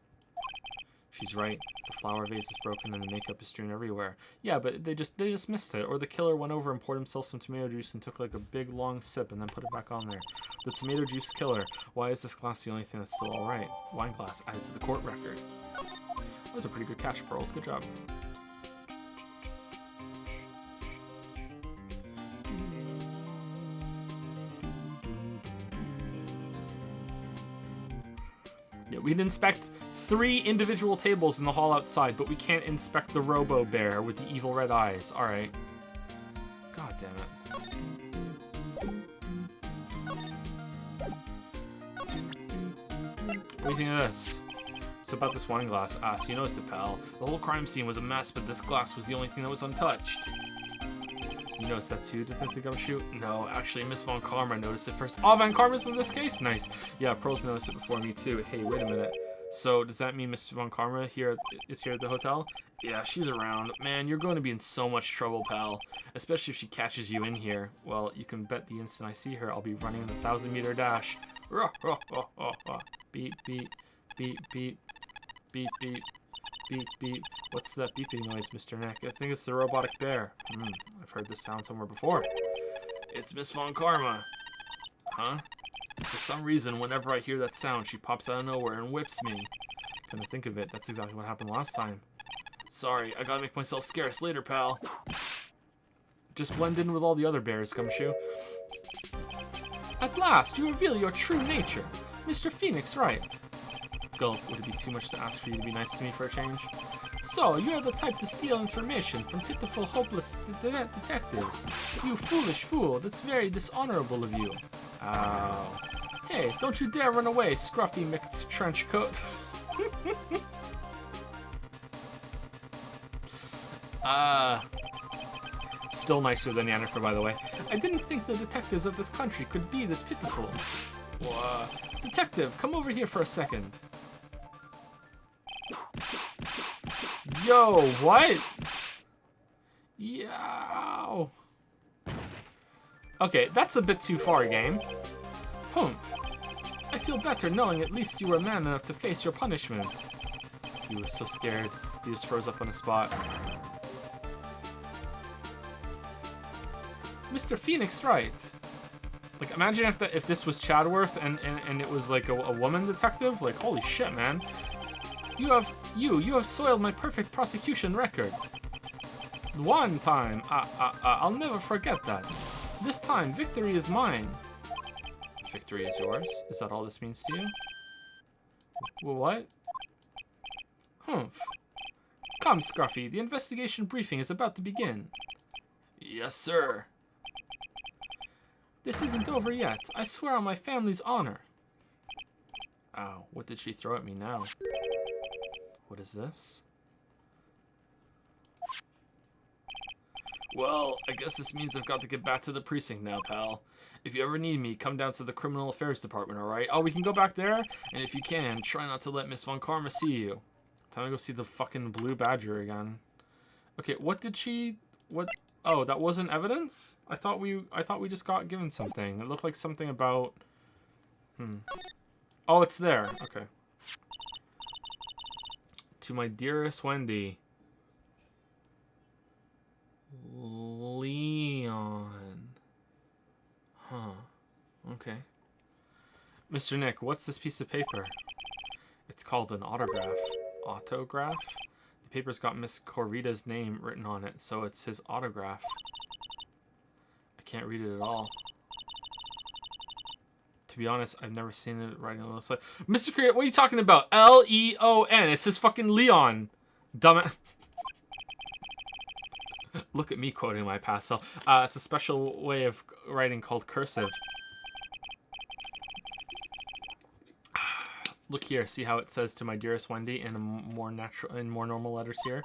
She's right. The flower vase is broken and the makeup is strewn everywhere. Yeah, but they just missed it. Or the killer went over and poured himself some tomato juice and took like a big long sip and then put it back on there. The tomato juice killer. Why is this glass the only thing that's still alright? Wine glass added to the court record. That was a pretty good catch, Pearls. Good job. Yeah, we can inspect 3 individual tables in the hall outside, but we can't inspect the Robo Bear with the evil red eyes. Alright. God damn it. What do you think of this? So about this wine glass. So you noticed it, pal. The whole crime scene was a mess, but this glass was the only thing that was untouched. You noticed that too, Detective Gumshoe? No, actually, Miss Von Karma noticed it first. Oh, Von Karma's in this case? Nice. Yeah, Pearls noticed it before me too. Hey, wait a minute. So, does that mean Miss Von Karma is here at the hotel? Yeah, she's around. Man, you're going to be in so much trouble, pal. Especially if she catches you in here. Well, you can bet the instant I see her, I'll be running the 1,000-meter dash. Beep, beep, beep, beep, beep, beep. Beep, beep. What's that beeping noise, Mr. Nick? I think it's the robotic bear. I've heard this sound somewhere before. It's Miss Von Karma. Huh? For some reason, whenever I hear that sound, she pops out of nowhere and whips me. Come to think of it, that's exactly what happened last time. Sorry, I gotta make myself scarce later, pal. Just blend in with all the other bears, Gumshoe. At last, you reveal your true nature. Mr. Phoenix Wright. Gulp, would it be too much to ask for you to be nice to me for a change? So, you are the type to steal information from pitiful, hopeless detectives. You foolish fool, that's very dishonorable of you. Ow. Hey, don't you dare run away, scruffy McTrenchcoat. Still nicer than Yennefer, by the way. I didn't think the detectives of this country could be this pitiful. Detective, come over here for a second. Yo, what? Yow. Okay, that's a bit too far, game. Humph. I feel better knowing at least you were man enough to face your punishment. He was so scared, he just froze up on the spot. Mr. Phoenix Wright. Like, imagine if this was Chadworth and it was like a woman detective. Like, holy shit, man. You have soiled my perfect prosecution record. One time, I'll never forget that. This time, victory is mine. Victory is yours? Is that all this means to you? Well, what? Humph. Come, Scruffy, the investigation briefing is about to begin. Yes, sir. This isn't over yet. I swear on my family's honor. Ow, what did she throw at me now? What is this? Well, I guess this means I've got to get back to the precinct now, pal. If you ever need me, come down to the Criminal Affairs Department, alright? Oh, we can go back there? And if you can, try not to let Miss Von Karma see you. Time to go see the fucking Blue Badger again. Okay, what did she... What... Oh, that wasn't evidence? I thought we just got given something. It looked like something about... Oh, it's there. Okay. To my dearest Wendy. Leon. Huh. Okay. Mr. Nick, what's this piece of paper? It's called an autograph. Autograph? The paper's got Miss Corrita's name written on it, so it's his autograph. I can't read it at all. To be honest, I've never seen it writing on the side. Mr. Corrita, what are you talking about? L-E-O-N. It says fucking Leon. Dumbass. Look at me quoting my past self. It's a special way of writing called cursive. Look here, see how it says to my dearest Wendy in a more natural, in more normal letters here.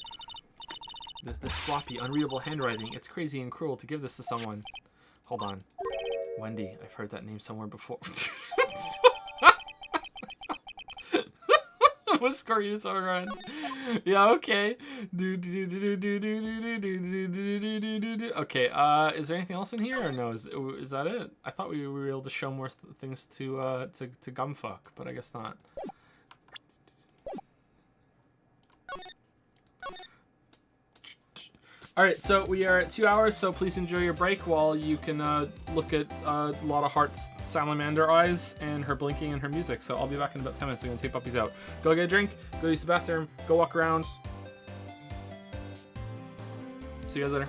This sloppy, unreadable handwriting. It's crazy and cruel to give this to someone. Hold on, Wendy. I've heard that name somewhere before. What's Corrita's overrun? Yeah, okay. Okay, is there anything else in here or no? Is that it? I thought we were able to show more things to Gumfuck, but I guess not. Alright, so we are at 2 hours, so please enjoy your break while you can look at a lot of Heart's salamander eyes and her blinking and her music. So I'll be back in about 10 minutes. I'm going to take puppies out. Go get a drink, go use the bathroom, go walk around. See you guys later.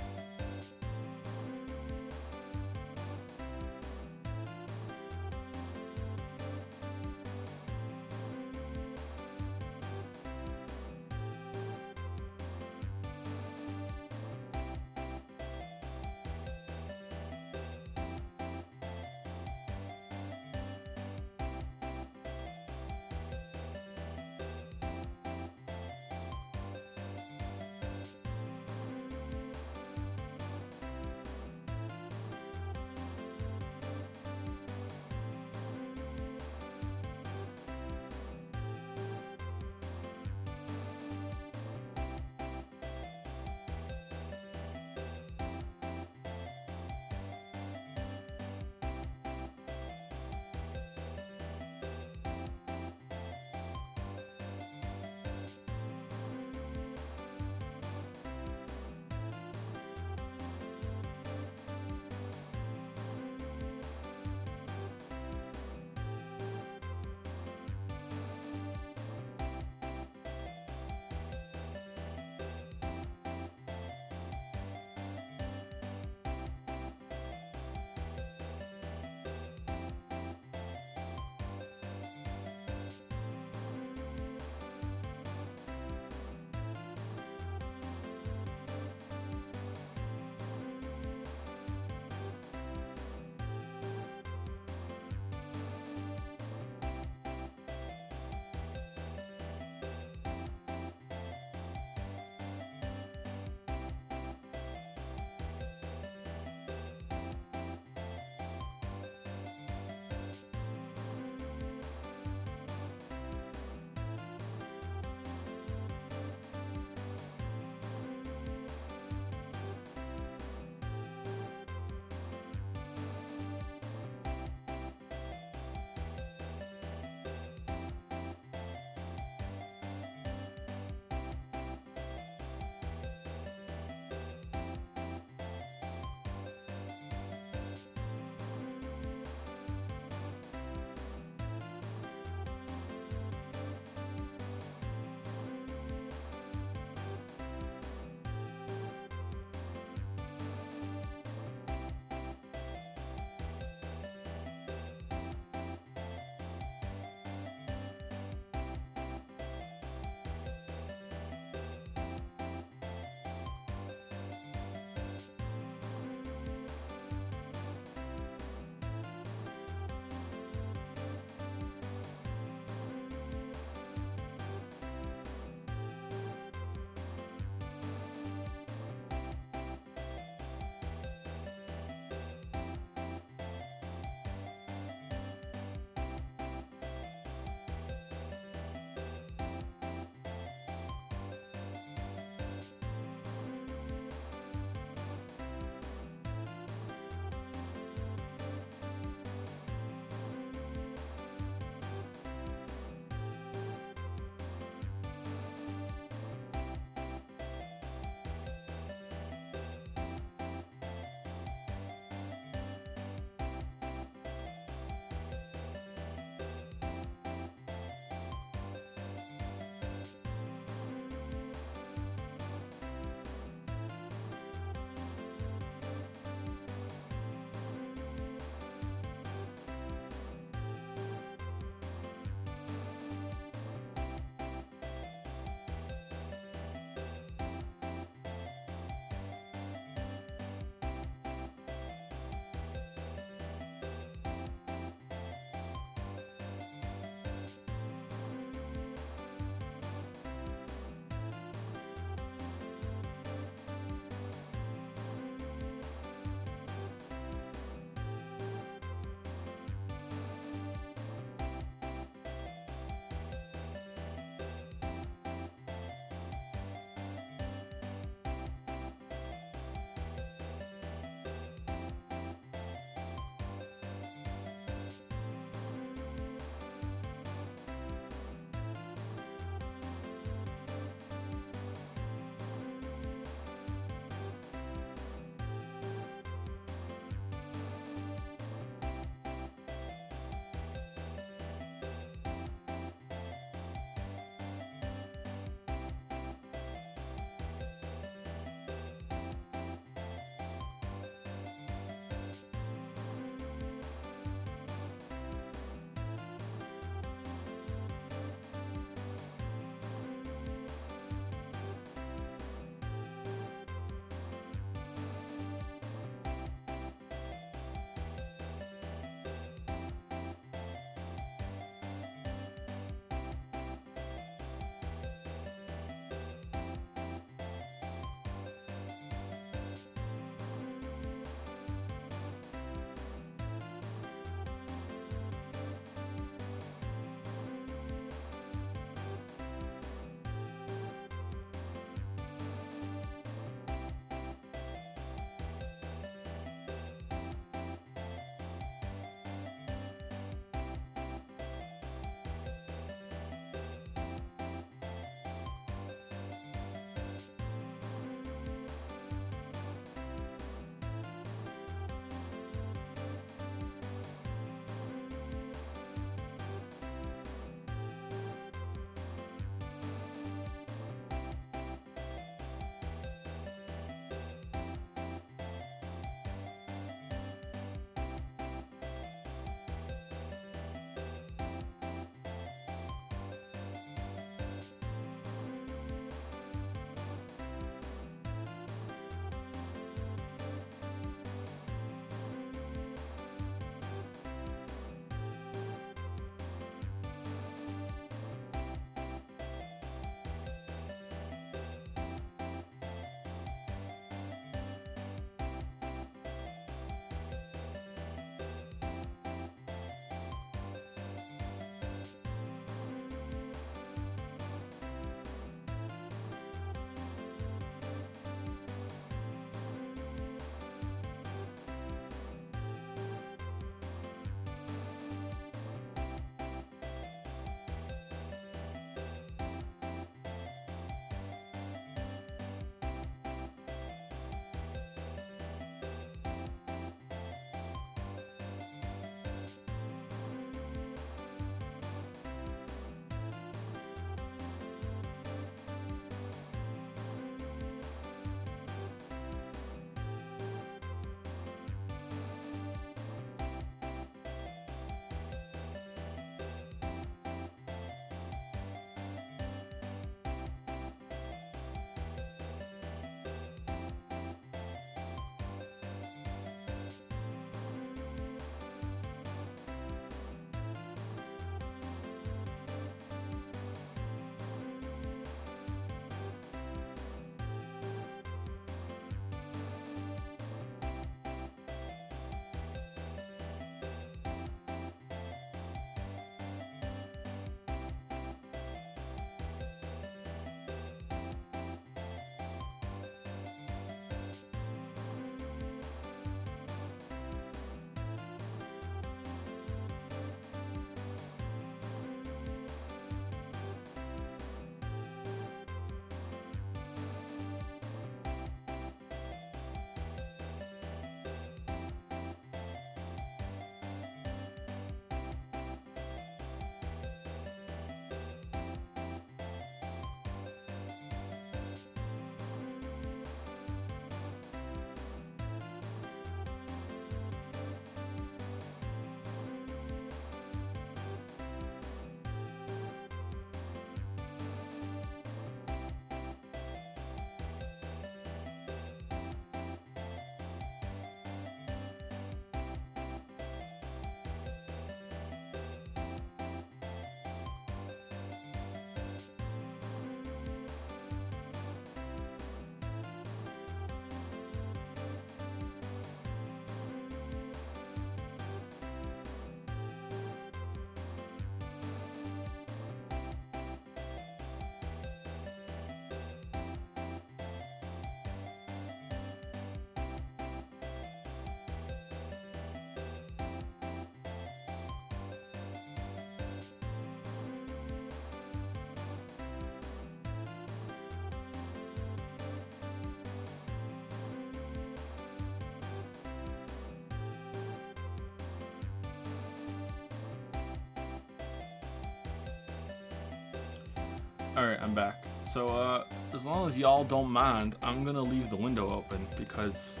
Alright, I'm back. So, as long as y'all don't mind, I'm gonna leave the window open because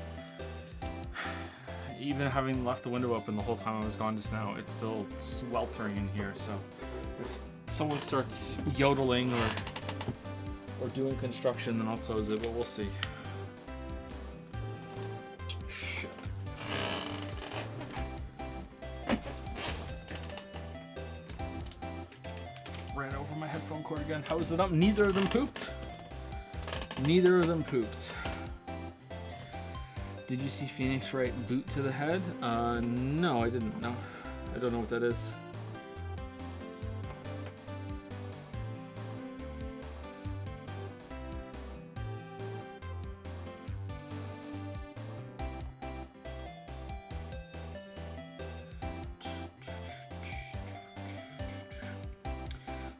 even having left the window open the whole time I was gone just now, it's still sweltering in here, so if someone starts yodeling or doing construction, then I'll close it, but we'll see. Shit. Ran over my headphone cord again. How is it up? Neither of them pooped. Neither of them pooped. Did you see Phoenix Wright boot to the head? No, I didn't. No, I don't know what that is.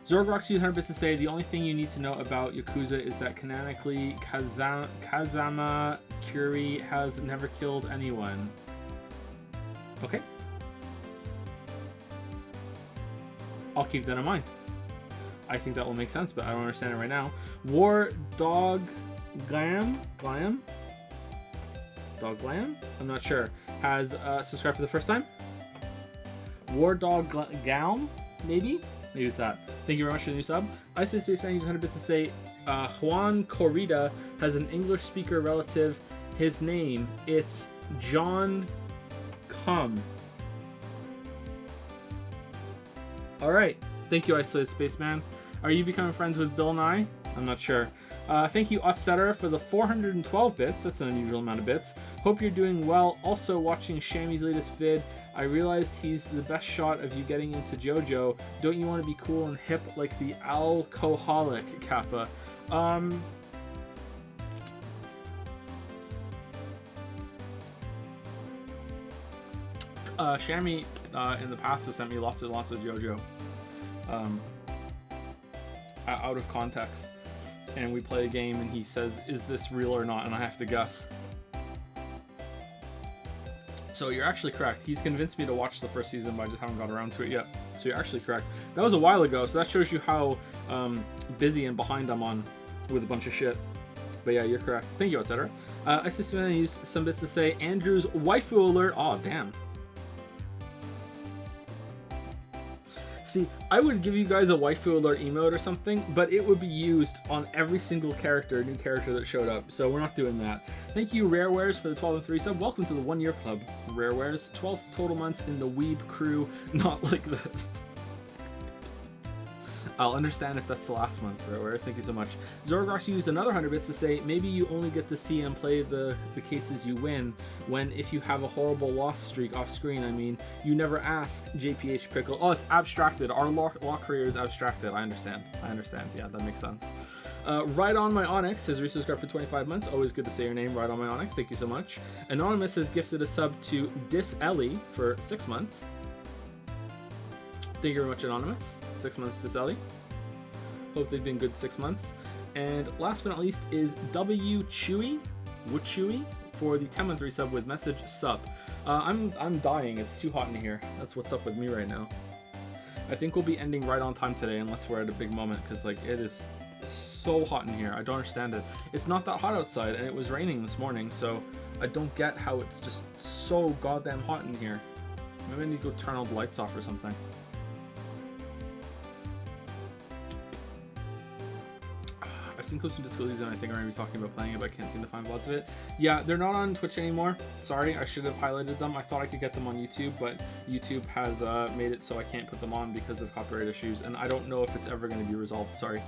Zorgrox 100 bits to say the only thing you need to know about Yakuza is that canonically Kazama Kuri has never killed anyone. Okay. I'll keep that in mind. I think that will make sense, but I don't understand it right now. War Dog Glam? Dog Glam? I'm not sure. Has subscribed for the first time. War Dog Galm? Maybe? Maybe it's that. Thank you very much for the new sub. I say Space Man uses 100 bits to say Juan Corrida has an English speaker relative. His name, it's John Cum. Alright. Thank you, Isolated Spaceman. Are you becoming friends with Bill Nye? I'm not sure. Thank you, Otsetter, for the 412 bits. That's an unusual amount of bits. Hope you're doing well. Also watching Shammy's latest vid. I realized he's the best shot of you getting into JoJo. Don't you want to be cool and hip like the alcoholic Kappa? Shammy in the past has sent me lots of JoJo out of context, and we play a game and he says, is this real or not, and I have to guess. So you're actually correct. He's convinced me to watch the first season, but I just haven't got around to it yet. So you're actually correct. That was a while ago, so that shows you how busy and behind I'm on with a bunch of shit. But yeah, you're correct. Thank you, etc. I just want to use some bits to say Andrew's waifu alert. Oh, damn. See, I would give you guys a waifu alert emote or something, but it would be used on every single character, new character that showed up, so we're not doing that. Thank you, Rarewares, for the 12 and 3 sub. Welcome to the 1 year club, Rarewares. 12 total months in the Weeb crew, not like this. I'll understand if that's the last month, Rarewares. Thank you so much. Zorgrox used another 100 bits to say, maybe you only get to see and play the cases you win, when if you have a horrible loss streak off screen, I mean, you never ask JPH Pickle. Oh, it's abstracted. Our law career is abstracted. I understand. Yeah, that makes sense. Right on My Onyx has resubscribed for 25 months. Always good to say your name, Right on My Onyx. Thank you so much. Anonymous has gifted a sub to Dis Ellie for 6 months. Thank you very much, Anonymous. 6 months to Sally. Hope they've been good 6 months. And last but not least is W Chewy for the 10-month resub with message sub. I'm dying. It's too hot in here. That's what's up with me right now. I think we'll be ending right on time today unless we're at a big moment, because like it is so hot in here. I don't understand it. It's not that hot outside, and it was raining this morning, so I don't get how it's just so goddamn hot in here. Maybe I need to go turn all the lights off or something. I've seen clips from Disco Leagues and I think I'm going to be talking about playing it, but I can't seem to find VODs of it. Yeah, they're not on Twitch anymore. Sorry, I should have highlighted them. I thought I could get them on YouTube, but YouTube has made it so I can't put them on because of copyright issues, and I don't know if it's ever going to be resolved. Sorry.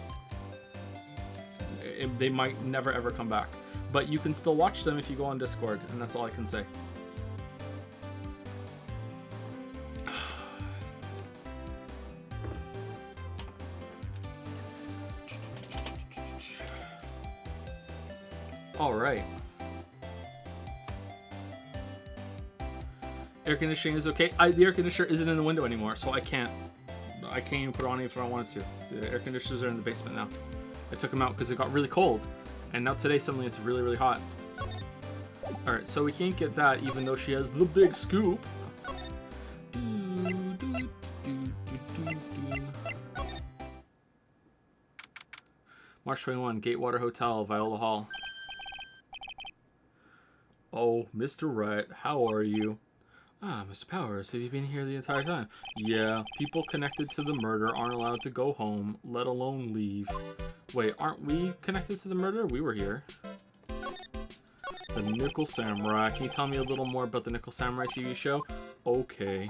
They might never ever come back. But you can still watch them if you go on Discord, and that's all I can say. All right. Air conditioning is okay. The air conditioner isn't in the window anymore, so I can't even put it on if I wanted to. The air conditioners are in the basement now. I took them out because it got really cold, and now today suddenly it's really, really hot. All right, so we can't get that even though she has the big scoop. March 21, Gatewater Hotel, Viola Hall. Oh, Mr. Wright, how are you? Ah, Mr. Powers, have you been here the entire time? Yeah, people connected to the murder aren't allowed to go home, let alone leave. Wait, aren't we connected to the murder? We were here. The Nickel Samurai. Can you tell me a little more about the Nickel Samurai TV show? Okay.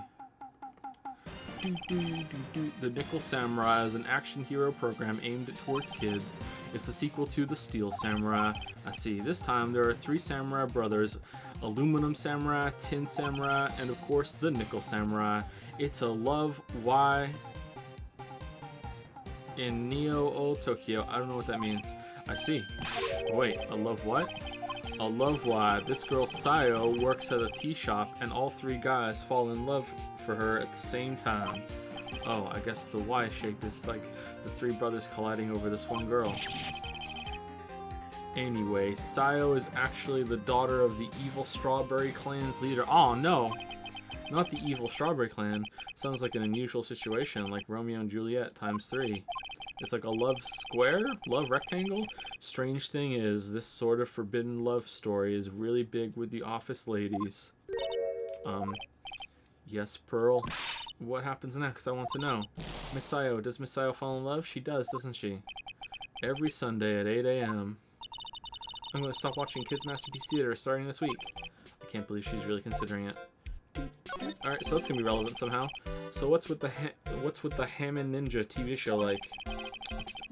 The Nickel Samurai is an action hero program aimed towards kids. It's the sequel to The Steel Samurai. I see. This time there are 3 samurai brothers: Aluminum Samurai, Tin Samurai, and of course the Nickel Samurai. It's a love why in Neo Tokyo. I don't know what that means. I see. Wait, a love what? A love why. This girl Sayo works at a tea shop and all 3 guys fall in love for her at the same time. Oh, I guess the Y shape is like the 3 brothers colliding over this one girl. Anyway, Sayo is actually the daughter of the evil Strawberry Clan's leader. Oh no! Not the evil Strawberry Clan. Sounds like an unusual situation, like Romeo and Juliet times 3. It's like a love square? Love rectangle? Strange thing is, this sort of forbidden love story is really big with the office ladies. Yes, Pearl. What happens next? I want to know. Miss Sayo, does Miss Sayo fall in love? She does, doesn't she? Every Sunday at 8 a.m. I'm going to stop watching Kids Masterpiece Theater starting this week. I can't believe she's really considering it. Alright, so that's going to be relevant somehow. So what's with the Hammond Ninja TV show like?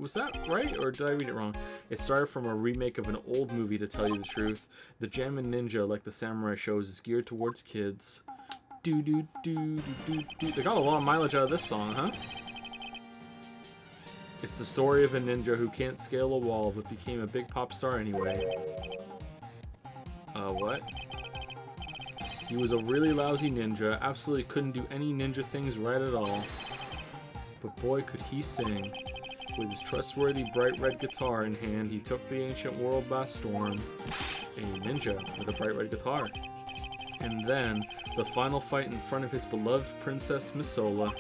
Was that right, or did I read it wrong? It started from a remake of an old movie, to tell you the truth. The Jammin' Ninja, like the samurai shows, is geared towards kids. They got a lot of mileage out of this song, huh? It's the story of a ninja who can't scale a wall, but became a big pop star anyway. What? He was a really lousy ninja, absolutely couldn't do any ninja things right at all. But boy, could he sing. With his trustworthy bright red guitar in hand, he took the ancient world by storm. A ninja with a bright red guitar. And then, the final fight in front of his beloved Princess Misola.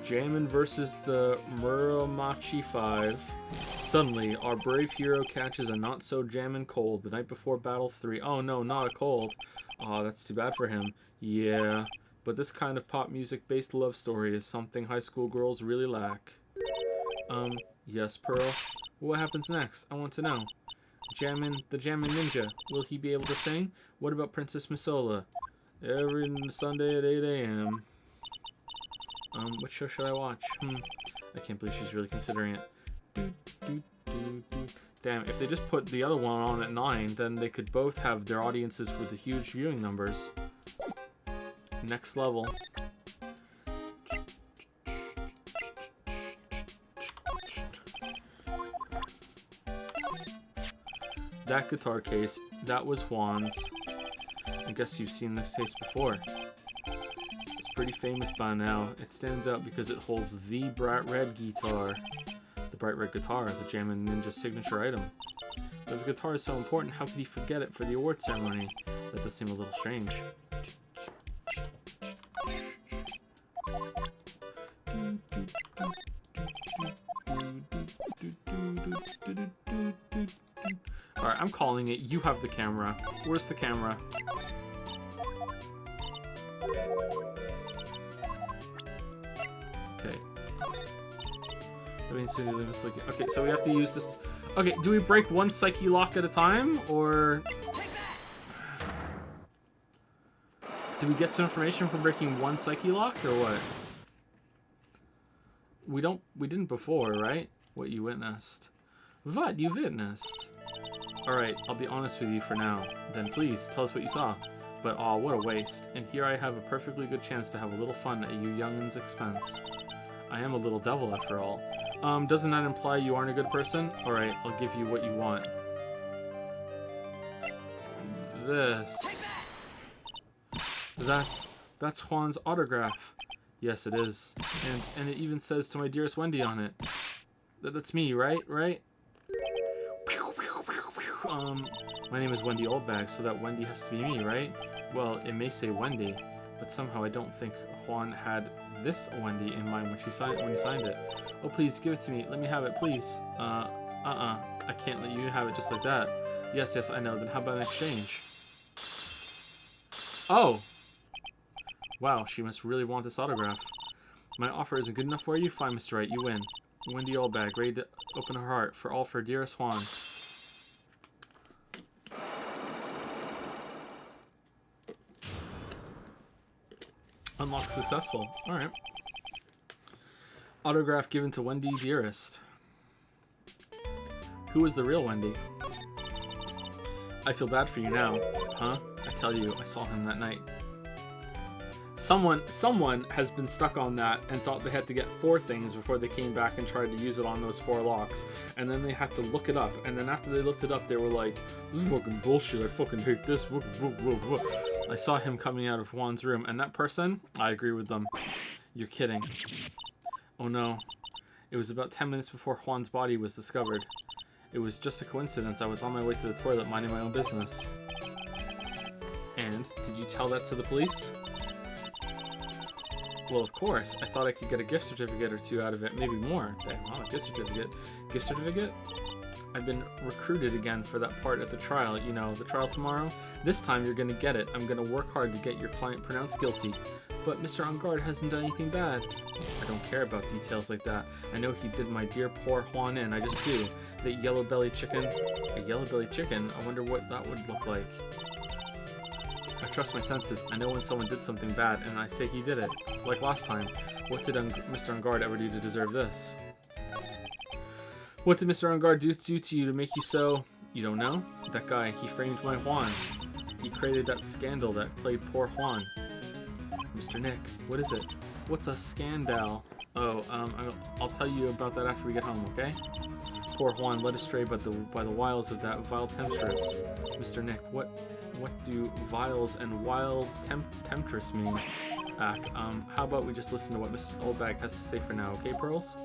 Jammin' versus the Muromachi 5. Suddenly, our brave hero catches a not-so-jammin' cold the night before Battle 3. Oh no, not a cold. Aw, that's too bad for him. Yeah, but this kind of pop music-based love story is something high school girls really lack. Yes, Pearl? What happens next? I want to know. The Jammin' Ninja. Will he be able to sing? What about Princess Misola? Every Sunday at 8 a.m. What show should I watch? I can't believe she's really considering it. Damn, if they just put the other one on at 9, then they could both have their audiences with the huge viewing numbers. Next level. That guitar case, that was Juan's. I guess you've seen this case before. It's pretty famous by now. It stands out because it holds the bright red guitar. The bright red guitar, the Jammin' Ninja signature item. But his guitar is so important, how could he forget it for the award ceremony? That does seem a little strange. Alright, I'm calling it. You have the camera. Where's the camera? Okay. Okay, so we have to use this. Okay, do we break one psyche lock at a time, or do we get some information from breaking one psyche lock, or what? We didn't before, right? What you witnessed. What you witnessed? Alright, I'll be honest with you for now. Then please, tell us what you saw. But aw, what a waste. And here I have a perfectly good chance to have a little fun at you young'un's expense. I am a little devil after all. Doesn't that imply you aren't a good person? Alright, I'll give you what you want. This. That's Juan's autograph. Yes, it is. And it even says "To my dearest Wendy" on it. That's me, right? Right? My name is Wendy Oldbag, so that Wendy has to be me, right? Well, it may say Wendy, but somehow I don't think Juan had this Wendy in mind when he signed it. Oh, please, give it to me. Let me have it, please. I can't let you have it just like that. Yes, yes, I know. Then how about an exchange? Oh! Wow, she must really want this autograph. My offer isn't good enough for you? Fine, Mr. Wright, you win. Wendy Oldbag, ready to open her heart for all for dearest Juan. Unlock successful. Alright. Autograph given to Wendy Dearest. Who is the real Wendy? I feel bad for you now. Huh? I tell you, I saw him that night. Someone has been stuck on that and thought they had to get 4 things before they came back and tried to use it on those 4 locks. And then they had to look it up. And then after they looked it up, they were like, this is fucking bullshit. I fucking hate this. I saw him coming out of Juan's room. And that person, I agree with them. You're kidding. Oh no. It was about 10 minutes before Juan's body was discovered. It was just a coincidence. I was on my way to the toilet minding my own business. And, did you tell that to the police? Well, of course. I thought I could get a gift certificate or 2 out of it, maybe more. Damn, wow, a gift certificate. Gift certificate? I've been recruited again for that part at the trial. You know, the trial tomorrow? This time you're gonna get it. I'm gonna work hard to get your client pronounced guilty. But Mr. On Guard hasn't done anything bad. I don't care about details like that. I know he did my dear poor Juan in. I just do. That yellow-bellied chicken. A yellow-bellied chicken? I wonder what that would look like. I trust my senses. I know when someone did something bad, and I say he did it. Like last time. What did Mr. On Guard ever do to deserve this? What did Mr. On Guard do to you to make you so... You don't know? That guy, he framed my Juan. He created that scandal that played poor Juan. Mr. Nick, what is it? What's a scandal? Oh, I'll tell you about that after we get home, okay? Poor Juan led astray by the wiles of that vile temptress. Mr. Nick, what do vials and wild temptress mean? How about we just listen to what Miss Oldbag has to say for now, okay, Pearls?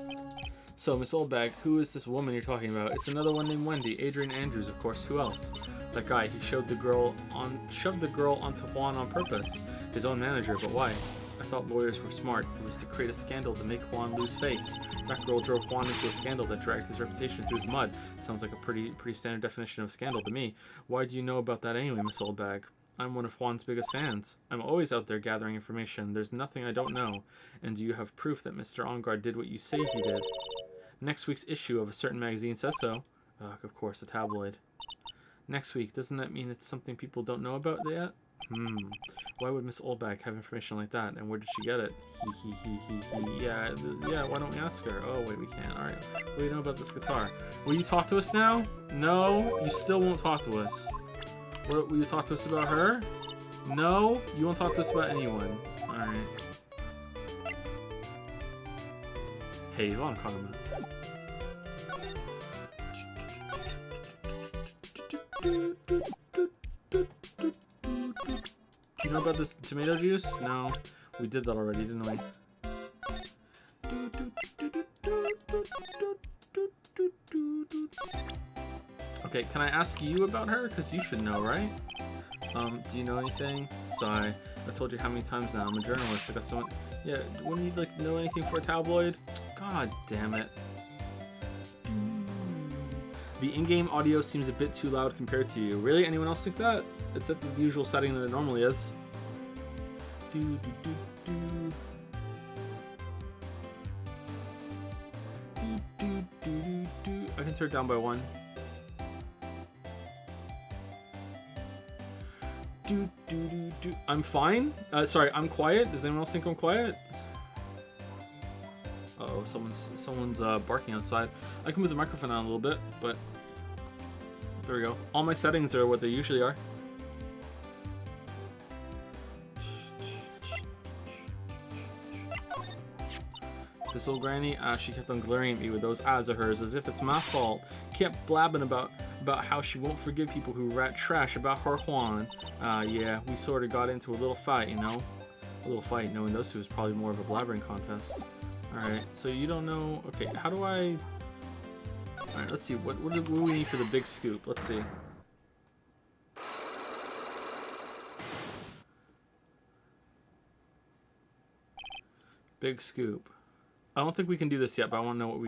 So, Miss Oldbag, who is this woman you're talking about? It's another one named Wendy. Adrian Andrews, of course. Who else? That guy. He shoved the girl onto Juan on purpose. His own manager, but why? I thought lawyers were smart. It was to create a scandal to make Juan lose face. That girl drove Juan into a scandal that dragged his reputation through the mud. Sounds like a pretty standard definition of scandal to me. Why do you know about that anyway, Miss Oldbag? I'm one of Juan's biggest fans. I'm always out there gathering information. There's nothing I don't know. And do you have proof that Mr. On Guard did what you say he did? Next week's issue of a certain magazine says so. Ugh, of course, a tabloid. Next week, doesn't that mean it's something people don't know about yet? Why would Miss Oldbag have information like that? And where did she get it? Yeah, why don't we ask her? Oh, wait, we can't. Alright. What do you know about this guitar? Will you talk to us now? No, you still won't talk to us. Will you talk to us about her? No, you won't talk to us about anyone. Alright. Hey, Yvonne Karma. Do you know about this tomato juice? No, we did that already, didn't we? Okay, can I ask you about her? Because you should know, right? Do you know anything? Sigh. I told you how many times now. I'm a journalist. I got someone... Yeah, wouldn't you like know anything for a tabloid? God damn it. The in-game audio seems a bit too loud compared to you. Really? Anyone else think that? It's at the usual setting that it normally is. I can turn it down by 1. I'm fine? Sorry, I'm quiet? Does anyone else think I'm quiet? Uh-oh, someone's barking outside. I can move the microphone down a little bit, but there we go. All my settings are what they usually are. This old granny, she kept on glaring at me with those eyes of hers as if it's my fault. Kept blabbing about how she won't forgive people who rat trash about her Juan. Yeah, we sort of got into a little fight, you know? A little fight, knowing those two was probably more of a blabbering contest. Alright, so you don't know... Okay, how do I... Alright, let's see. What do we need for the big scoop? Let's see. Big scoop. I don't think we can do this yet, but I want to know what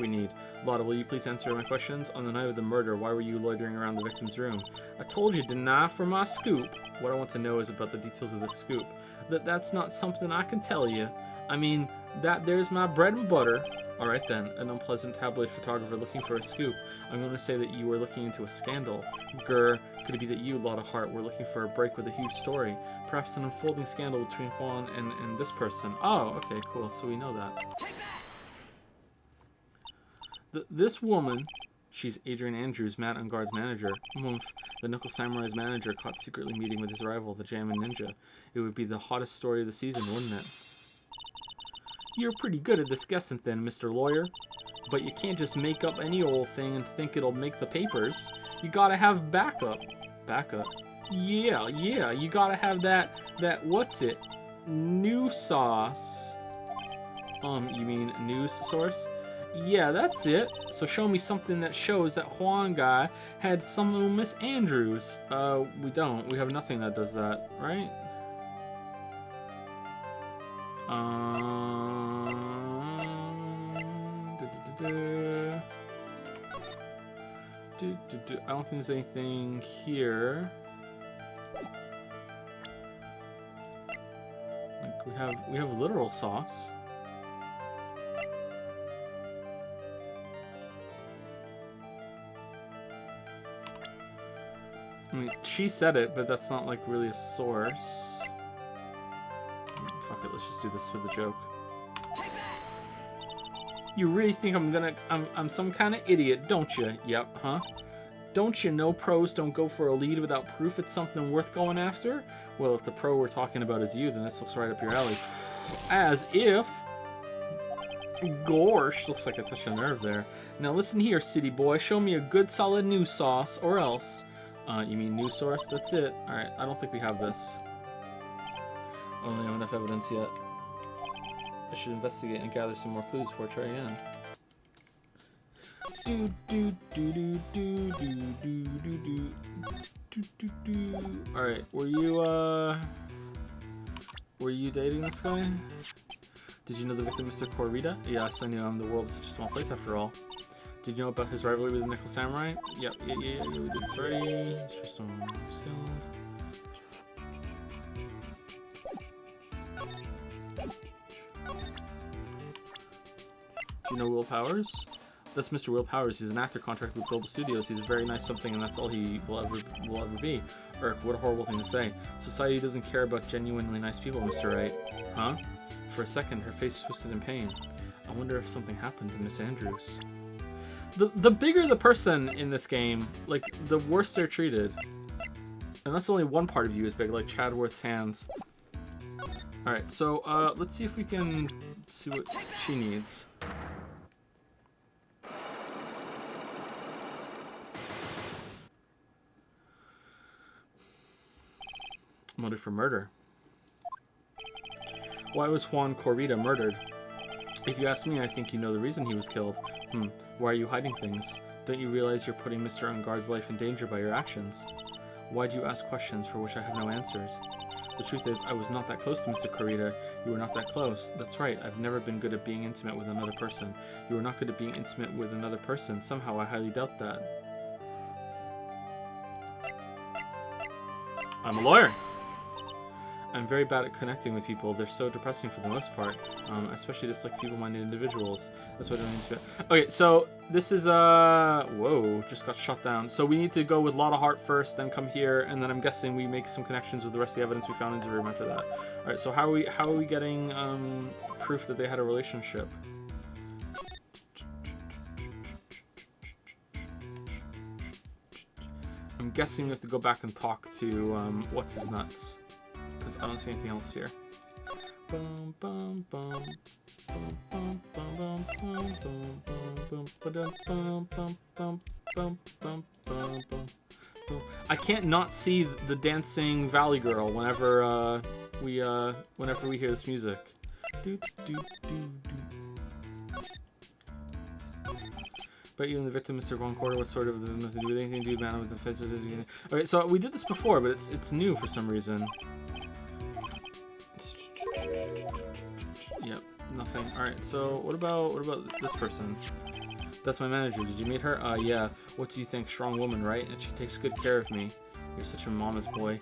we need. Lotta, will you please answer my questions? On the night of the murder, why were you loitering around the victim's room? I told you, didn't I, for my scoop? What I want to know is about the details of this scoop. That's not something I can tell you. I mean, there's my bread and butter. Alright then, an unpleasant tabloid photographer looking for a scoop. I'm going to say that you were looking into a scandal. Grr, could it be that you, Lotta Hart, were looking for a break with a huge story? Perhaps an unfolding scandal between Juan and this person. Oh, okay, cool, so we know that. This woman, she's Adrian Andrews, Matt Unguard's manager. Mumph, the Knuckle Samurai's manager, caught secretly meeting with his rival, the Jammin' Ninja. It would be the hottest story of the season, wouldn't it? You're pretty good at this guessing then, Mr. Lawyer. But you can't just make up any old thing and think it'll make the papers. You gotta have backup. Backup? Yeah, you gotta have that what's it? New sauce. You mean news source? Yeah, that's it. So show me something that shows that Juan guy had some little Miss Andrews. We don't. We have nothing that does that, right? I don't think there's anything here. Like we have literal sauce. I mean, she said it, but that's not like really a source. Fuck it, let's just do this for the joke. You really think I'm some kind of idiot, don't you? Yep, huh? Don't you know pros don't go for a lead without proof it's something worth going after? Well, if the pro we're talking about is you, then this looks right up your alley. As if... Gorsh, looks like I touched a nerve there. Now listen here, city boy, show me a good solid news sauce, or else... you mean news source? That's it. Alright, I don't think we have this. I don't think I have enough evidence yet. I should investigate and gather some more clues before I try again. Alright, were you dating this guy? Did you know the victim, Mr. Corrida? Yes, I knew him. The world is such a small place after all. Did you know about his rivalry with the Knuckle Samurai? Yep, yeah, we did this already. Do you know Will Powers? That's Mr. Will Powers. He's an actor contracted with Global Studios. He's a very nice something, and that's all he will ever be. Urk, what a horrible thing to say. Society doesn't care about genuinely nice people, Mr. Wright. Huh? For a second, her face twisted in pain. I wonder if something happened to Miss Andrews. The bigger the person in this game, like, the worse they're treated. And that's only one part of you is big, like Chadworth's hands. Alright, so, let's see if we can see what she needs. Motive for murder. Why was Juan Corrida murdered? If you ask me, I think you know the reason he was killed. Why are you hiding things? Don't you realize you're putting Mr. Unguard's life in danger by your actions? Why do you ask questions for which I have no answers? The truth is, I was not that close to Mr. Corrida. You were not that close. That's right, I've never been good at being intimate with another person. You were not good at being intimate with another person. Somehow I highly doubt that. I'm a lawyer! I'm very bad at connecting with people. They're so depressing for the most part. Especially just like feeble-minded individuals. That's what I need to do. Okay, so this is whoa, just got shot down. So we need to go with Lotta Hart first, then come here, and then I'm guessing we make some connections with the rest of the evidence we found in the room after that. Alright, so how are we getting proof that they had a relationship? I'm guessing we have to go back and talk to what's his nuts. Because I don't see anything else here. I can't not see the dancing Valley Girl whenever we hear this music. But you and the victim, Mr. Goncourt, what sort of nothing to do with anything to do man with the face? Okay, so we did this before, but it's new for some reason. Yep, Nothing. Alright, so what about this person? That's my manager. Did you meet her? Yeah. What do you think? Strong woman, right? And she takes good care of me. You're such a mama's boy.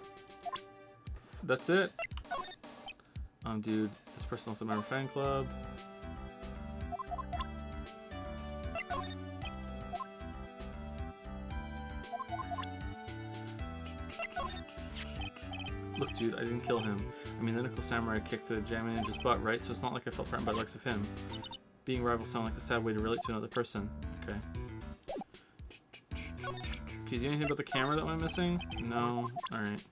That's it. Dude, this person also member fan club. Look, dude, I didn't kill him. I mean, the Nickel Samurai kicked the Jammin' Ninja's butt, right? So it's not like I felt threatened by the likes of him. Being rivals sound like a sad way to relate to another person. Okay. Okay, do you know anything about the camera that I'm missing? No. Alright.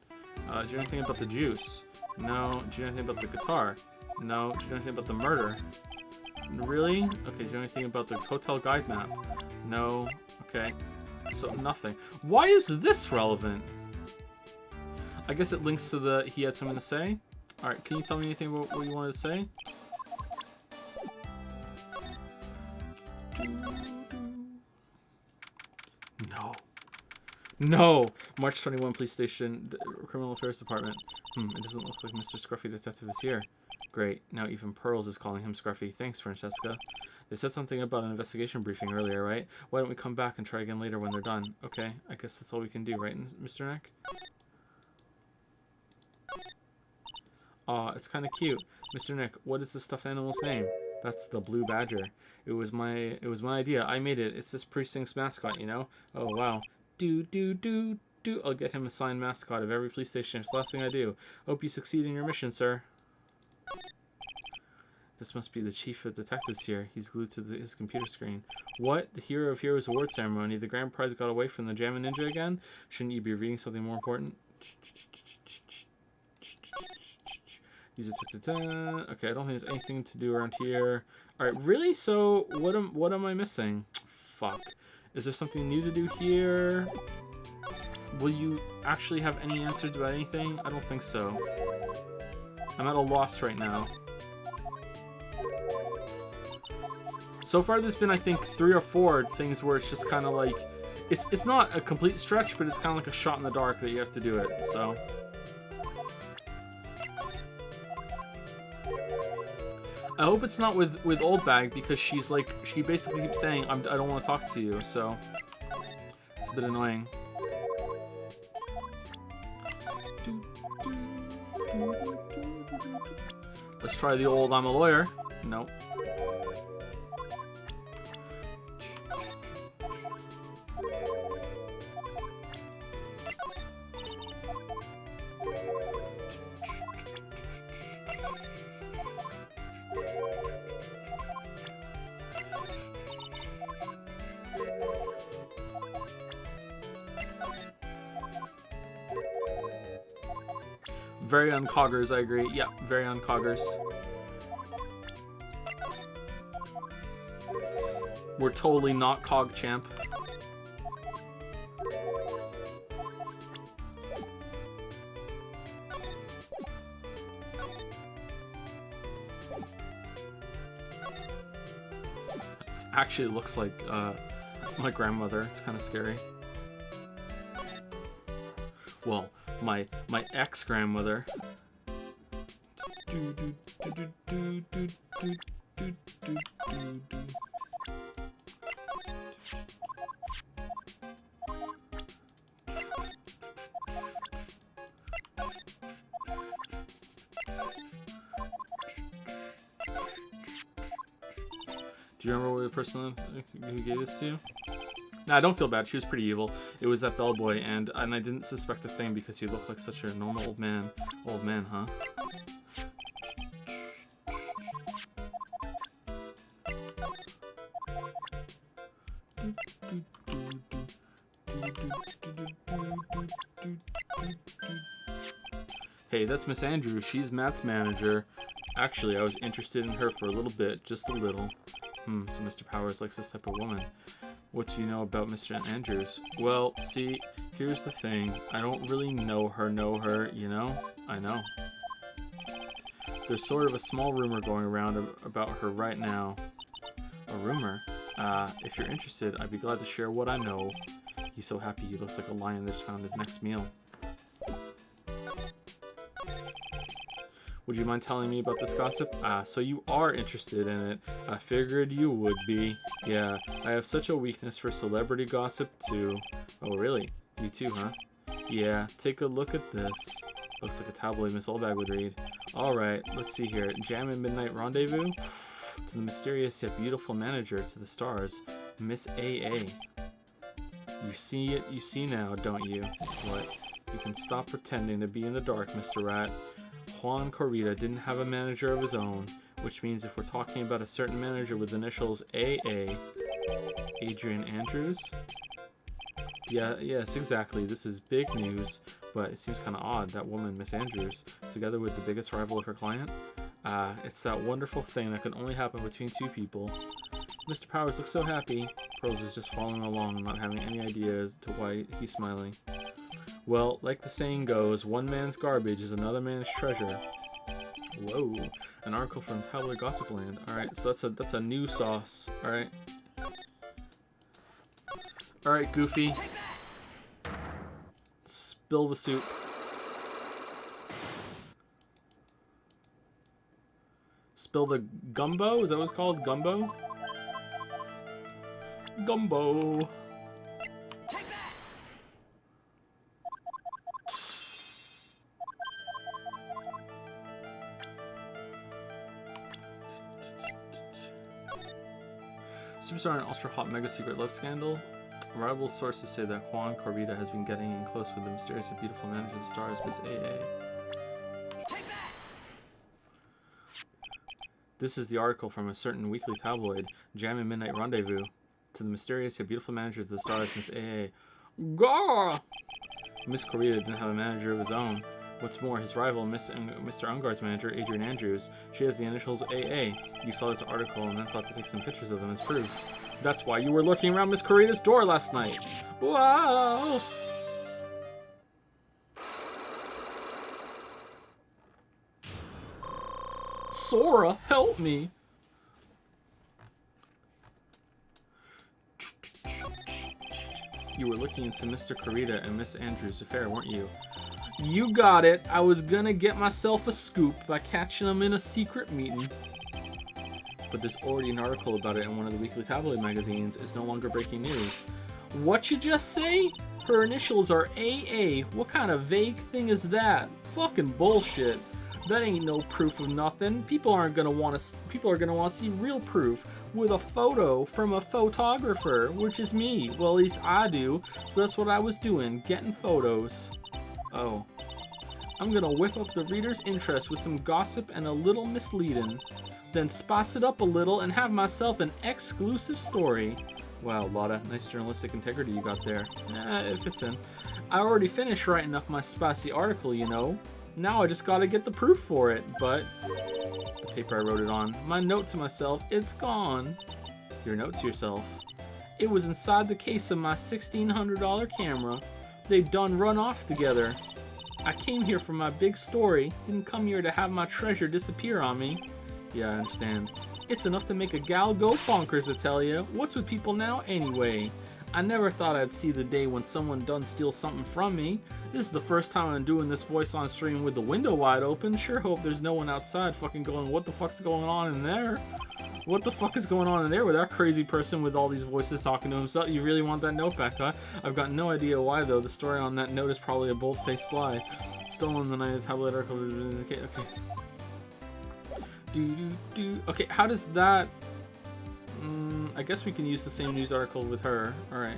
Do you know anything about the juice? No. Do you know anything about the guitar? No. Do you know anything about the murder? Really? Okay, do you know anything about the hotel guide map? No. Okay. So, nothing. Why is this relevant? I guess it links to the he had something to say. Alright, can you tell me anything about what you wanted to say? No. No! March 21, police station, criminal affairs department. It doesn't look like Mr. Scruffy Detective is here. Great. Now even Pearls is calling him Scruffy. Thanks, Francesca. They said something about an investigation briefing earlier, right? Why don't we come back and try again later when they're done? Okay, I guess that's all we can do, right, Mr. Neck? Aw, it's kind of cute. Mr. Nick, what is the stuffed animal's name? That's the Blue Badger. It was my idea. I made it. It's this precinct's mascot, you know? Oh, wow. I'll get him a signed mascot of every police station. It's the last thing I do. Hope you succeed in your mission, sir. This must be the chief of detectives here. He's glued to his computer screen. What? The Hero of Heroes award ceremony. The grand prize got away from the Jammin' Ninja again? Shouldn't you be reading something more important? Okay, I don't think there's anything to do around here. Alright, really? So, what am I missing? Fuck. Is there something new to do here? Will you actually have any answer to anything? I don't think so. I'm at a loss right now. So far, there's been, I think, 3 or 4 things where it's just kind of like... It's not a complete stretch, but it's kind of like a shot in the dark that you have to do it, so... I hope it's not with Old Bag, because she's like, she basically keeps saying, I don't want to talk to you, so it's a bit annoying. Let's try the old I'm a lawyer. Nope. Very on coggers, I agree. Yeah, very on coggers. We're totally not cog champ. This actually looks like my grandmother. It's kind of scary. Well, my ex-grandmother. Do you remember what the person who gave this to you? Nah, don't feel bad. She was pretty evil. It was that bellboy, and I didn't suspect a thing because he looked like such a normal old man. Old man, huh? Hey, that's Miss Andrews. She's Matt's manager. Actually, I was interested in her for a little bit, just a little. So Mr. Powers likes this type of woman. What do you know about Mr. Andrews? Well, see, here's the thing. I don't really know her, you know? I know. There's sort of a small rumor going around about her right now. A rumor? If you're interested, I'd be glad to share what I know. He's so happy he looks like a lion that just found his next meal. Would you mind telling me about this gossip? Ah, so you are interested in it. I figured you would be. Yeah, I have such a weakness for celebrity gossip too. Oh, really? You too, huh? Yeah, take a look at this. Looks like a tabloid Miss Oldbag would read. Alright, let's see here. Jam and Midnight Rendezvous? To the mysterious yet beautiful manager to the stars, Miss AA. You see it, you see now, don't you? What? You can stop pretending to be in the dark, Mr. Rat. Juan Corrida didn't have a manager of his own, which means if we're talking about a certain manager with initials AA, Adrian Andrews? Yeah, yes, exactly. This is big news, but it seems kind of odd, that woman, Miss Andrews, together with the biggest rival of her client? It's that wonderful thing that can only happen between two people. Mr. Powers looks so happy. Pearls is just following along, not having any idea as to why he's smiling. Well, like the saying goes, one man's garbage is another man's treasure. Whoa, an article from Tabloid Gossip Land. Alright, so that's a new sauce. Alright. Alright, Goofy. Spill the soup. Spill the gumbo? Is that what it's called? Gumbo? Gumbo. Superstar and ultra hot mega secret love scandal. Reliable sources say that Juan Corrida has been getting in close with the mysterious and beautiful manager of the stars, Miss AA. This is the article from a certain weekly tabloid, Jam and Midnight Rendezvous. To the mysterious yet beautiful manager of the stars, Miss AA. Gah! Miss Corrida didn't have a manager of his own. What's more, his rival, Mr. Ungar's manager, Adrian Andrews, she has the initials AA. You saw this article and then thought to take some pictures of them as proof. That's why you were looking around Miss Corrida's door last night. Wow! Sora, help me! You were looking into Mr. Corrida and Miss Andrews' affair, weren't you? You got it. I was gonna get myself a scoop by catching them in a secret meeting. But there's already an article about it in one of the weekly tabloid magazines. It's no longer breaking news. What you just say? Her initials are AA. What kind of vague thing is that? Fucking bullshit. That ain't no proof of nothing. People are gonna want to see real proof with a photo from a photographer, which is me. Well, at least I do. So that's what I was doing, getting photos. Oh. I'm gonna whip up the reader's interest with some gossip and a little misleading. Then spice it up a little and have myself an exclusive story. Wow, Lotta, nice journalistic integrity you got there. It fits in. I already finished writing up my spicy article, you know. Now I just gotta get the proof for it, but... The paper I wrote it on. My note to myself, it's gone. Your note to yourself. It was inside the case of my $1,600 camera. They done run off together. I came here for my big story. Didn't come here to have my treasure disappear on me. Yeah, I understand. It's enough to make a gal go bonkers, I tell ya. What's with people now, anyway? I never thought I'd see the day when someone done steal something from me. This is the first time I'm doing this voice on stream with the window wide open. Sure hope there's no one outside fucking going, what the fuck's going on in there? What the fuck is going on in there with that crazy person with all these voices talking to himself? You really want that note back, huh? I've got no idea why, though. The story on that note is probably a bold-faced lie. Stolen the night of the tablet article. Okay. Okay, how does that... I guess we can use the same news article with her. Alright.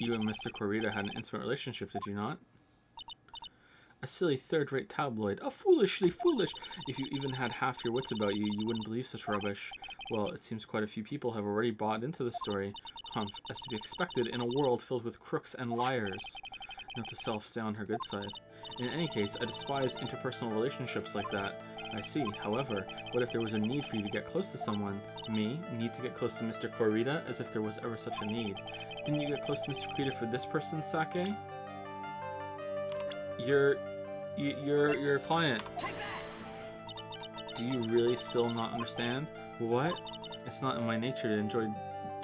You and Mr. Corrida had an intimate relationship, did you not? A silly third-rate tabloid. Oh, foolishly foolish! If you even had half your wits about you, you wouldn't believe such rubbish. Well, it seems quite a few people have already bought into the story. Humph, as to be expected in a world filled with crooks and liars. Note to self, stay on her good side. In any case, I despise interpersonal relationships like that. I see. However, what if there was a need for you to get close to someone? Me? Need to get close to Mr. Korita? As if there was ever such a need. Didn't you get close to Mr. Korita for this person's sake? Your client. Do you really still not understand? What? It's not in my nature to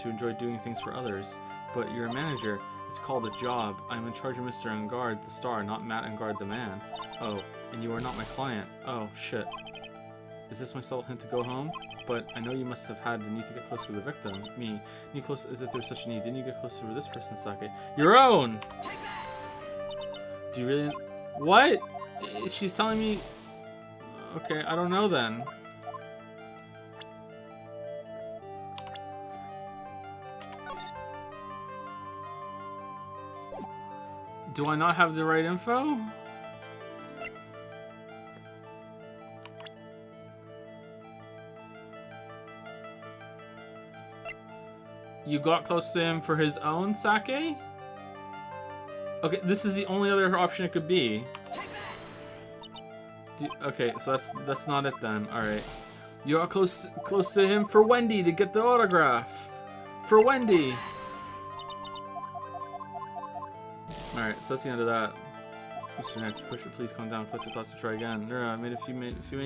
enjoy doing things for others. But you're a manager. It's called a job. I'm in charge of Mr. Engard, the star, not Matt Engard, the man. Oh, and you are not my client. Oh, shit. Is this my subtle hint to go home? But I know you must have had the need to get close to the victim. Me. Need close as if there's such a need. Didn't you get close to this person's sake? Your own! Do you really... What? She's telling me... Okay, I don't know then. Do I not have the right info? You got close to him for his own sake? Okay, this is the only other option it could be. Okay, so that's not it then. All right, you got close to him for Wendy to get the autograph. For Wendy. All right, so that's the end of that. Mr. Nick, Pusher, please calm down. Collect your thoughts to try again. No, I made a few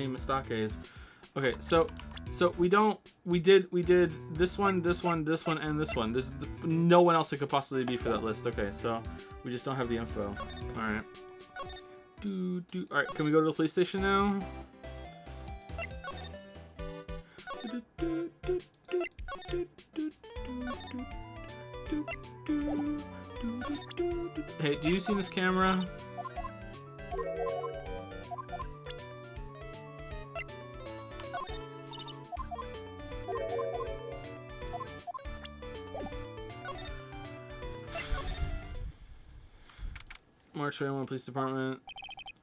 mistakes. Okay, so we did this one, and this one. There's no one else it could possibly be for that list. Okay, so we just don't have the info. All right. All right, can we go to the police station now? Hey, do you see this camera? March 21 Police Department.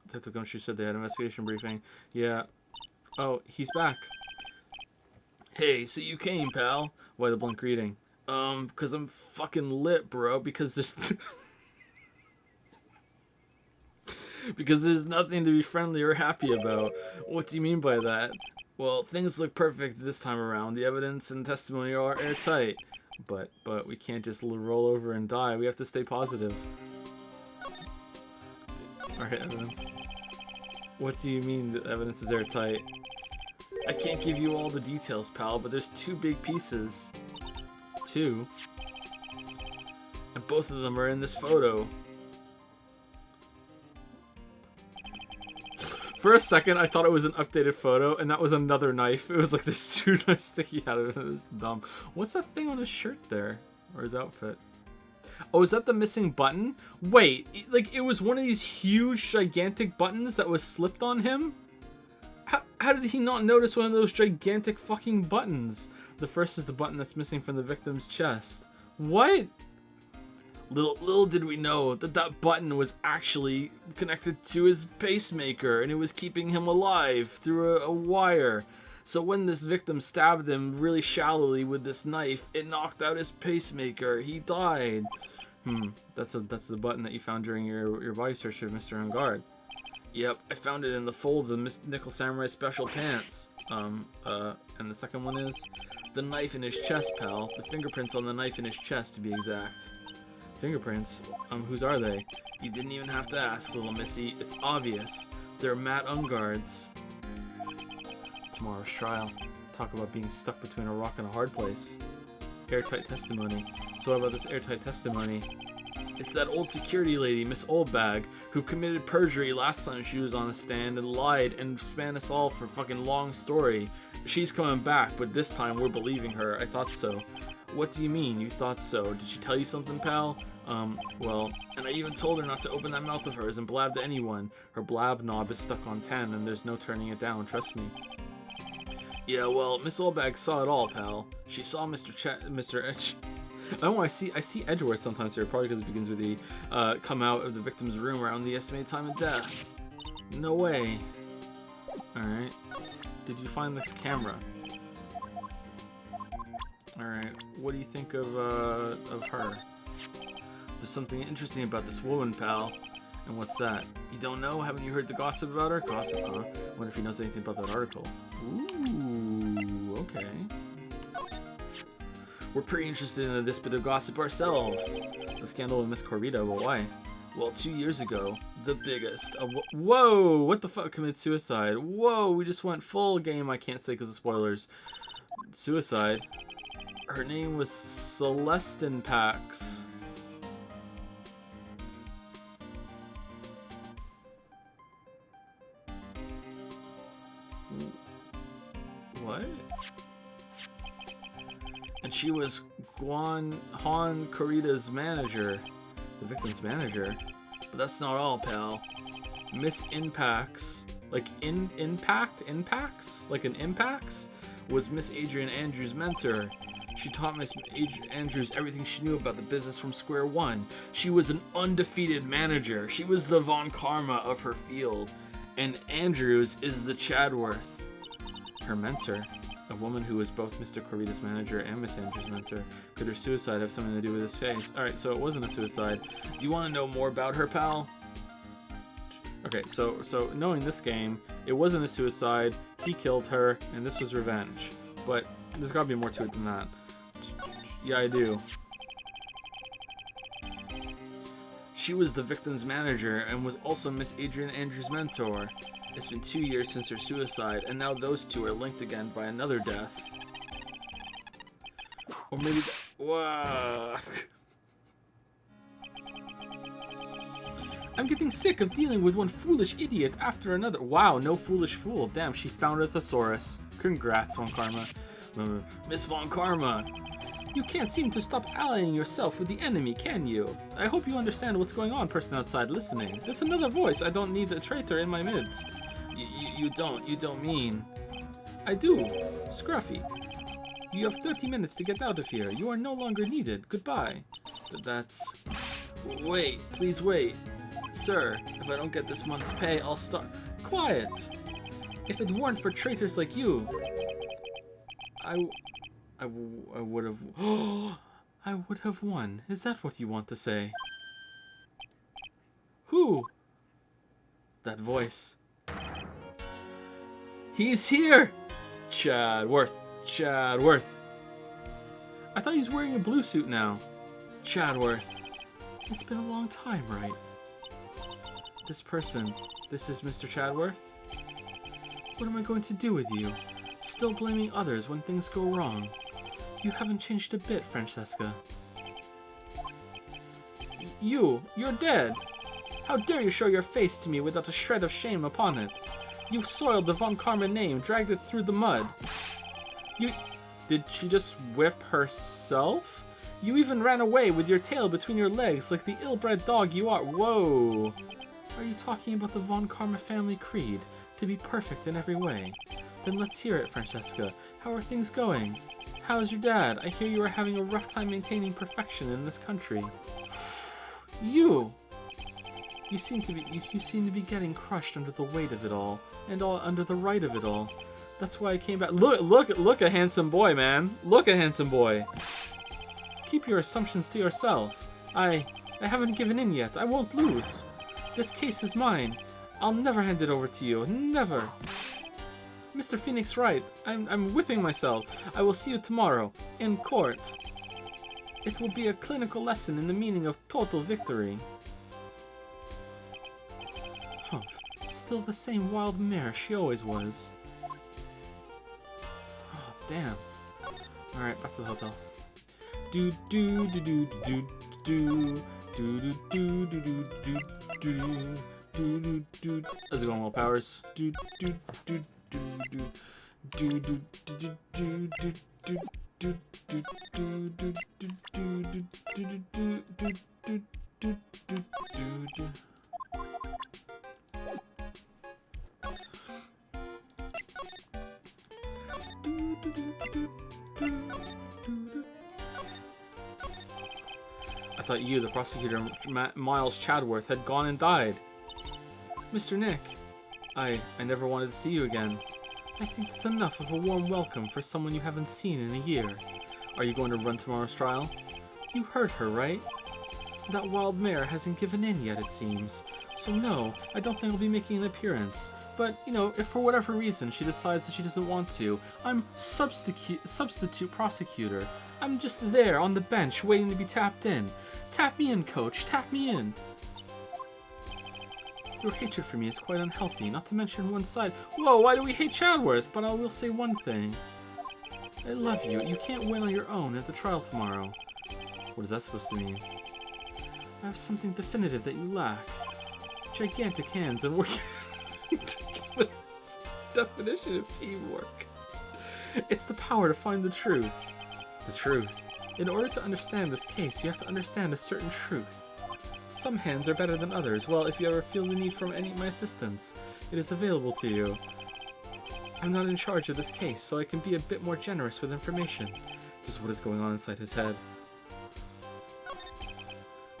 Detective Gumshoe said they had an investigation briefing. Yeah. Oh, he's back. Hey, so you came, pal. Why the blank greeting? Because I'm fucking lit, bro. Because there's... because there's nothing to be friendly or happy about. What do you mean by that? Well, things look perfect this time around. The evidence and testimony are airtight. But we can't just roll over and die. We have to stay positive. Alright, evidence. What do you mean the evidence is airtight? I can't give you all the details, pal, but there's two big pieces. Two. And both of them are in this photo. For a second, I thought it was an updated photo, and that was another knife. It was like this two knives sticking out of it. It was dumb. What's that thing on his shirt there? Or his outfit? Oh, is that the missing button? Wait, like it was one of these huge, gigantic buttons that was slipped on him? How did he not notice one of those gigantic fucking buttons? The first is the button that's missing from the victim's chest. What? Little did we know that that button was actually connected to his pacemaker and it was keeping him alive through a wire. So when this victim stabbed him really shallowly with this knife, it knocked out his pacemaker. He died. That's the button that you found during your body search of Mr. Engard. Yep, I found it in the folds of Miss Nickel Samurai's special pants. And the second one is the knife in his chest, pal. The fingerprints on the knife in his chest, to be exact. Fingerprints? Whose are they? You didn't even have to ask, little missy. It's obvious. They're Matt Engard's. Tomorrow's trial. Talk about being stuck between a rock and a hard place. Airtight testimony. So what about this airtight testimony? It's that old security lady, Miss Oldbag, who committed perjury last time she was on the stand and lied and spanned us all for fucking long story. She's coming back, but this time we're believing her. I thought so. What do you mean, you thought so? Did she tell you something, pal? Well, and I even told her not to open that mouth of hers and blab to anyone. Her blab knob is stuck on 10 and there's no turning it down, trust me. Yeah, well, Miss Oldbag saw it all, pal. She saw Mr. Edge. I see Edgeworth sometimes here, probably because it begins with the come out of the victim's room around the estimated time of death. No way. Alright. Did you find this camera? Alright, what do you think of her? There's something interesting about this woman, pal. And what's that? You don't know? Haven't you heard the gossip about her? Gossip, huh? Wonder if he knows anything about that article. Ooh, okay. We're pretty interested in this bit of gossip ourselves. The scandal with Miss Corrida, well, why? Well, 2 years ago, the biggest. Whoa! What the fuck committed suicide? Whoa! We just went full game. I can't say because of spoilers. Suicide. Her name was Celestine Pax. What? And she was Han Corrida's manager. The victim's manager. But that's not all, pal. Miss Impax, like Impax? Like an Impax? Was Miss Adrian Andrews' mentor. She taught Miss Andrews everything she knew about the business from square one. She was an undefeated manager. She was the Von Karma of her field. And Andrews is the Chadworth. Her mentor, a woman who was both Mr. Corrida's manager and Miss Andrews' mentor. Could her suicide have something to do with this case? Alright, so it wasn't a suicide. Do you want to know more about her, pal? Okay, so knowing this game, it wasn't a suicide, he killed her, and this was revenge. But there's gotta be more to it than that. Yeah, I do. She was the victim's manager and was also Miss Adrian Andrews' mentor. It's been 2 years since her suicide, and now those two are linked again by another death. Or maybe... Whoa. I'm getting sick of dealing with one foolish idiot after another. Wow, no foolish fool. Damn, she found a thesaurus. Congrats, Von Karma. Miss Von Karma. You can't seem to stop allying yourself with the enemy, can you? I hope you understand what's going on, person outside listening. It's another voice. I don't need a traitor in my midst. You don't mean... I do. Scruffy. You have 30 minutes to get out of here. You are no longer needed. Goodbye. That's... Wait, please wait. Sir, if I don't get this month's pay, I'll start... Quiet! If it weren't for traitors like you, I would have... I would have won. Is that what you want to say? Who? That voice. He's here! Chadworth. Chadworth. I thought he was wearing a blue suit now. Chadworth. It's been a long time, right? This person, this is Mr. Chadworth? What am I going to do with you? Still blaming others when things go wrong. You haven't changed a bit, Francesca. You're dead! How dare you show your face to me without a shred of shame upon it? You've soiled the Von Karma name, dragged it through the mud. Did she just whip herself? You even ran away with your tail between your legs like the ill-bred dog you are. Whoa! Are you talking about the Von Karma family creed? To be perfect in every way? Then let's hear it, Francesca. How are things going? How's your dad? I hear you are having a rough time maintaining perfection in this country. You seem to be getting crushed under the weight of it all, and all under the right of it all. That's why I came back. Look a handsome boy, man. Look a handsome boy. Keep your assumptions to yourself. I haven't given in yet. I won't lose. This case is mine. I'll never hand it over to you. Never. Mr. Phoenix Wright, I'm whipping myself. I will see you tomorrow, in court. It will be a clinical lesson in the meaning of total victory. Humph. Still the same wild mare she always was. Oh, damn. Alright, back to the hotel. Do do do do do do do do do do do do do do. How's it going, Will Powers? Do do do do do do do do do do do do do do do do. I thought you, the prosecutor, Miles Chadworth, had gone and died. Mr. Nick, I never wanted to see you again. I think that's enough of a warm welcome for someone you haven't seen in a year. Are you going to run tomorrow's trial? You heard her, right? That wild mare hasn't given in yet, it seems. So no, I don't think I'll be making an appearance. But, you know, if for whatever reason she decides that she doesn't want to, I'm substitute prosecutor. I'm just there on the bench waiting to be tapped in. Tap me in, coach, tap me in. Your hatred for me is quite unhealthy, not to mention one side. Whoa, why do we hate Chadworth? But I will say one thing. I love you. You can't win on your own at the trial tomorrow. What is that supposed to mean? I have something definitive that you lack. Gigantic hands and working together. Definition of teamwork. It's the power to find the truth. The truth. In order to understand this case, you have to understand a certain truth. Some hands are better than others. Well, if you ever feel the need for any of my assistance, it is available to you. I'm not in charge of this case, so I can be a bit more generous with information. Just what is going on inside his head.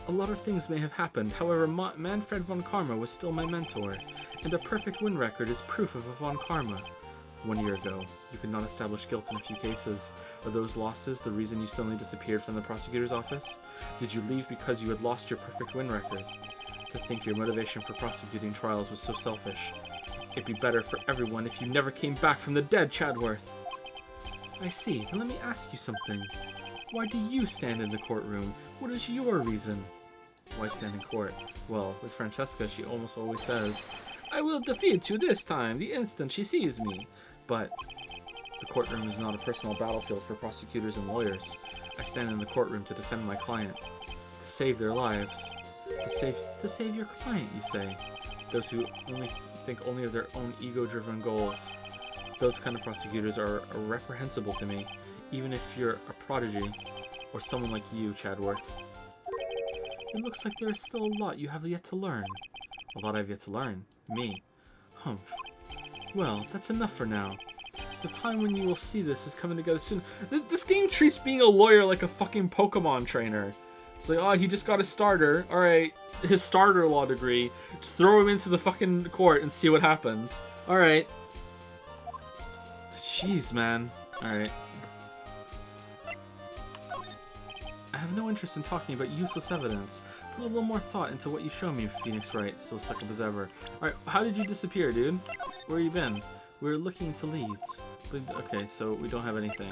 A lot of things may have happened, however, Manfred von Karma was still my mentor, and a perfect win record is proof of a von Karma. 1 year ago, you could not establish guilt in a few cases. Are those losses the reason you suddenly disappeared from the prosecutor's office? Did you leave because you had lost your perfect win record? To think your motivation for prosecuting trials was so selfish. It'd be better for everyone if you never came back from the dead, Chadworth. I see. Then let me ask you something. Why do you stand in the courtroom? What is your reason? Why stand in court? Well, with Francesca, she almost always says, I will defeat you this time, the instant she sees me. But the courtroom is not a personal battlefield for prosecutors and lawyers. I stand in the courtroom to defend my client, to save their lives. To save your client, you say. Those who think only of their own ego-driven goals. Those kind of prosecutors are reprehensible to me, even if you're a prodigy, or someone like you, Chadworth. It looks like there is still a lot you have yet to learn. A lot I've yet to learn. Me. Humph. Well, that's enough for now. The time when you will see this is coming together soon. This game treats being a lawyer like a fucking Pokemon trainer. It's like, oh, he just got a starter. Alright, his starter law degree. Just throw him into the fucking court and see what happens. Alright. Jeez, man. Alright. I have no interest in talking about useless evidence. Put a little more thought into what you show me, Phoenix Wright, still stuck up as ever. Alright, how did you disappear, dude? Where you been? We're looking into leads. Okay, so we don't have anything.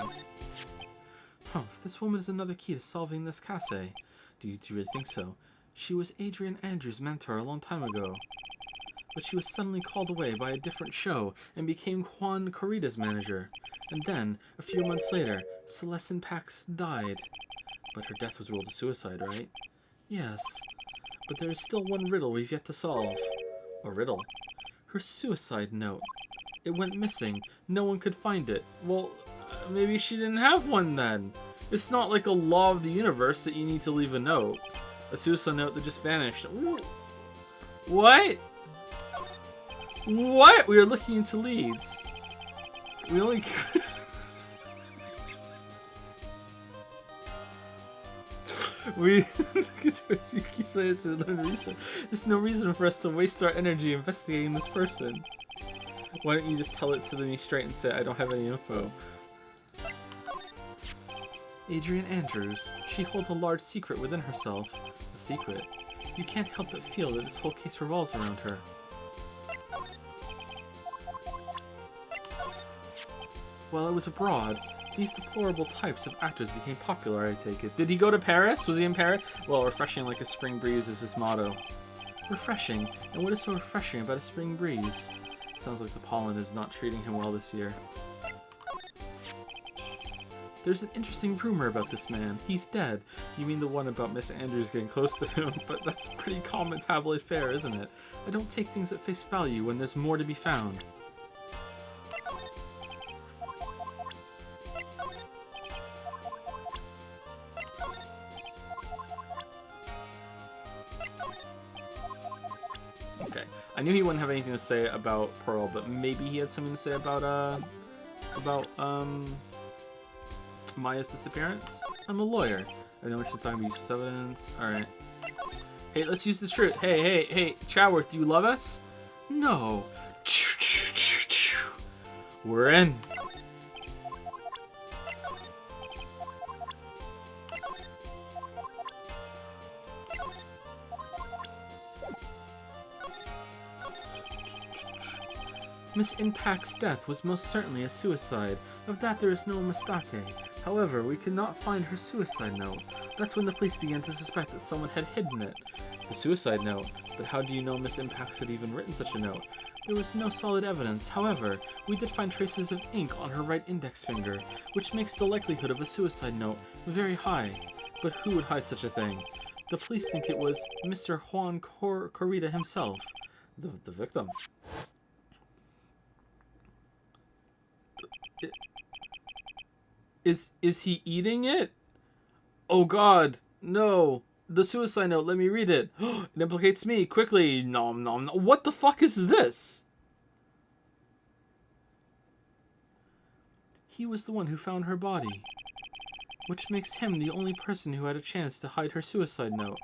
Humph, this woman is another key to solving this case. Do you really think so? She was Adrian Andrews' mentor a long time ago. But she was suddenly called away by a different show and became Juan Corrida's manager. And then, a few months later, Celestin Pax died. But her death was ruled a suicide, right? Yes. But there is still one riddle we've yet to solve. A riddle? Her suicide note. It went missing. No one could find it. Well, maybe she didn't have one then. It's not like a law of the universe that you need to leave a note. A suicide note that just vanished. Ooh. What? What? We are looking into leads. We only... There's no reason for us to waste our energy investigating this person. Why don't you just tell it to me straight and say I don't have any info? Adrian Andrews. She holds a large secret within herself. A secret. You can't help but feel that this whole case revolves around her. While I was abroad, these deplorable types of actors became popular, I take it. Did he go to Paris? Was he in Paris? Well, refreshing like a spring breeze is his motto. Refreshing? And what is so refreshing about a spring breeze? Sounds like the pollen is not treating him well this year. There's an interesting rumor about this man. He's dead. You mean the one about Miss Andrews getting close to him? But that's pretty common tabloid fare, isn't it? I don't take things at face value when there's more to be found. Okay, I knew he wouldn't have anything to say about Pearl, but maybe he had something to say about Maya's disappearance? I'm a lawyer. I know what you're talking about, useless evidence. Alright. Hey, let's use the truth. Hey, Chadworth, do you love us? No. We're in. Miss Impact's death was most certainly a suicide. Of that there is no mistake. However, we could not find her suicide note. That's when the police began to suspect that someone had hidden it. The suicide note? But how do you know Miss Impacts had even written such a note? There was no solid evidence. However, we did find traces of ink on her right index finger, which makes the likelihood of a suicide note very high. But who would hide such a thing? The police think it was Mr. Juan Corrida himself, the victim. Is he eating it? Oh God, no. The suicide note, let me read it. It implicates me. Quickly. Nom nom nom. What the fuck is this? He was the one who found her body, which makes him the only person who had a chance to hide her suicide note.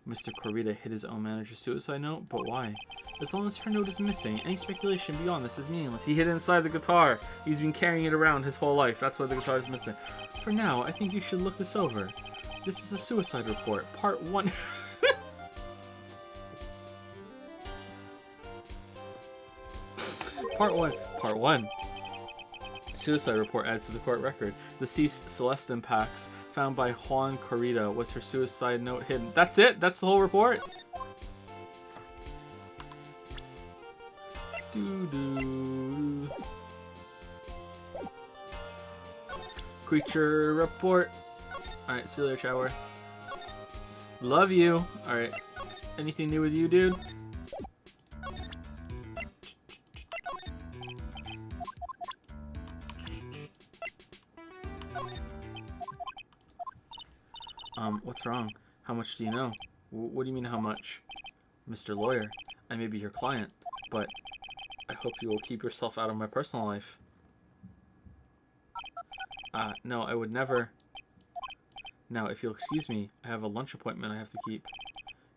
Mr. Corrida hid his own manager's suicide note, but why? As long as her note is missing, any speculation beyond this is meaningless. He hid it inside the guitar. He's been carrying it around his whole life. That's why the guitar is missing. For now, I think you should look this over. This is a suicide report, part 1. Part 1. Suicide report adds to the court record. Deceased Celeste Impacts, found by Juan Corrida. Was her suicide note hidden? That's it? That's the whole report? Doo-doo. Creature report. Alright, see you later, Chatworth. Love you. Alright. Anything new with you, dude? What's wrong? How much do you know? What do you mean, how much? Mr. Lawyer, I may be your client, but I hope you will keep yourself out of my personal life. No, I would never. Now, if you'll excuse me, I have a lunch appointment I have to keep.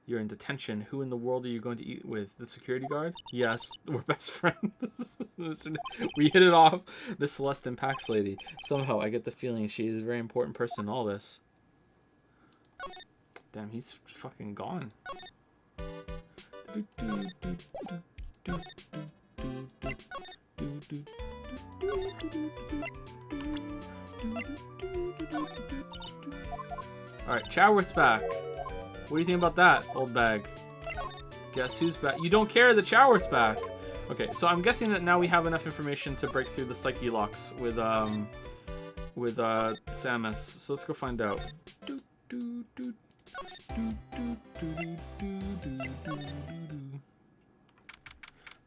You're in detention. Who in the world are you going to eat with? The security guard? Yes, we're best friends. We hit it off. The Celeste Impacts lady. Somehow, I get the feeling she is a very important person in all this. Damn, he's fucking gone. Alright, Chatworth's back. What do you think about that, old bag? Guess who's back? You don't care, the Chatworth's back. Okay, so I'm guessing that now we have enough information to break through the psyche locks with Samus. So let's go find out.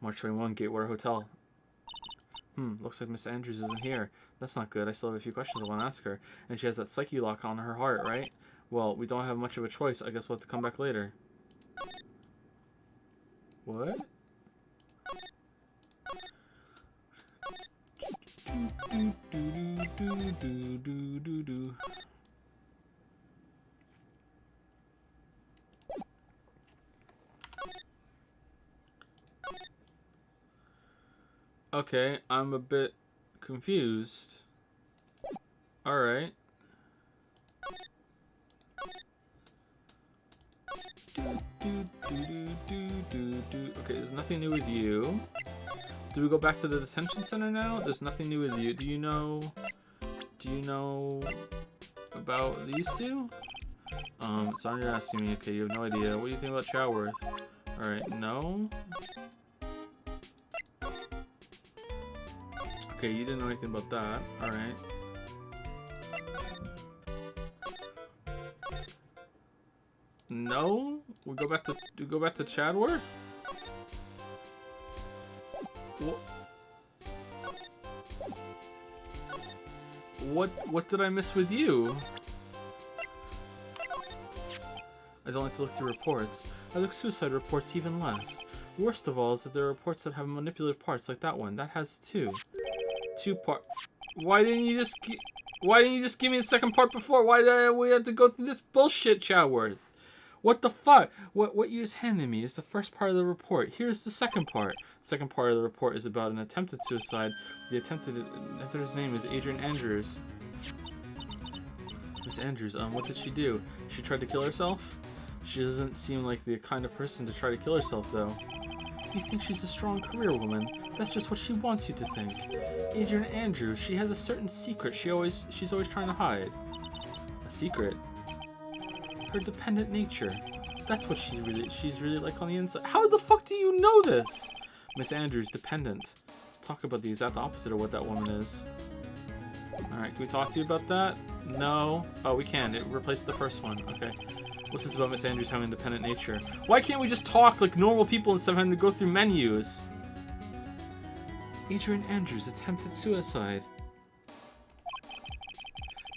March 21, Gatewater Hotel. Looks like Miss Andrews isn't here. That's not good. I still have a few questions I want to ask her. And she has that psyche lock on her heart, right? Well, we don't have much of a choice. I guess we'll have to come back later. What? Okay, I'm a bit confused. Alright. Okay, there's nothing new with you. Do we go back to the detention center now? There's nothing new with you. Do you know about these two? Sorry, you're asking me. Okay, you have no idea. What do you think about Chatworth? Alright, no. Okay, you didn't know anything about that. Alright. No? We go back to Chatworth? What did I miss with you? I don't like to look through reports. I look suicide reports even less. Worst of all is that there are reports that have manipulative parts like that one. That has two part. Why didn't you just give me the second part before? Why did we have to go through this bullshit, Chatworth? What the fuck? What you just handed me is the first part of the report. Here's the second part. The second part of the report is about an attempted suicide. The attempter's name is Adrian Andrews. Miss Andrews, what did she do? She tried to kill herself? She doesn't seem like the kind of person to try to kill herself, though. You think she's a strong career woman. That's just what she wants you to think. Adrian Andrews, she has a certain secret she's always trying to hide. A secret? Her dependent nature. That's what she's really like on the inside. How the fuck do you know this? Miss Andrews, dependent. Talk about the exact opposite of what that woman is. Alright, can we talk to you about that? No. Oh, we can. It replaced the first one. Okay. What's this about Miss Andrews having a dependent nature? Why can't we just talk like normal people instead of having to go through menus? Adrian Andrews attempted suicide.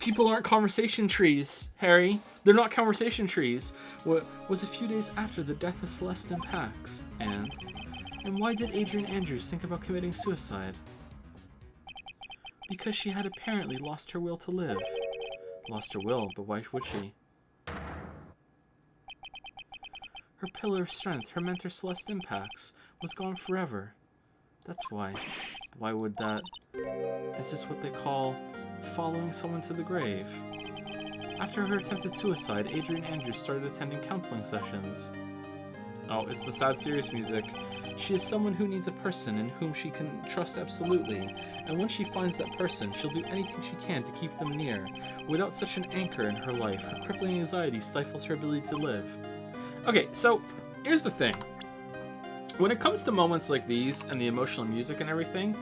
People aren't conversation trees, Harry. They're not conversation trees. What was a few days after the death of Celestine Pax. And why did Adrian Andrews think about committing suicide? Because she had apparently lost her will to live. Lost her will, but why would she? Her pillar of strength, her mentor Celestine Pax, was gone forever. That's why. Why would that? Is this what they call following someone to the grave? After her attempted suicide, Adrian Andrews started attending counseling sessions. Oh, it's the sad, serious music. She is someone who needs a person in whom she can trust absolutely, and once she finds that person, she'll do anything she can to keep them near. Without such an anchor in her life, her crippling anxiety stifles her ability to live. Okay, so here's the thing. When it comes to moments like these and the emotional music and everything,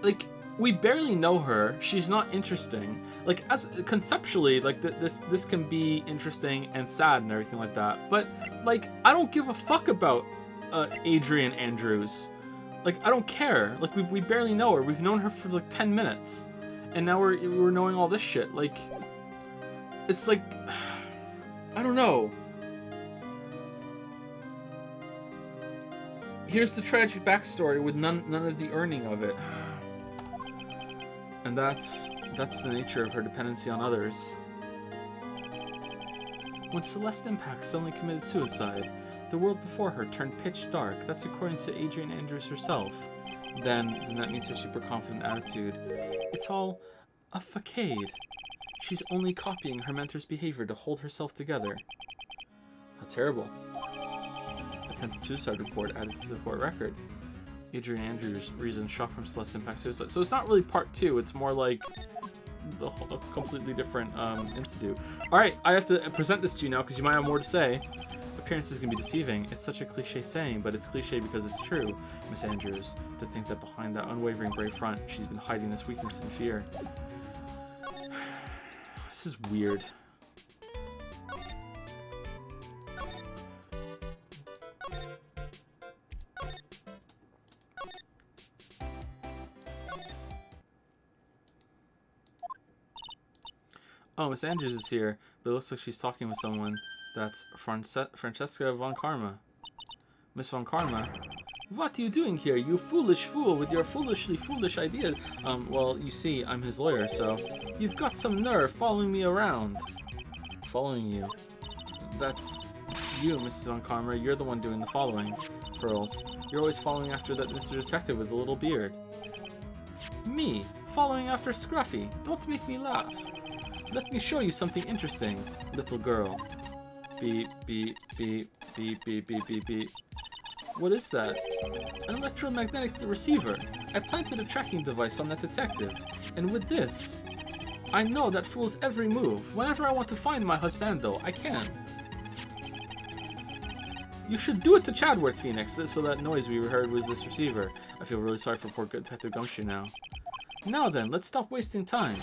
like, we barely know her. She's not interesting. Like, as conceptually, like, this can be interesting and sad and everything like that. But, like, I don't give a fuck about Adrian Andrews. Like, I don't care. Like, we barely know her. We've known her for like 10 minutes, and now we're knowing all this shit. Like, it's like, I don't know. Here's the tragic backstory with none of the earning of it. And that's the nature of her dependency on others. When Celestine Pax suddenly committed suicide, the world before her turned pitch dark. That's according to Adrian Andrews herself. Then that means her super confident attitude. It's all a facade. She's only copying her mentor's behavior to hold herself together. How terrible. Attempted suicide report added to the court record. Adrian Andrews reasons shock from Celestine Pax suicide. So it's not really part 2. It's more like a completely different institute. Alright, I have to present this to you now because you might have more to say. Appearances can be deceiving. It's such a cliche saying, but it's cliche because it's true. Miss Andrews, to think that behind that unwavering brave front, she's been hiding this weakness and fear. This is weird. Oh, Miss Andrews is here, but it looks like she's talking with someone. That's Francesca von Karma. Miss von Karma? What are you doing here, you foolish fool, with your foolishly foolish idea? Well, you see, I'm his lawyer, so... You've got some nerve following me around. Following you? That's you, Mrs. von Karma. You're the one doing the following. Pearls, you're always following after that Mr. Detective with the little beard. Me? Following after Scruffy? Don't make me laugh. Let me show you something interesting, little girl. Beep, beep, beep, beep, beep, beep, beep, beep. What is that? An electromagnetic receiver. I planted a tracking device on that detective. And with this, I know that fool's every move. Whenever I want to find my husbando, I can. You should do it to Chadworth, Phoenix, so that noise we heard was this receiver. I feel really sorry for poor Detective Gumshoe now. Now then, let's stop wasting time.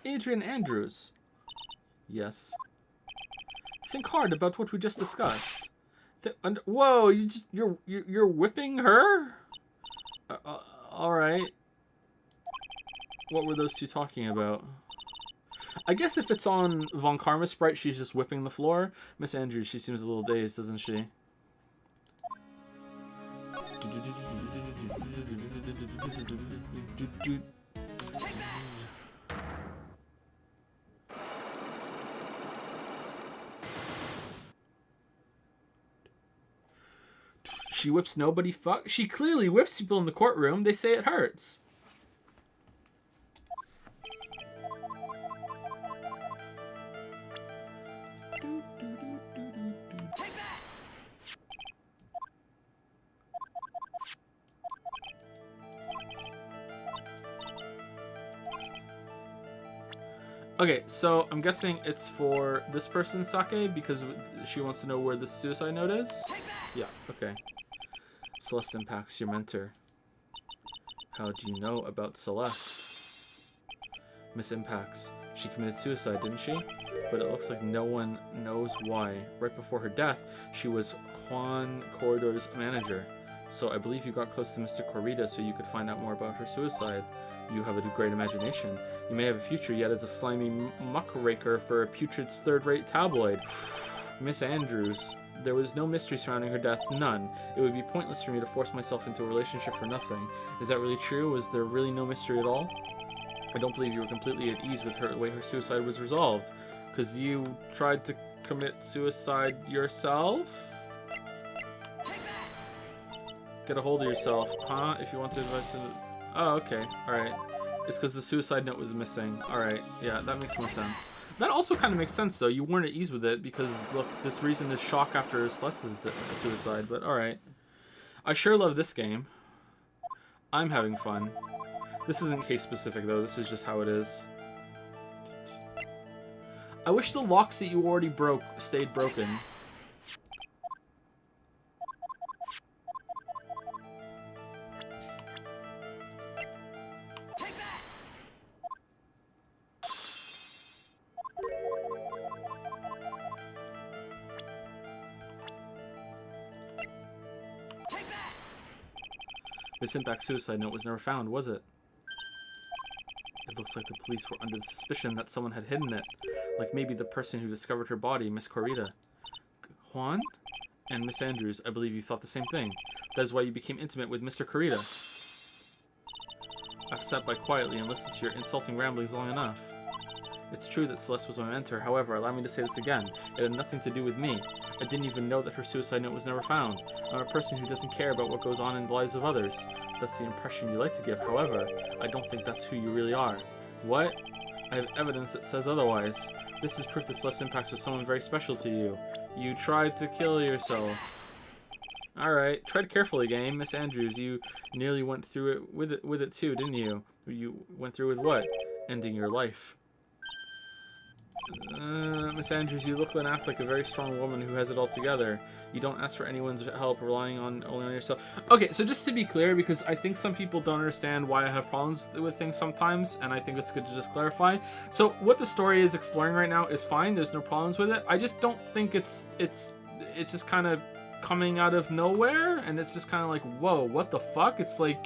Adrian Andrews. Yes. Think hard about what we just discussed. Whoa! You're whipping her? All right. What were those two talking about? I guess if it's on Von Karma's sprite, she's just whipping the floor. Miss Andrews, she seems a little dazed, doesn't she? She whips nobody. Fuck. She clearly whips people in the courtroom. They say it hurts. Okay, so I'm guessing it's for this person, Sake, because she wants to know where the suicide note is? Yeah, okay. Celeste Impacts, your mentor. How do you know about Celeste? Miss Impacts. She committed suicide, didn't she? But it looks like no one knows why. Right before her death, she was Juan Corridor's manager. So I believe you got close to Mr. Corrida so you could find out more about her suicide. You have a great imagination. You may have a future yet as a slimy muckraker for a putrid's third-rate tabloid. Miss Andrews. There was no mystery surrounding her death, none. It would be pointless for me to force myself into a relationship for nothing. Is that really true? Was there really no mystery at all? I don't believe you were completely at ease with her the way her suicide was resolved. Because you tried to commit suicide yourself? Get a hold of yourself, huh? If you want to advise... Oh, okay. Alright. It's because the suicide note was missing. Alright. Yeah, that makes more sense. That also kind of makes sense, though. You weren't at ease with it because, look, this reason is shock after Celeste's suicide. But alright. I sure love this game. I'm having fun. This isn't case-specific, though. This is just how it is. I wish the locks that you already broke stayed broken. Miss Impact's suicide note was never found, was it? It looks like the police were under the suspicion that someone had hidden it. Like maybe the person who discovered her body, Miss Corrida. Juan? And Miss Andrews, I believe you thought the same thing. That is why you became intimate with Mr. Corrida. I've sat by quietly and listened to your insulting ramblings long enough. It's true that Celeste was my mentor, however, allow me to say this again. It had nothing to do with me. I didn't even know that her suicide note was never found. I'm a person who doesn't care about what goes on in the lives of others. That's the impression you like to give, however, I don't think that's who you really are. What? I have evidence that says otherwise. This is proof that Celeste Impacts was someone very special to you. You tried to kill yourself. Alright, tread carefully, game. Miss Andrews, you nearly went through it with it too, didn't you? You went through with what? Ending your life. Miss Andrews, you look and act like a very strong woman who has it all together. You don't ask for anyone's help, relying only on yourself. Okay, so just to be clear, because I think some people don't understand why I have problems with things sometimes, and I think it's good to just clarify. So what the story is exploring right now is fine. There's no problems with it. I just don't think it's just kind of coming out of nowhere, and it's just kind of like, whoa, what the fuck? It's like,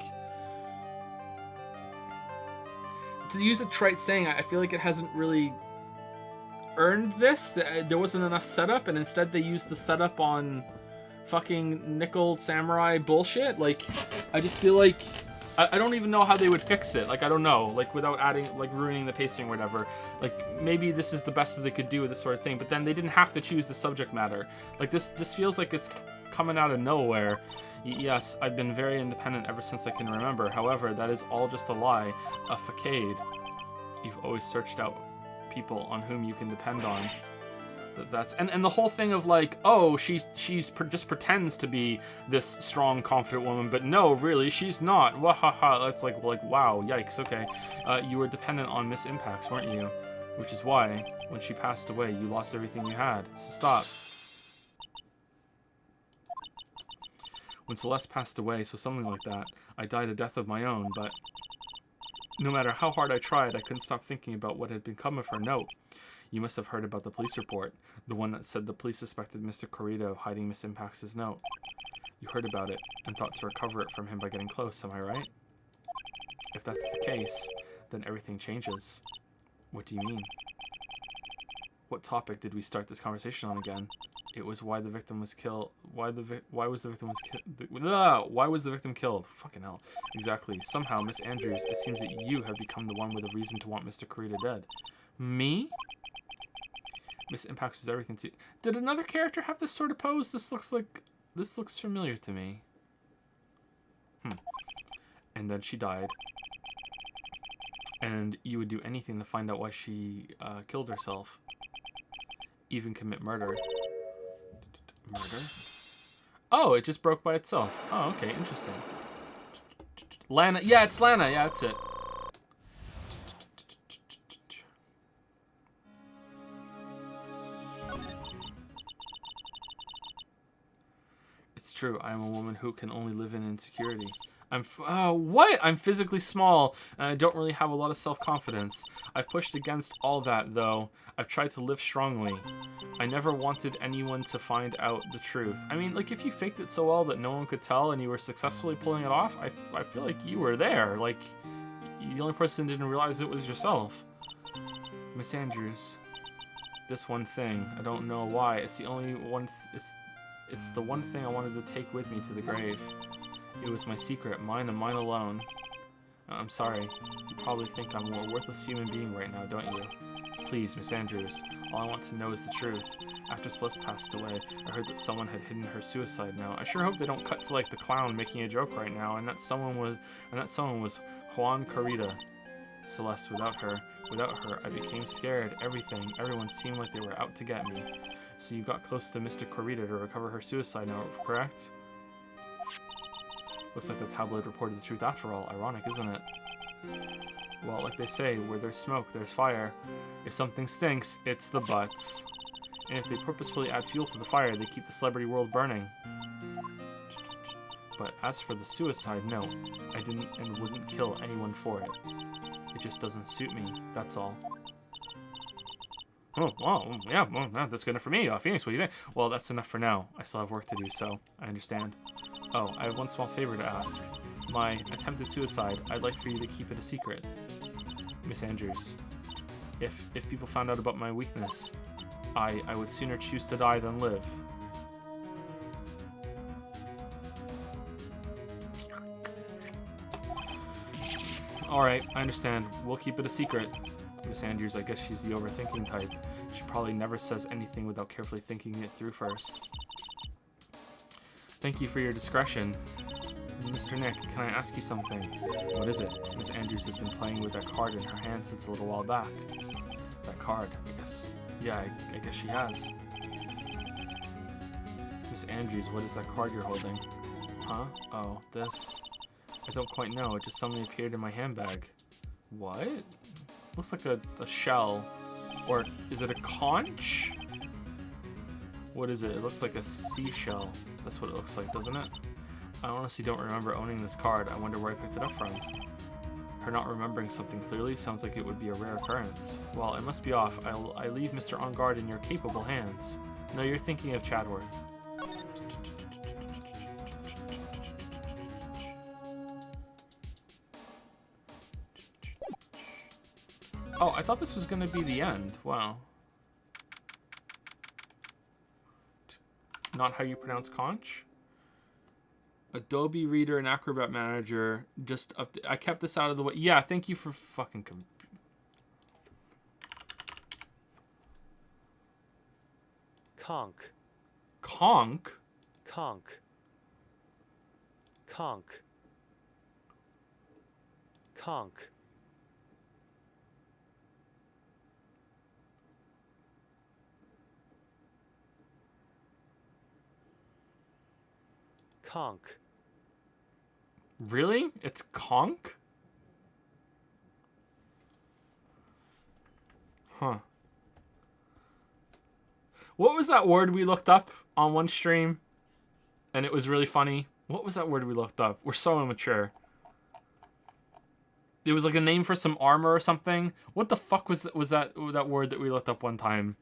to use a trite saying, I feel like it hasn't really earned this. There wasn't enough setup, and instead they used the setup on fucking nickel samurai bullshit. Like, I just feel like I don't even know how they would fix it. Like, I don't know, like, without adding, like, ruining the pacing or whatever. Like, maybe this is the best that they could do with this sort of thing, but then they didn't have to choose the subject matter. Like, this feels like it's coming out of nowhere. Yes, I've been very independent ever since I can remember. However, that is all just a lie, a facade. You've always searched out people on whom you can depend on. That's and the whole thing of like, oh, she's just pretends to be this strong, confident woman, but no, really, she's not. Wahaha. That's like wow, yikes. Okay, you were dependent on Miss Impacts, weren't you? Which is why when she passed away, you lost everything you had. So stop. When Celeste passed away, so something like that, I died a death of my own, but no matter how hard I tried, I couldn't stop thinking about what had become of her note. You must have heard about the police report, the one that said the police suspected Mr. Corrida of hiding Miss Impacts' note. You heard about it and thought to recover it from him by getting close, am I right? If that's the case, then everything changes. What do you mean? What topic did we start this conversation on again? It was why the victim was killed. Why was the victim killed? Fucking hell. Exactly. Somehow, Miss Andrews, it seems that you have become the one with a reason to want Mr. Corrida dead. Me? Miss Impacts was everything to... Did another character have this sort of pose? This looks familiar to me. And then she died. And you would do anything to find out why she killed herself. Even commit murder. Murder? Oh, it just broke by itself. Oh, okay, interesting. Lana. Yeah, it's Lana. Yeah, that's it. It's true. I am a woman who can only live in insecurity. What? I'm physically small, and I don't really have a lot of self-confidence. I've pushed against all that, though. I've tried to live strongly. I never wanted anyone to find out the truth. I mean, like, if you faked it so well that no one could tell and you were successfully pulling it off, I feel like you were there. Like, the only person who didn't realize it was yourself. Miss Andrews. This one thing. I don't know why. It's the only one... It's the one thing I wanted to take with me to the grave. It was my secret, mine and mine alone. I'm sorry. You probably think I'm a worthless human being right now, don't you? Please, Miss Andrews. All I want to know is the truth. After Celeste passed away, I heard that someone had hidden her suicide note. I sure hope they don't cut to like the clown making a joke right now, and that someone was Juan Carita. Celeste, without her, I became scared. Everyone seemed like they were out to get me. So you got close to Mr. Carita to recover her suicide note, correct? Looks like the tabloid reported the truth after all. Ironic, isn't it? Well, like they say, where there's smoke, there's fire. If something stinks, it's the butts. And if they purposefully add fuel to the fire, they keep the celebrity world burning. But as for the suicide note, I didn't and wouldn't kill anyone for it. It just doesn't suit me, that's all. Oh, well, yeah, that's good enough for me. Phoenix, what do you think? Well, that's enough for now. I still have work to do, so I understand. Oh, I have one small favor to ask. My attempted suicide, I'd like for you to keep it a secret. Miss Andrews, if people found out about my weakness, I would sooner choose to die than live. Alright, I understand. We'll keep it a secret. Miss Andrews, I guess she's the overthinking type. She probably never says anything without carefully thinking it through first. Thank you for your discretion. Mr. Nick, can I ask you something? What is it? Miss Andrews has been playing with that card in her hand since a little while back. That card, I guess. Yeah, I guess she has. Miss Andrews, what is that card you're holding? Huh? Oh, this. I don't quite know. It just suddenly appeared in my handbag. What? Looks like a shell. Or is it a conch? What is it? It looks like a seashell. That's what it looks like, doesn't it? I honestly don't remember owning this card. I wonder where I picked it up from. Her not remembering something clearly sounds like it would be a rare occurrence. Well, I must be off. I leave Mr. On Guard in your capable hands. No, you're thinking of Chadworth. Oh, I thought this was going to be the end. Wow. Not how you pronounce conch? Adobe Reader and Acrobat Manager. Just I kept this out of the way. Yeah, thank you for fucking... Conch. Conch? Conch. Conch. Conch. Conch. Really? It's conch? Huh. What was that word we looked up on one stream? And it was really funny. What was that word we looked up? We're so immature. It was like a name for some armor or something. What the fuck was that word that we looked up one time?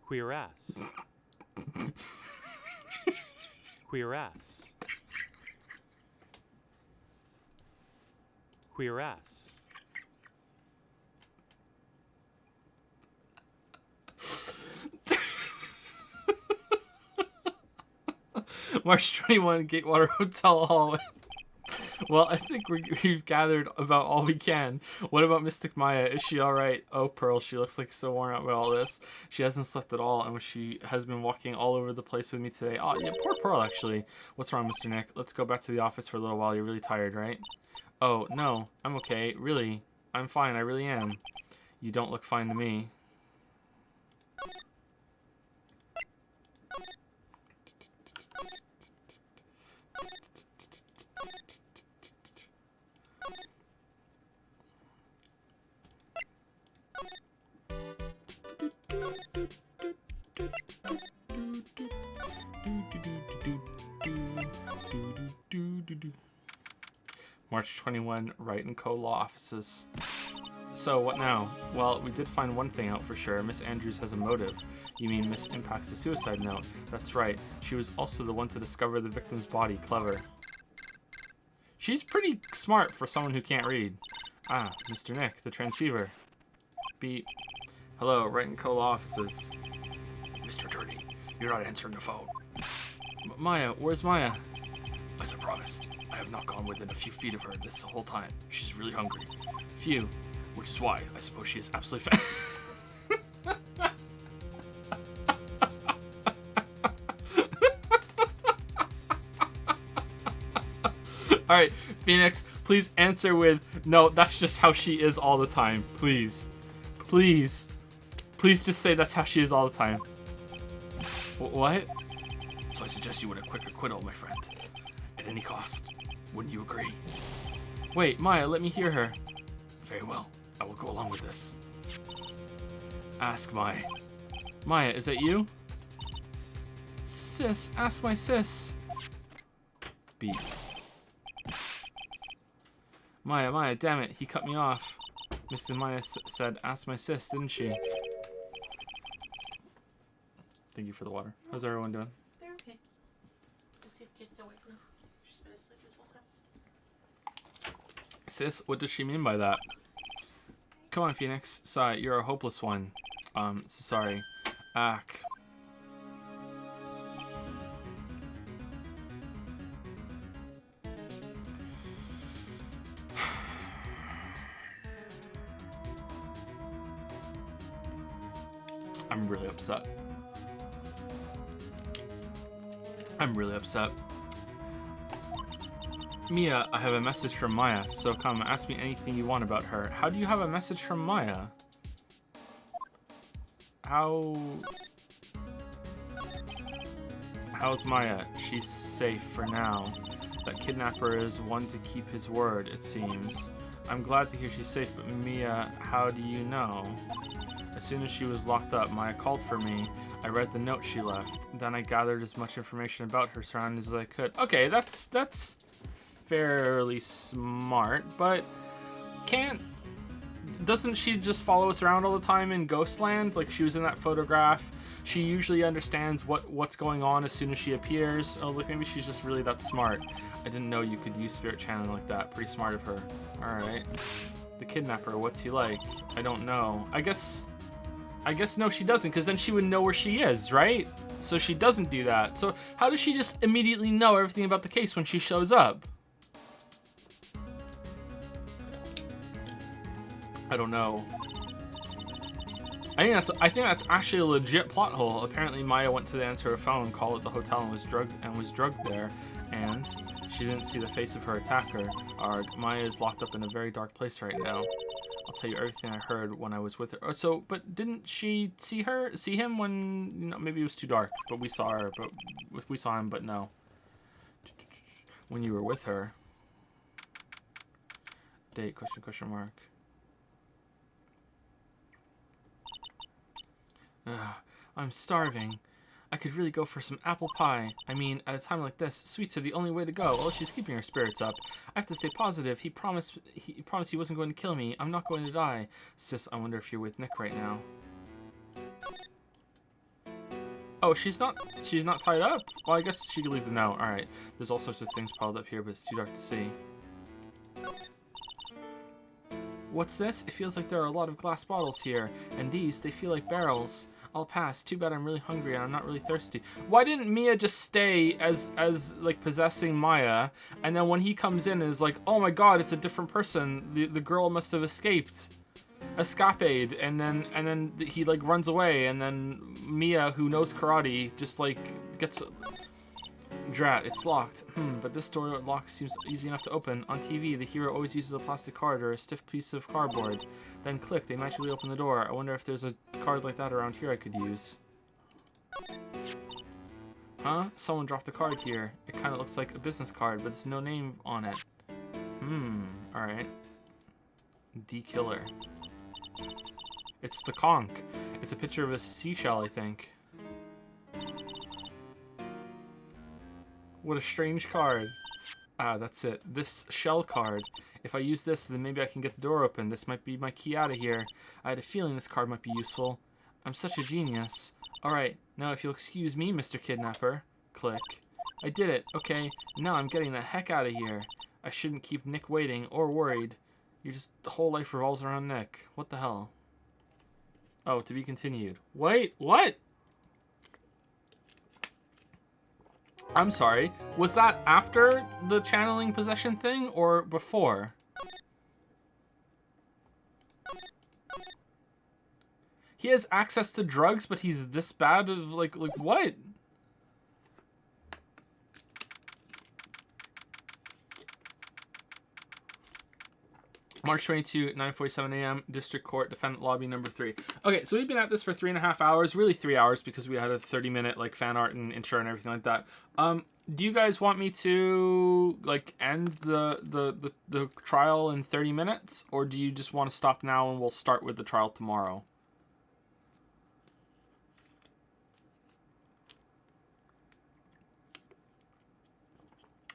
Queer ass. Queer ass. Queer ass. March 21, Gatewater Hotel hallway. Well, I think we've gathered about all we can. What about Mystic Maya? Is she alright? Oh, Pearl, she looks like so worn out by all this. She hasn't slept at all, and she has been walking all over the place with me today. Oh, yeah, poor Pearl, actually. What's wrong, Mr. Nick? Let's go back to the office for a little while. You're really tired, right? Oh, no, I'm okay. Really. I'm fine, I really am. You don't look fine to me. March 21, Wright & Co. Law Offices. So, what now? Well, we did find one thing out for sure. Miss Andrews has a motive. You mean Miss Impact's a suicide note? That's right. She was also the one to discover the victim's body. Clever. She's pretty smart for someone who can't read. Ah, Mr. Nick, the transceiver. Beep. Hello, Wright & Co. Law Offices. Mr. Attorney, you're not answering the phone. Maya, where's Maya? As I promised, I have not gone within a few feet of her this whole time. She's really hungry. Phew. Which is why I suppose she is absolutely Alright, Phoenix, please answer with, no, that's just how she is all the time. Please. Please. Please just say that's how she is all the time. What? So I suggest you win a quick acquittal, my friend. At any cost. Wouldn't you agree? Wait, Maya, let me hear her. Very well. I will go along with this. Ask Maya. Maya, is that you? Sis, ask my sis. Beep. Maya, damn it, he cut me off. Mr. Maya said, ask my sis, didn't she? Thank you for the water. How's everyone doing? They're okay. Just see if kids away from her. She's been asleep this whole time. Sis, what does she mean by that? Come on, Phoenix. Sorry, you're a hopeless one. Sorry. Ack. I'm really upset. I'm really upset. Mia, I have a message from Maya, so come, ask me anything you want about her. How do you have a message from Maya? How's Maya? She's safe for now. That kidnapper is one to keep his word, it seems. I'm glad to hear she's safe, but Mia, how do you know? As soon as she was locked up, Maya called for me. I read the note she left. Then I gathered as much information about her surroundings as I could. Okay, that's fairly smart, but doesn't she just follow us around all the time in Ghostland? Like, she was in that photograph. She usually understands what's going on as soon as she appears. Oh, like, maybe she's just really that smart. I didn't know you could use spirit channeling like that. Pretty smart of her. Alright. The kidnapper, what's he like? I don't know. I guess no, she doesn't, because then she would know where she is, right? So she doesn't do that. So how does she just immediately know everything about the case when she shows up? I don't know. I think that's actually a legit plot hole. Apparently Maya went to answer her phone, called at the hotel, and was drugged there, and she didn't see the face of her attacker. Arg, Maya is locked up in a very dark place right now. I'll tell you everything I heard when I was with her. Oh, so, but didn't she see him when, you know, maybe it was too dark, but we saw her, but we saw him, but no. When you were with her. Date, question mark. I'm starving. I could really go for some apple pie. I mean, at a time like this, sweets are the only way to go. Oh, she's keeping her spirits up. I have to stay positive. He promised he wasn't going to kill me. I'm not going to die. Sis, I wonder if you're with Nick right now. Oh, she's not tied up? Well, I guess she could leave the note. Alright. There's all sorts of things piled up here, but it's too dark to see. What's this? It feels like there are a lot of glass bottles here. And these, they feel like barrels. I'll pass. Too bad I'm really hungry and I'm not really thirsty. Why didn't Mia just stay as like possessing Maya, and then when he comes in is like, oh my god, it's a different person. The girl must have escaped, and then he like runs away, and then Mia, who knows karate, just like gets. Drat, it's locked. But this door lock seems easy enough to open. On TV, the hero always uses a plastic card or a stiff piece of cardboard. Then click, they magically open the door. I wonder if there's a card like that around here I could use. Huh? Someone dropped a card here. It kind of looks like a business card, but there's no name on it. Alright. D-Killer. It's the conch. It's a picture of a seashell, I think. What a strange card. Ah, that's it. This shell card. If I use this, then maybe I can get the door open. This might be my key out of here. I had a feeling this card might be useful. I'm such a genius. Alright, now if you'll excuse me, Mr. Kidnapper. Click. I did it. Okay, now I'm getting the heck out of here. I shouldn't keep Nick waiting or worried. The whole life revolves around Nick. What the hell? Oh, to be continued. Wait, what? I'm sorry. Was that after the channeling possession thing or before? He has access to drugs, but he's this bad of like what? March 22, 9:47 a.m. District Court, Defendant Lobby number 3. Okay, so we've been at this for 3.5 hours, really 3 hours because we had a 30-minute like fan art and intro and everything like that. Do you guys want me to like end the trial in 30 minutes, or do you just want to stop now and we'll start with the trial tomorrow?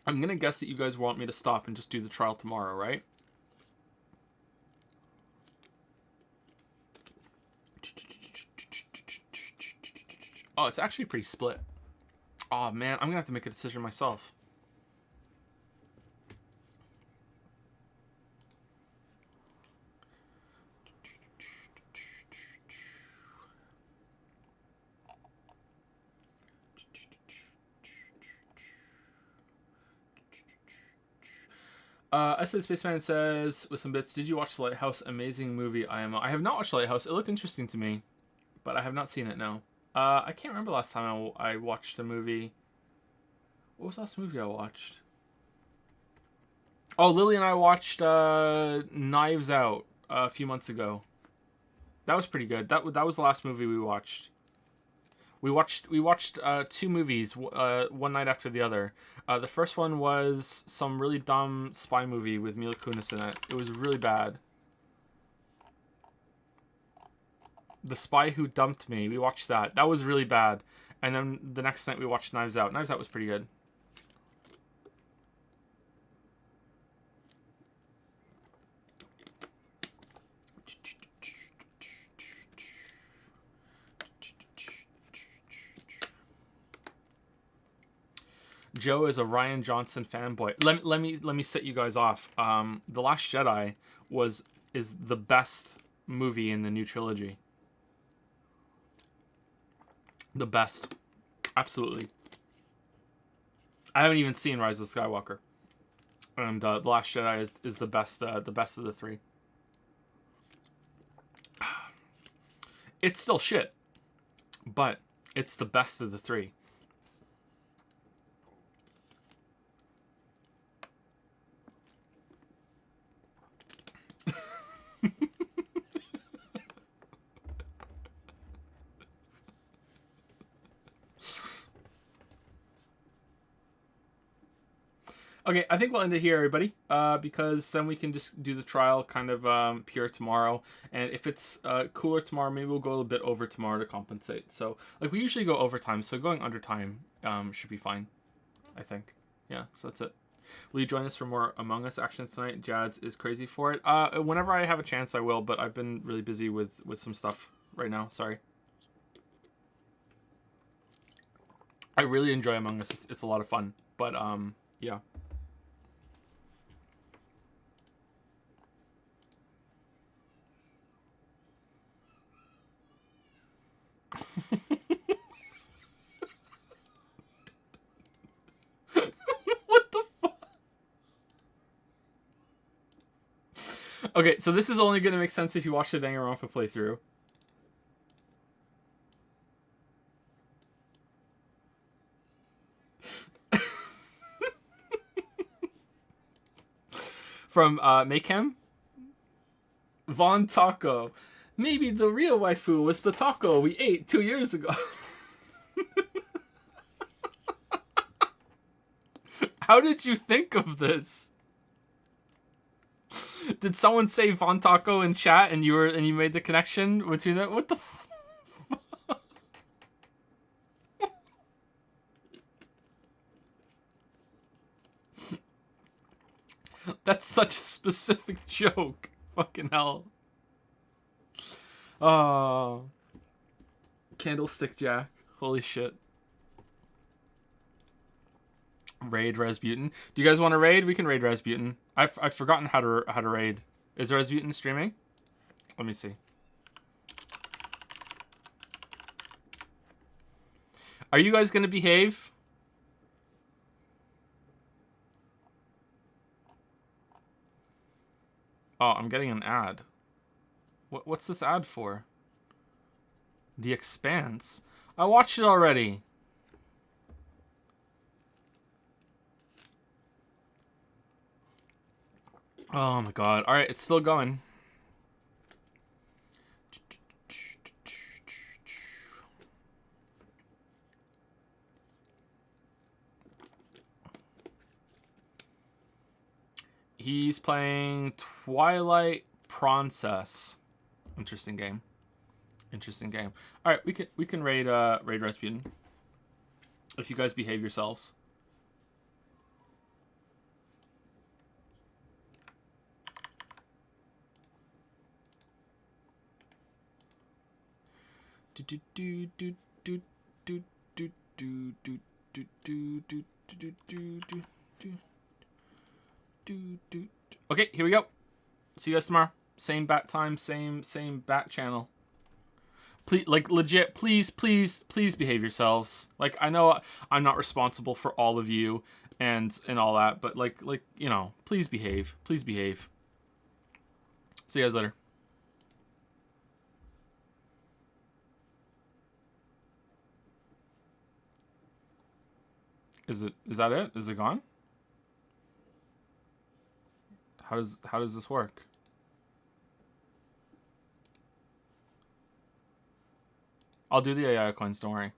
I'm gonna guess that you guys want me to stop and just do the trial tomorrow, right? Oh, it's actually pretty split. Oh man, I'm gonna have to make a decision myself. S.A. Spaceman says, with some bits, did you watch The Lighthouse? Amazing movie, IMO. I have not watched The Lighthouse. It looked interesting to me, but I have not seen it, no. I can't remember last time I watched a movie. What was the last movie I watched? Oh, Lily and I watched Knives Out a few months ago. That was pretty good. That was the last movie we watched. We watched 2 movies one night after the other. The first one was some really dumb spy movie with Mila Kunis in it. It was really bad. The Spy Who Dumped Me. We watched that. That was really bad. And then the next night we watched Knives Out. Knives Out was pretty good. Joe is a Rian Johnson fanboy. Let me set you guys off. The Last Jedi is the best movie in the new trilogy. The best. Absolutely. I haven't even seen Rise of Skywalker. And The Last Jedi is the best of the 3. It's still shit. But it's the best of the 3. Okay, I think we'll end it here, everybody, because then we can just do the trial kind of pure tomorrow. And if it's cooler tomorrow, maybe we'll go a little bit over tomorrow to compensate. So, like, we usually go overtime, so going under time should be fine, I think. Yeah, so that's it. Will you join us for more Among Us actions tonight? Jads is crazy for it. Whenever I have a chance, I will, but I've been really busy with some stuff right now. Sorry. I really enjoy Among Us. It's a lot of fun, but yeah. What the fuck? Okay, so this is only going to make sense if you watch the Danganronpa playthrough. From Maychem? Von Taco. Maybe the real waifu was the taco we ate 2 years ago. How did you think of this? Did someone say Von Taco in chat and you made the connection between that? What the such a specific joke. Fucking hell. Candlestick Jack. Holy shit. Raid Rasputin. Do you guys want to raid? We can raid Rasputin. I've forgotten how to raid. Is Rasputin streaming? Let me see. Are you guys gonna behave? Oh, I'm getting an ad. What's this ad for? The Expanse. I watched it already. Oh my god. Alright, it's still going. He's playing Twilight Princess. Interesting game. Interesting game. All right, we can raid Rasputin if you guys behave yourselves. Okay, here we go. See you guys tomorrow. Same bat time, same bat channel. Please, like, legit, please behave yourselves. Like, I know I'm not responsible for all of you and all that, but like you know, please behave. Please behave. See you guys later. Is that it? Is it gone? How does this work? I'll do the AI coins, don't worry.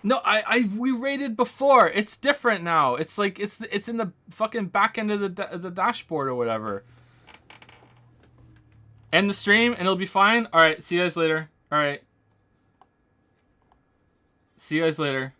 No, we rated before. It's different now. It's like it's in the fucking back end of the dashboard or whatever. End the stream and it'll be fine. All right, see you guys later. All right. See you guys later.